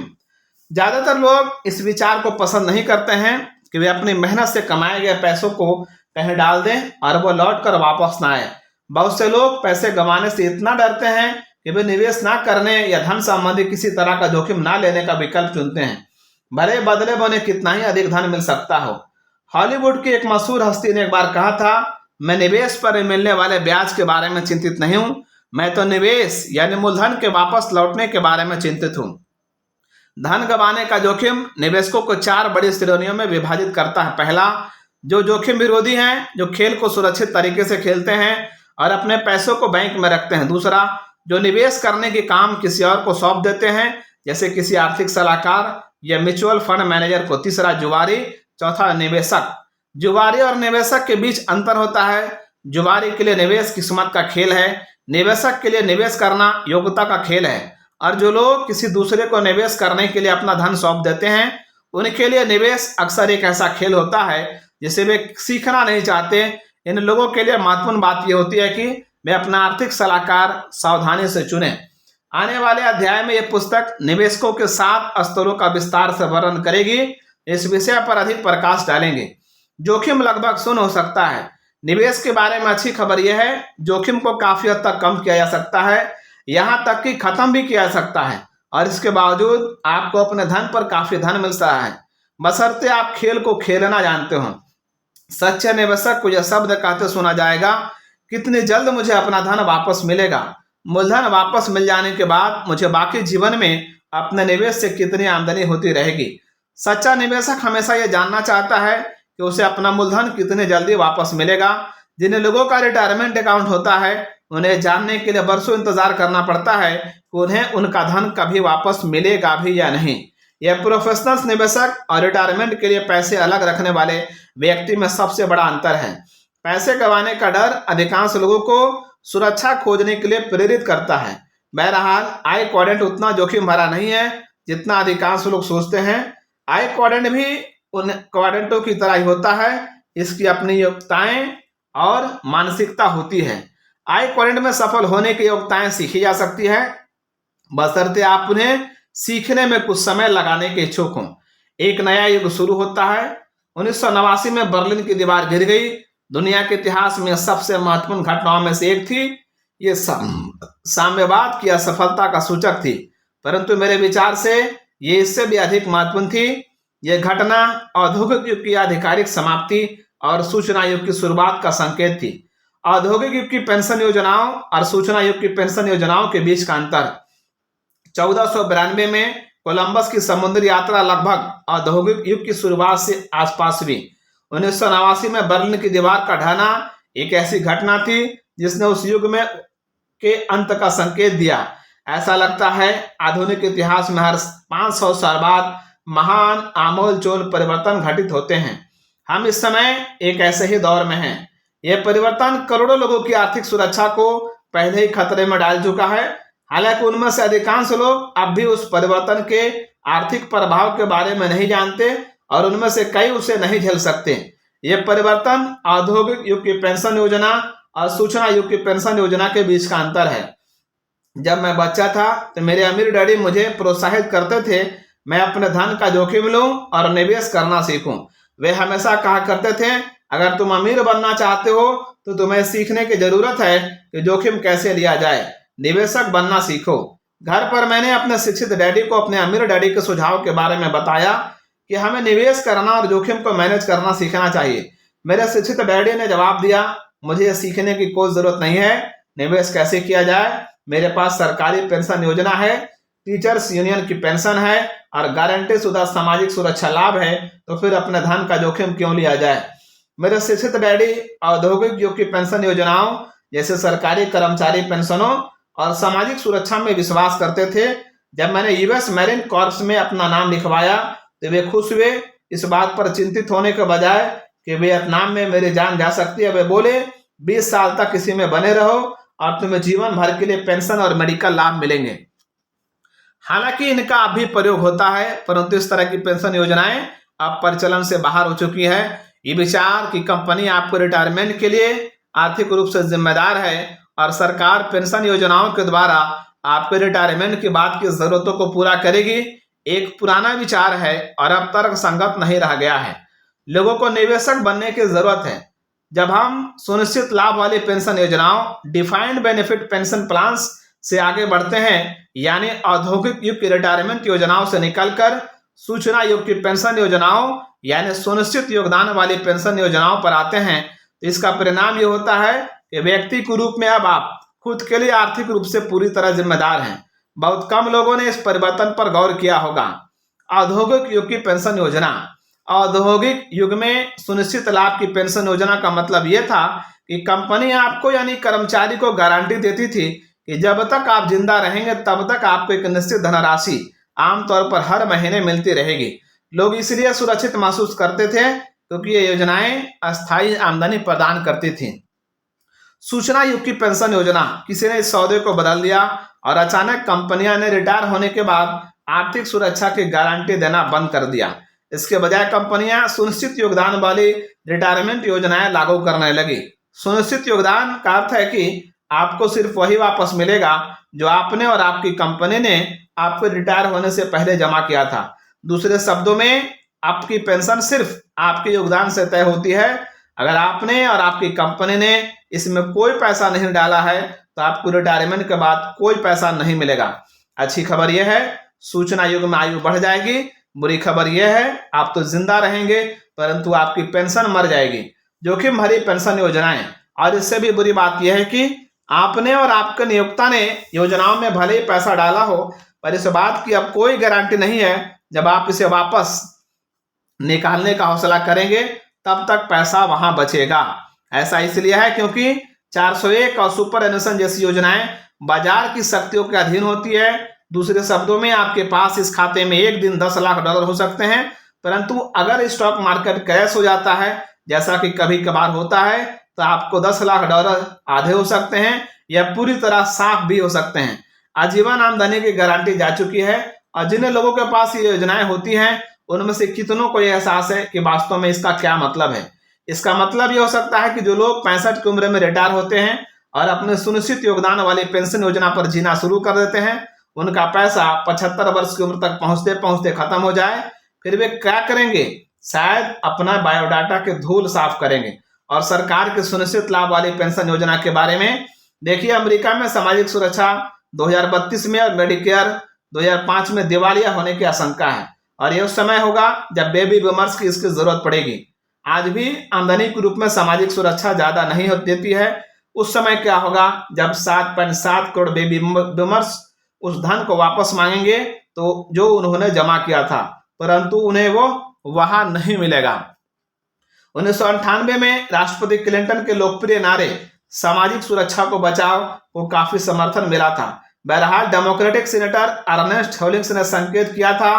ज्यादातर लोग इस विचार को पसंद नहीं करते हैं कि वे अपनी मेहनत से कमाए गए पैसों को कहीं डाल दें और वो लौट कर वापस ना आए। बहुत से लोग पैसे गंवाने से इतना डरते हैं कि वे निवेश ना करने या धन संबंधी किसी तरह का जोखिम ना लेने का विकल्प चुनते हैं, भले बदले में उन्हें कितना ही अधिक धन मिल सकता हो। हॉलीवुड की एक मशहूर हस्ती ने एक बार कहा था, मैं निवेश पर मिलने वाले ब्याज के बारे में चिंतित नहीं हूं, मैं तो निवेश यानी मूलधन के वापस लौटने के बारे में चिंतित हूं। धन गंवाने का जोखिम निवेशकों को 4 बड़ी श्रेणियों में विभाजित करता है। पहला, जो जोखिम विरोधी हैं, जो खेल को सुरक्षित तरीके से खेलते हैं और अपने पैसों को बैंक में रखते हैं। दूसरा, जो निवेश करने के काम किसी और को सौंप देते हैं, जैसे किसी आर्थिक सलाहकार या म्यूचुअल फंड मैनेजर को। तीसरा, जुआरी। चौथा, निवेशक। जुआरी और निवेशक के बीच अंतर होता है। जुआरी के लिए निवेश किस्मत का खेल है, निवेशक के लिए निवेश करना योग्यता का खेल है। और जो लोग किसी दूसरे को निवेश करने के लिए अपना धन सौंप देते हैं, उनके लिए निवेश अक्सर एक ऐसा खेल होता है जिसे वे सीखना नहीं चाहते। इन लोगों के लिए महत्वपूर्ण बात यह होती है कि वे अपना आर्थिक सलाहकार सावधानी से चुनें। आने वाले अध्याय में यह पुस्तक निवेशकों के 7 स्तरों का विस्तार से वर्णन करेगी। इस विषय पर अधिक प्रकाश डालेंगे। जोखिम लगभग शून्य हो सकता है। निवेश के बारे में अच्छी खबर यह है, जोखिम को काफी हद तक कम किया जा सकता है, यहां तक कि खत्म भी किया जा सकता है। और इसके बावजूद आपको अपने धन पर काफी धन मिल रहा है, बशर्ते आप खेल को खेलना जानते हो। सच्चे निवेशक को यह शब्द कहते सुना जाएगा, कितनी जल्द मुझे अपना धन वापस मिलेगा। मूलधन वापस मिल जाने के बाद मुझे बाकी जीवन में अपने निवेश से कितनी आमदनी होती रहेगी। सच्चा निवेशक हमेशा यह जानना चाहता है कि उसे अपना मूलधन कितने जल्दी वापस मिलेगा। जिन लोगों का रिटायरमेंट अकाउंट होता है, उन्हें जानने के लिए बरसों इंतजार करना पड़ता है कि उन्हें उनका धन कभी वापस मिलेगा भी या नहीं। यह प्रोफेशनल निवेशक और रिटायरमेंट के लिए पैसे अलग रखने वाले व्यक्ति में सबसे बड़ा अंतर है। पैसे गंवाने का डर अधिकांश लोगों को सुरक्षा खोजने के लिए प्रेरित करता है। बहरहाल, आय क्वाड्रेंट उतना जोखिम भरा नहीं है जितना अधिकांश लोग सोचते हैं। आय क्वाड्रेंट भी उन क्वाड्रेंटों की तरह ही होता है। इसकी अपनी योग्यताएं और मानसिकता होती है। आय क्वाड्रेंट में सफल होने की योग्यताएं सीखी जा सकती है, बशर्ते आप उन्हें सीखने में कुछ समय लगाने के इच्छुक हों। एक नया युग शुरू होता है। 1989 में बर्लिन की दीवार गिर गई। दुनिया के इतिहास में सबसे महत्वपूर्ण घटनाओं में से एक थी। ये साम्यवाद की असफलता का सूचक थी, परंतु मेरे विचार से ये इससे भी अधिक महत्वपूर्ण थी। यह घटना औद्योगिक युग की आधिकारिक समाप्ति और सूचना युग की शुरुआत का संकेत थी। औद्योगिक युग की पेंशन योजनाओं और सूचना युग की पेंशन योजनाओं के बीच का अंतर। 1492 में कोलंबस की समुद्री यात्रा लगभग औद्योगिक युग की शुरुआत से आसपास हुई। 1989 में बर्लिन की दीवार का ढहना एक ऐसी घटना थी जिसने उस युग में के अंत का संकेत दिया। ऐसा लगता है आधुनिक इतिहास में हर 500 साल बाद महान आमूल-चूल परिवर्तन घटित होते हैं। हम इस समय एक ऐसे ही दौर में हैं। यह परिवर्तन करोड़ों लोगों की आर्थिक सुरक्षा को पहले ही खतरे में डाल चुका है। हालांकि उनमें से अधिकांश लोग अब भी उस परिवर्तन के आर्थिक प्रभाव के बारे में नहीं जानते और उनमें से कई उसे नहीं झेल सकते। ये परिवर्तन औद्योगिक युग की पेंशन योजना और सूचना युग की पेंशन योजना के बीच का अंतर है। जब मैं बच्चा था तो मेरे अमीर डैडी मुझे प्रोत्साहित करते थे मैं अपने धन का जोखिम लूं और निवेश करना सीखूं। वे हमेशा कहा करते थे, अगर तुम अमीर बनना चाहते हो तो तुम्हें सीखने की जरूरत है कि जोखिम कैसे लिया जाए, निवेशक बनना सीखो। घर पर मैंने अपने शिक्षित डैडी को अपने अमीर डैडी के सुझाव के बारे में बताया कि हमें निवेश करना और जोखिम को मैनेज करना सीखना चाहिए। मेरे शिक्षित डैडी ने जवाब दिया, मुझे यह सीखने की कोई जरूरत नहीं है, निवेश कैसे किया जाए, मेरे पास सरकारी पेंशन योजना है, टीचर्स यूनियन की पेंशन है और गारंटी शुदा सामाजिक सुरक्षा लाभ है, तो फिर अपने धन का जोखिम क्यों लिया जाए। मेरे शिक्षित डैडी औद्योगिक युग की पेंशन योजनाओं जैसे सरकारी कर्मचारी पेंशनों और सामाजिक सुरक्षा में विश्वास करते थे। जब मैंने यूएस मैरीन कॉर्प्स में अपना नाम लिखवाया तो वे खुश हुए। इस बात पर चिंतित होने के बजाय कि वियतनाम में मेरी जान जा सकती है, वे बोले 20 साल तक इसी में बने रहो और तुम्हें जीवन भर के लिए पेंशन और मेडिकल लाभ मिलेंगे। हालांकि इनका अब भी प्रयोग होता है, परंतु इस तरह की पेंशन योजनाएं अब प्रचलन से बाहर हो चुकी है। ये विचार कि कंपनी आपको रिटायरमेंट के लिए आर्थिक रूप से जिम्मेदार है और सरकार पेंशन योजनाओं के द्वारा आपके रिटायरमेंट के बाद की जरूरतों को पूरा करेगी, एक पुराना विचार है और अब तर्क संगत नहीं रह गया है। लोगों को निवेशक बनने की जरूरत है। जब हम सुनिश्चित लाभ वाली पेंशन योजनाओं डिफाइंड बेनिफिट पेंशन प्लान्स से आगे बढ़ते हैं, यानी औद्योगिक युग की रिटायरमेंट योजनाओं से निकलकर सूचना युग की पेंशन योजनाओं यानी सुनिश्चित योगदान वाली पेंशन योजनाओं पर आते हैं, तो इसका परिणाम ये होता है कि व्यक्ति के रूप में अब आप खुद के लिए आर्थिक रूप से पूरी तरह जिम्मेदार हैं। बहुत कम लोगों ने इस परिवर्तन पर गौर किया होगा। औद्योगिक युग की पेंशन योजना। औद्योगिक युग में सुनिश्चित लाभ की पेंशन योजना का मतलब यह था कि कंपनी आपको यानी कर्मचारी को गारंटी देती थी कि जब तक आप जिंदा रहेंगे तब तक आपको एक निश्चित धनराशि आमतौर पर हर महीने मिलती रहेगी। लोग इसलिए सुरक्षित महसूस करते थे क्योंकि ये योजनाएं अस्थायी आमदनी प्रदान करती थी। सूचना युग की पेंशन योजना। किसी ने इस सौदे को बदल दिया और अचानक कंपनियां ने रिटायर होने के बाद आर्थिक सुरक्षा की गारंटी देना बंद कर दिया। इसके बजाय कंपनियां सुनिश्चित योगदान वाली रिटायरमेंट योजनाएं लागू करने लगी। सुनिश्चित योगदान का अर्थ है कि आपको सिर्फ वही वापस मिलेगा जो आपने और आपकी कंपनी ने आपके रिटायर होने से पहले जमा किया था। दूसरे शब्दों में आपकी पेंशन सिर्फ आपके योगदान से तय होती है। अगर आपने और आपकी कंपनी ने इसमें कोई पैसा नहीं डाला है तो आपको रिटायरमेंट के बाद कोई पैसा नहीं मिलेगा। अच्छी खबर यह है, सूचना युग में आयु बढ़ जाएगी। बुरी खबर यह है, आप तो जिंदा रहेंगे परंतु आपकी पेंशन मर जाएगी। जोखिम भरी पेंशन योजनाएं। और इससे भी बुरी बात यह है कि आपने और आपके नियोक्ता ने योजनाओं में भले ही पैसा डाला हो, पर इस बात की अब कोई गारंटी नहीं है जब आप इसे वापस निकालने का हौसला करेंगे तब तक पैसा वहां बचेगा। ऐसा इसलिए है क्योंकि 401 और सुपर एनुशन जैसी योजनाएं बाजार की शक्तियों के अधीन होती है। दूसरे शब्दों में आपके पास इस खाते में एक दिन 10 लाख डॉलर हो सकते हैं, परंतु अगर स्टॉक मार्केट क्रैश हो जाता है जैसा कि कभी कभार होता है तो आपको 10 लाख डॉलर आधे हो सकते हैं या पूरी तरह साफ भी हो सकते हैं। आजीवन आमदनी की गारंटी जा चुकी है और जिन लोगों के पास ये योजनाएं होती हैं उनमें से कितनों को यह एहसास है कि वास्तव में इसका क्या मतलब है। इसका मतलब ये हो सकता है कि जो लोग 65 की उम्र में रिटायर होते हैं और अपने सुनिश्चित योगदान वाली पेंशन योजना पर जीना शुरू कर देते हैं, उनका पैसा 75 वर्ष की उम्र तक पहुंचते पहुंचते खत्म हो जाए। फिर वे क्या करेंगे? शायद अपना बायोडाटा के धूल साफ करेंगे। और सरकार की सुनिश्चित लाभ वाली पेंशन योजना के बारे में देखिए, अमेरिका में सामाजिक सुरक्षा 2032 में और मेडिकेयर 2005 में दिवालिया होने की आशंका है और यह उस समय होगा जब बेबी बूमर्स की इसकी जरूरत पड़ेगी। आज भी आमदनी के रूप में सामाजिक सुरक्षा ज्यादा नहीं देती है। उस समय क्या होगा जब 7.7 करोड़ बेबी बूमर्स उस धन को वापस मांगेंगे तो जो उन्होंने जमा किया था, परंतु उन्हें वो वहां नहीं मिलेगा। 1998 में राष्ट्रपति क्लिंटन के लोकप्रिय नारे सामाजिक सुरक्षा को बचाओ को काफी समर्थन मिला था। बहरहाल डेमोक्रेटिक सीनेटर अर्नेस्ट हेलिंग्स ने संकेत किया था,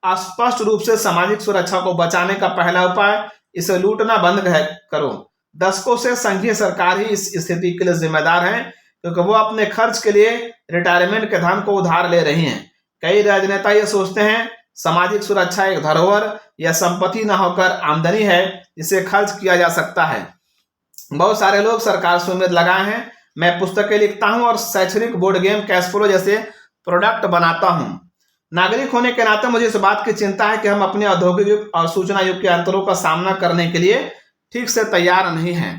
स्पष्ट रूप से सामाजिक सुरक्षा को बचाने का पहला उपाय इसे लूटना बंद करो। दशकों से संघीय सरकार ही इस स्थिति के लिए जिम्मेदार है क्योंकि वो अपने खर्च के लिए रिटायरमेंट के धन को उधार ले रही हैं। कई राजनेता ये सोचते हैं सामाजिक सुरक्षा एक धरोहर या संपत्ति न होकर आमदनी है जिसे खर्च किया जा सकता है। बहुत सारे लोग सरकार से उम्मीद लगाए हैं। मैं पुस्तकें लिखता हूं और शैक्षणिक बोर्ड गेम कैश फ्लो जैसे प्रोडक्ट बनाता हूं। नागरिक होने के नाते मुझे इस बात की चिंता है कि हम अपने औद्योगिक युग और सूचना युग के अंतरों का सामना करने के लिए ठीक से तैयार नहीं हैं।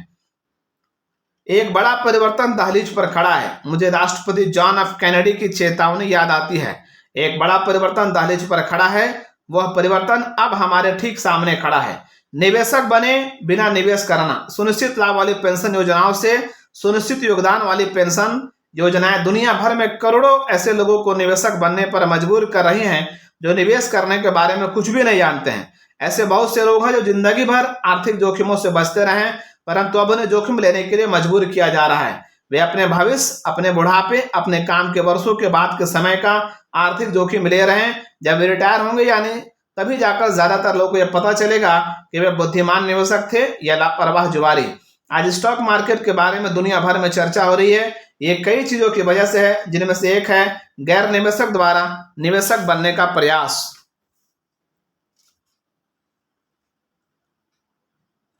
एक बड़ा परिवर्तन दहलीज पर खड़ा है। मुझे राष्ट्रपति जॉन एफ कैनेडी की चेतावनी याद आती है। एक बड़ा परिवर्तन दहलीज पर खड़ा है। वह परिवर्तन अब हमारे ठीक सामने खड़ा है। निवेशक बने बिना निवेश करना। सुनिश्चित लाभ वाली पेंशन योजनाओं से सुनिश्चित योगदान वाली पेंशन योजनाएं दुनिया भर में करोड़ों ऐसे लोगों को निवेशक बनने पर मजबूर कर रही हैं जो निवेश करने के बारे में कुछ भी नहीं जानते हैं। ऐसे बहुत से लोग हैं जो जिंदगी भर आर्थिक जोखिमों से बचते रहे, परंतु अब उन्हें जोखिम लेने के लिए मजबूर किया जा रहा है। वे अपने भविष्य, अपने बुढ़ापे, अपने काम के वर्षों के बाद के समय का आर्थिक जोखिम ले रहे हैं। जब वे रिटायर होंगे यानी तभी जाकर ज्यादातर लोगों को यह पता चलेगा कि वे बुद्धिमान निवेशक थे या लापरवाह जुआरी। आज स्टॉक मार्केट के बारे में दुनिया भर में चर्चा हो रही है। ये कई चीजों की वजह से है, जिनमें से एक है गैर निवेशक द्वारा निवेशक बनने का प्रयास।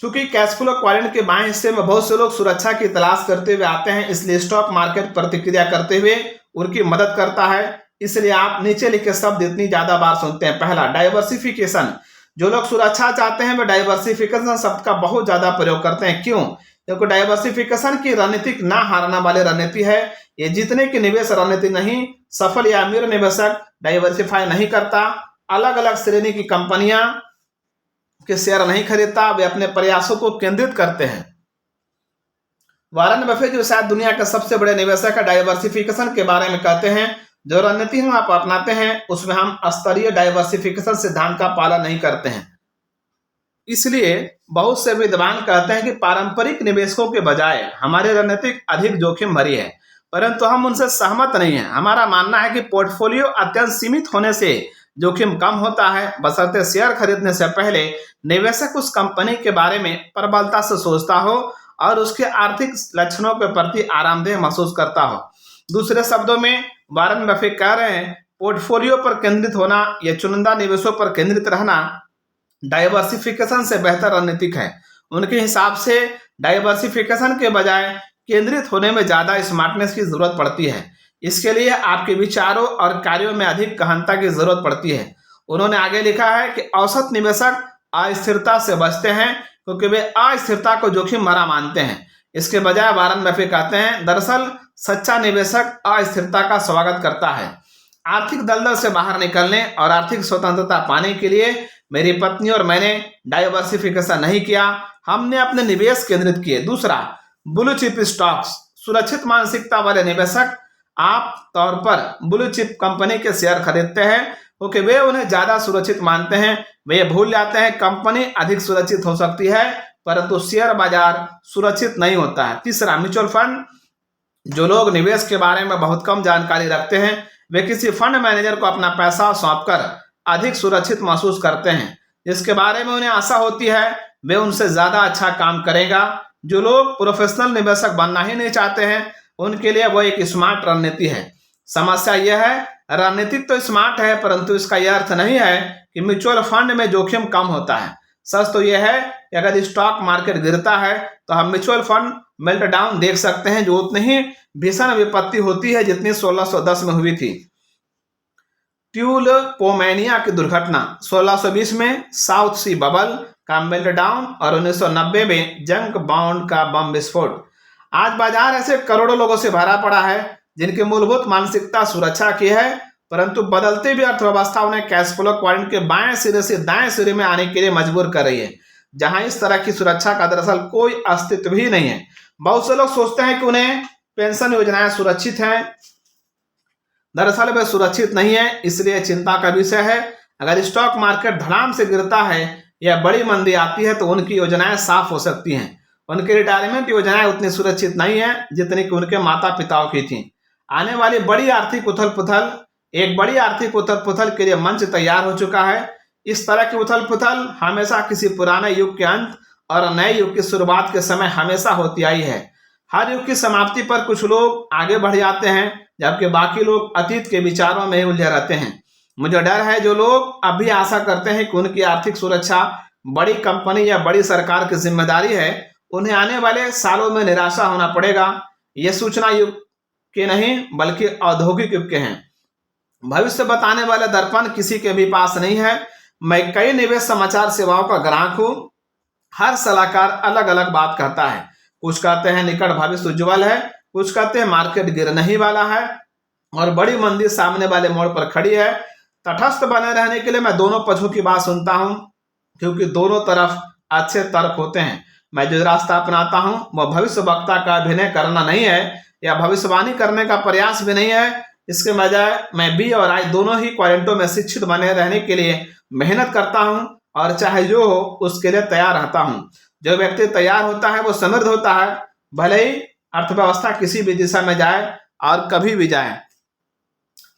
चूंकि कैश फ्लो क्वाड्रेंट के बाएं हिस्से में बहुत से लोग सुरक्षा की तलाश करते हुए आते हैं, इसलिए स्टॉक मार्केट प्रतिक्रिया करते हुए उनकी मदद करता है। इसलिए आप नीचे लिखे शब्द इतनी ज्यादा बार सुनते हैं। पहला, डाइवर्सिफिकेशन। जो लोग सुरक्षा चाहते हैं वे डाइवर्सिफिकेशन शब्द का बहुत ज्यादा प्रयोग करते हैं। क्यों? क्योंकि डाइवर्सिफिकेशन की रणनीतिक ना हारना वाली रणनीति है। ये जीतने की निवेश रणनीति नहीं। सफल या अमीर निवेशक डाइवर्सिफाई नहीं करता, अलग अलग श्रेणी की कंपनियां के शेयर नहीं खरीदता, वे अपने प्रयासों को केंद्रित करते हैं। वॉरेन बफेट जो शायद दुनिया के सबसे बड़े निवेशक है, डाइवर्सिफिकेशन के बारे में कहते हैं जो रणनीति हम आप अपनाते हैं उसमें हम स्तरीय डाइवर्सिफिकेशन सिद्धांत का पालन नहीं करते हैं। इसलिए बहुत से विद्वान कहते हैं कि पारंपरिक निवेशकों के बजाय हमारी रणनीति अधिक जोखिम भरी है, परंतु हम उनसे सहमत नहीं हैं। हमारा मानना है कि पोर्टफोलियो अत्यंत सीमित होने से जोखिम कम होता है, बशर्ते शेयर खरीदने से पहले निवेशक उस कंपनी के बारे में प्रबलता से सोचता हो और उसके आर्थिक लक्षणों के प्रति आरामदेह महसूस करता हो। दूसरे शब्दों में वॉरेन बफेट कह रहे हैं पोर्टफोलियो पर केंद्रित होना या चुनिंदा निवेशों पर केंद्रित रहना डाइवर्सिफिकेशन से बेहतर रणनीतिक है। उनके हिसाब से डाइवर्सिफिकेशन के बजाय केंद्रित होने में ज्यादा स्मार्टनेस की जरूरत पड़ती है। इसके लिए आपके विचारों और कार्यों में अधिक गहनता की जरूरत पड़ती है। उन्होंने आगे लिखा है कि औसत निवेशक अस्थिरता से बचते हैं क्योंकि वे अस्थिरता को जोखिम भरा मानते हैं। इसके बजाय वॉरेन बफेट कहते हैं दरअसल सच्चा निवेशक अस्थिरता का स्वागत करता है। आर्थिक दलदल से बाहर निकलने और आर्थिक स्वतंत्रता पाने के लिए मेरी पत्नी और मैंने डाइवर्सिफिकेशन नहीं किया, हमने अपने निवेश केंद्रित किए। दूसरा, ब्लू चिप स्टॉक्स। सुरक्षित मानसिकता वाले निवेशक आप तौर पर ब्लू चिप कंपनी के शेयर खरीदते हैं क्योंकि वे उन्हें ज्यादा सुरक्षित मानते हैं। वे भूल जाते हैं कंपनी अधिक सुरक्षित हो सकती है परंतु शेयर बाजार सुरक्षित नहीं होता है। तीसरा, म्यूचुअल फंड। जो लोग निवेश के बारे में बहुत कम जानकारी रखते हैं वे किसी फंड मैनेजर को अपना पैसा सौंपकर अधिक सुरक्षित महसूस करते हैं, जिसके बारे में उन्हें आशा होती है वे उनसे ज्यादा अच्छा काम करेगा। जो लोग प्रोफेशनल निवेशक बनना ही नहीं चाहते हैं उनके लिए वो एक स्मार्ट रणनीति है। समस्या यह है रणनीति तो स्मार्ट है परंतु इसका यह अर्थ नहीं है कि म्यूचुअल फंड में जोखिम कम होता है। सच तो यह है कि अगर स्टॉक मार्केट गिरता है तो हम म्यूचुअल फंड मेल्ट डाउन देख सकते हैं जो उतनी ही भीषण विपत्ति होती है जितनी 1610 में हुई थी। ट्यूलपोमेनिया की दुर्घटना 1620 में, साउथ सी बबल का मेल्ट डाउन और 1990 में जंग बाउंड का बम विस्फोट। आज बाजार ऐसे करोड़ों लोगों से भरा पड़ा है जिनकी मूलभूत मानसिकता सुरक्षा की है, परंतु बदलती हुई अर्थव्यवस्था उन्हें कैश फ्लो क्वाड्रेंट के बाएं सिरे से दाएं सिरे में आने के लिए मजबूर कर रही है, जहां इस तरह की सुरक्षा का दरअसल कोई अस्तित्व ही नहीं है। बहुत से लोग सोचते हैं कि उन्हें पेंशन योजनाएं सुरक्षित हैं, दरअसल वे सुरक्षित नहीं है, इसलिए चिंता का विषय है। अगर स्टॉक मार्केट धड़ाम से गिरता है या बड़ी मंदी आती है तो उनकी योजनाएं साफ हो सकती हैं। उनकी रिटायरमेंट योजनाएं उतनी सुरक्षित नहीं है जितनी कि उनके माता पिताओं की थी। आने वाली बड़ी आर्थिक उथल पुथल एक बड़ी आर्थिक उथल पुथल के लिए मंच तैयार हो चुका है। इस तरह की उथल पुथल हमेशा किसी पुराने युग के अंत और नए युग की शुरुआत के समय हमेशा होती आई है। हर युग की समाप्ति पर कुछ लोग आगे बढ़ जाते हैं, जबकि बाकी लोग अतीत के विचारों में उलझे रहते हैं। मुझे डर है जो लोग अभी आशा करते हैं कि उनकी आर्थिक सुरक्षा बड़ी कंपनी या बड़ी सरकार की जिम्मेदारी है, उन्हें आने वाले सालों में निराशा होना पड़ेगा। ये सूचना युग के नहीं बल्कि औद्योगिक युग के हैं। भविष्य बताने वाले दर्पण किसी के भी पास नहीं है। मैं कई निवेश समाचार सेवाओं का ग्राहक हूं। हर सलाहकार अलग अलग बात कहता है। कुछ कहते हैं निकट भविष्य उज्जवल है, कुछ कहते हैं मार्केट गिरने ही वाला है और बड़ी मंदी सामने वाले मोड़ पर खड़ी है। तटस्थ बने रहने के लिए मैं दोनों पक्षों की बात सुनता हूं, क्योंकि दोनों तरफ अच्छे तर्क होते हैं। मैं जो रास्ता अपनाता हूं वह भविष्य वक्ता का अभिनय करना नहीं है या भविष्यवाणी करने का प्रयास भी नहीं है। इसके बजाय मैं बी और आई दोनों ही क्वाड्रेंटों में शिक्षित बने रहने के लिए मेहनत करता हूं और चाहे जो हो उसके लिए तैयार रहता हूं। जो व्यक्ति तैयार होता है वो समृद्ध होता है, भले ही अर्थव्यवस्था किसी भी दिशा में जाए और कभी भी जाए।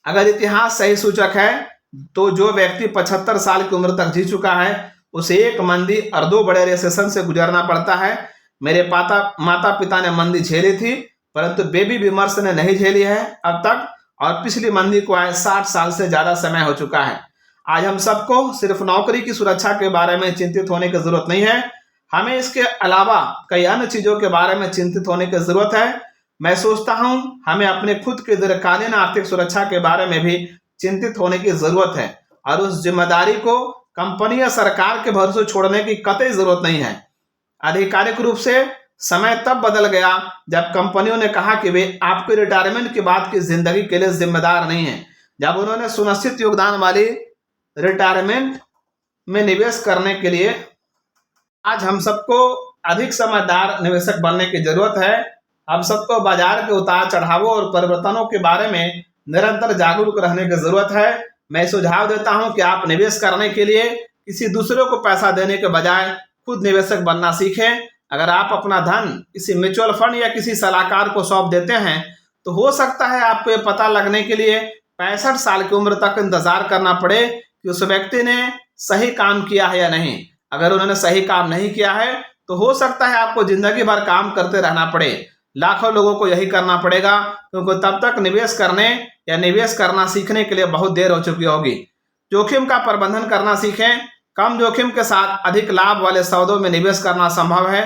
अगर इतिहास सही सूचक है तो जो व्यक्ति 75 साल की उम्र तक जी चुका है उसे एक मंदी और 2 बड़े रिसेशन से गुजरना पड़ता है। मेरे माता पिता ने मंदी झेली थी, परंतु बेबी बूमर्स ने नहीं झेली है अब तक, और पिछली मंदी को आए 60 साल से ज्यादा समय हो चुका है। आज हम सबको सिर्फ नौकरी की सुरक्षा के बारे में चिंतित होने की जरूरत नहीं है, हमें इसके अलावा कई अन्य चीजों के बारे में चिंतित होने की जरूरत है। मैं सोचता हूं हमें अपने खुद के दीर्घकालीन आर्थिक सुरक्षा के बारे में भी चिंतित होने की जरूरत है और उस जिम्मेदारी को कंपनी या सरकार के भरोसे छोड़ने की कतई जरूरत नहीं है। आधिकारिक रूप से समय तब बदल गया जब कंपनियों ने कहा कि वे आपके रिटायरमेंट के बाद की जिंदगी के लिए जिम्मेदार नहीं है। जब उन्होंने सुनिश्चित योगदान वाली रिटायरमेंट में निवेश करने के लिए आज हम सबको अधिक समझदार निवेशक बनने की जरूरत है। हम सबको बाजार के उतार चढ़ावों और परिवर्तनों के बारे में निरंतर जागरूक रहने की जरूरत है। मैं सुझाव देता हूं कि आप निवेश करने के लिए किसी दूसरे को पैसा देने के बजाय खुद निवेशक बनना सीखें। अगर आप अपना धन किसी म्यूचुअल फंड या किसी सलाहकार को सौंप देते हैं तो हो सकता है आपको ये पता लगने के लिए 65 साल की उम्र तक इंतजार करना पड़े कि उस व्यक्ति ने सही काम किया है या नहीं। अगर उन्होंने सही काम नहीं किया है तो हो सकता है आपको जिंदगी भर काम करते रहना पड़े। लाखों लोगों को यही करना पड़ेगा, क्योंकि तब तक निवेश करने या निवेश करना सीखने के लिए बहुत देर हो चुकी होगी। जोखिम का प्रबंधन करना सीखें। कम जोखिम के साथ अधिक लाभ वाले सौदों में निवेश करना संभव है।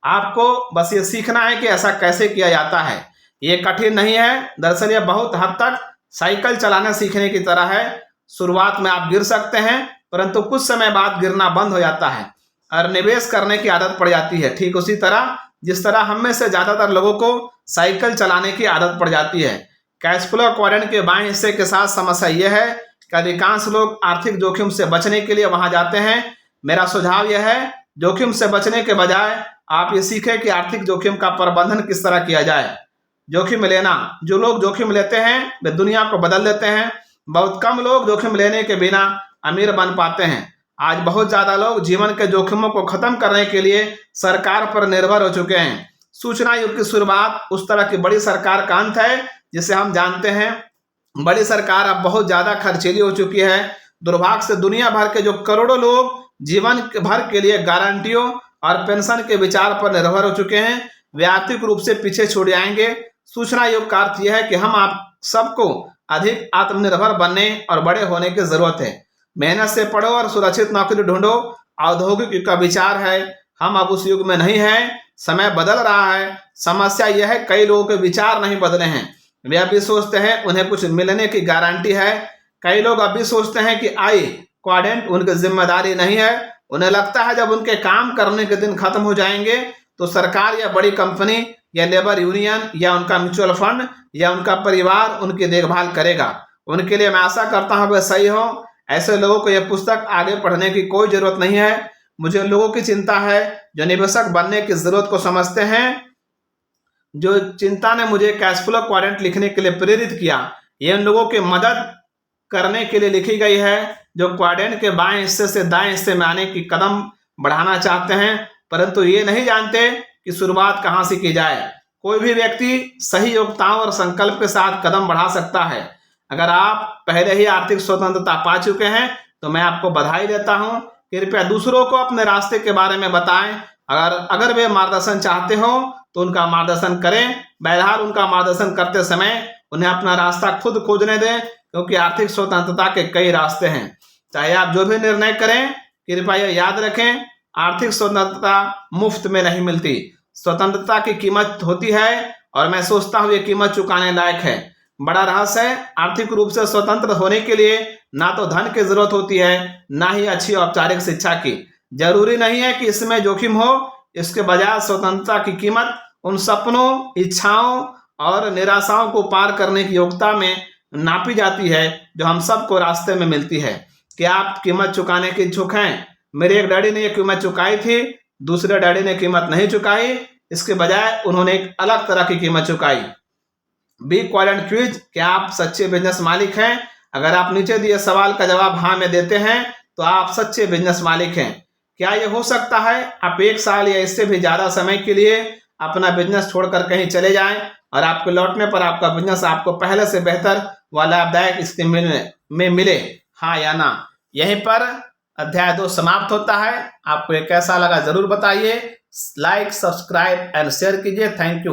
आपको बस ये सीखना है कि ऐसा कैसे किया जाता है। ये कठिन नहीं है, दरअसल ये बहुत हद तक साइकिल चलाना सीखने की तरह है। शुरुआत में आप गिर सकते हैं, परंतु कुछ समय बाद गिरना बंद हो जाता है और निवेश करने की आदत पड़ जाती है। ठीक उसी तरह जिस तरह हम में से ज्यादातर लोगों को साइकिल चलाने की आदत पड़ जाती है। कैश फ्लो क्वाड्रेंट के बाएं हिस्से के साथ समस्या यह है कि अधिकांश लोग आर्थिक जोखिम से बचने के लिए वहां जाते हैं। मेरा सुझाव यह है, जोखिम से बचने के बजाय आप ये सीखें कि आर्थिक जोखिम का प्रबंधन किस तरह किया जाए। जोखिम लेना, जो लोग जोखिम लेते हैं वे दुनिया को बदल देते हैं। बहुत कम लोग जोखिम लेने के बिना अमीर बन पाते हैं। आज बहुत ज्यादा लोग जीवन के जोखिमों को खत्म करने के लिए सरकार पर निर्भर हो चुके हैं। सूचना युग की शुरुआत उस तरह की बड़ी सरकार का अंत है जिसे हम जानते हैं। बड़ी सरकार अब बहुत ज्यादा खर्चीली हो चुकी है। दुर्भाग्य से दुनिया भर के जो करोड़ों लोग जीवन भर के लिए गारंटियों और पेंशन के विचार पर निर्भर हो चुके हैं, वे आर्थिक रूप से पीछे छूट जाएंगे। सूचना युग का अर्थ यह है कि हम आप सबको अधिक आत्मनिर्भर बनने और बड़े होने की जरूरत है। मेहनत से पढ़ो और सुरक्षित नौकरी ढूंढो। औद्योगिक युग का विचार है, हम अब उस युग में नहीं हैं। समय बदल रहा है। समस्या यह है कई लोगों के विचार नहीं बदले हैं। वे अभी सोचते हैं उन्हें कुछ मिलने की गारंटी है। कई लोग अभी सोचते हैं कि आई क्वाड्रेंट उनकी जिम्मेदारी नहीं है। उन्हें लगता है जब उनके काम करने के दिन खत्म हो जाएंगे तो सरकार या बड़ी कंपनी या लेबर यूनियन या उनका म्यूचुअल फंड या उनका परिवार उनकी देखभाल करेगा। उनके लिए मैं आशा करता हूं वे सही हो। ऐसे लोगों को यह पुस्तक आगे पढ़ने की कोई जरूरत नहीं है। मुझे लोगों की चिंता है जो निवेशक बनने की जरूरत को समझते हैं। जो चिंता ने मुझे कैश फ्लो क्वाड्रेंट लिखने के लिए प्रेरित किया, ये उन लोगों की मदद करने के लिए लिखी गई है जो क्वाड्रेंट के बाएं हिस्से से दाएं हिस्से में आने की कदम बढ़ाना चाहते हैं, परंतु ये नहीं जानते कि शुरुआत कहां से की जाए। कोई भी व्यक्ति सही योग्यताओं और संकल्प के साथ कदम बढ़ा सकता है। अगर आप पहले ही आर्थिक स्वतंत्रता पा चुके हैं तो मैं आपको बधाई देता हूं। कृपया दूसरों को अपने रास्ते के बारे में बताएं अगर वे मार्गदर्शन चाहते हो तो उनका मार्गदर्शन करें। बहरहाल उनका मार्गदर्शन करते समय उन्हें अपना रास्ता खुद खोजने दें, क्योंकि आर्थिक स्वतंत्रता के कई रास्ते हैं। चाहे आप जो भी निर्णय करें, कृपया याद रखें, आर्थिक स्वतंत्रता मुफ्त में नहीं मिलती। स्वतंत्रता की कीमत होती है और मैं सोचता हूँ ये कीमत चुकाने लायक है। बड़ा रहस्य है, आर्थिक रूप से स्वतंत्र होने के लिए ना तो धन की जरूरत होती है, ना ही अच्छी औपचारिक शिक्षा की। जरूरी नहीं है कि इसमें जोखिम हो, इसके बजाय स्वतंत्रता की कीमत उन सपनों, इच्छाओं और निराशाओं को पार करने की योग्यता में नापी जाती है जो हम सबको रास्ते में मिलती है। क्या आप कीमत चुकाने के इच्छुक हैं? मेरे एक डैडी ने ये कीमत चुकाई थी, दूसरे डैडी ने कीमत नहीं चुकाई। इसके बजाय उन्होंने एक अलग तरह की कीमत चुकाई। बी क्वाइलेंट क्विज, क्या आप सच्चे बिजनेस मालिक हैं? अगर आप नीचे दिए सवाल का जवाब हाँ में देते हैं तो आप सच्चे बिजनेस मालिक हैं। क्या यह हो सकता है आप 1 साल या इससे भी ज्यादा समय के लिए अपना बिजनेस छोड़कर कहीं चले जाएं और आपके लौटने पर आपका बिजनेस आपको पहले से बेहतर व लाभदायक स्थिति में मिले? हाँ या ना? यहीं पर अध्याय 2 समाप्त होता है। आपको ये कैसा लगा जरूर बताइए। लाइक, सब्सक्राइब एंड शेयर कीजिए। Thank you.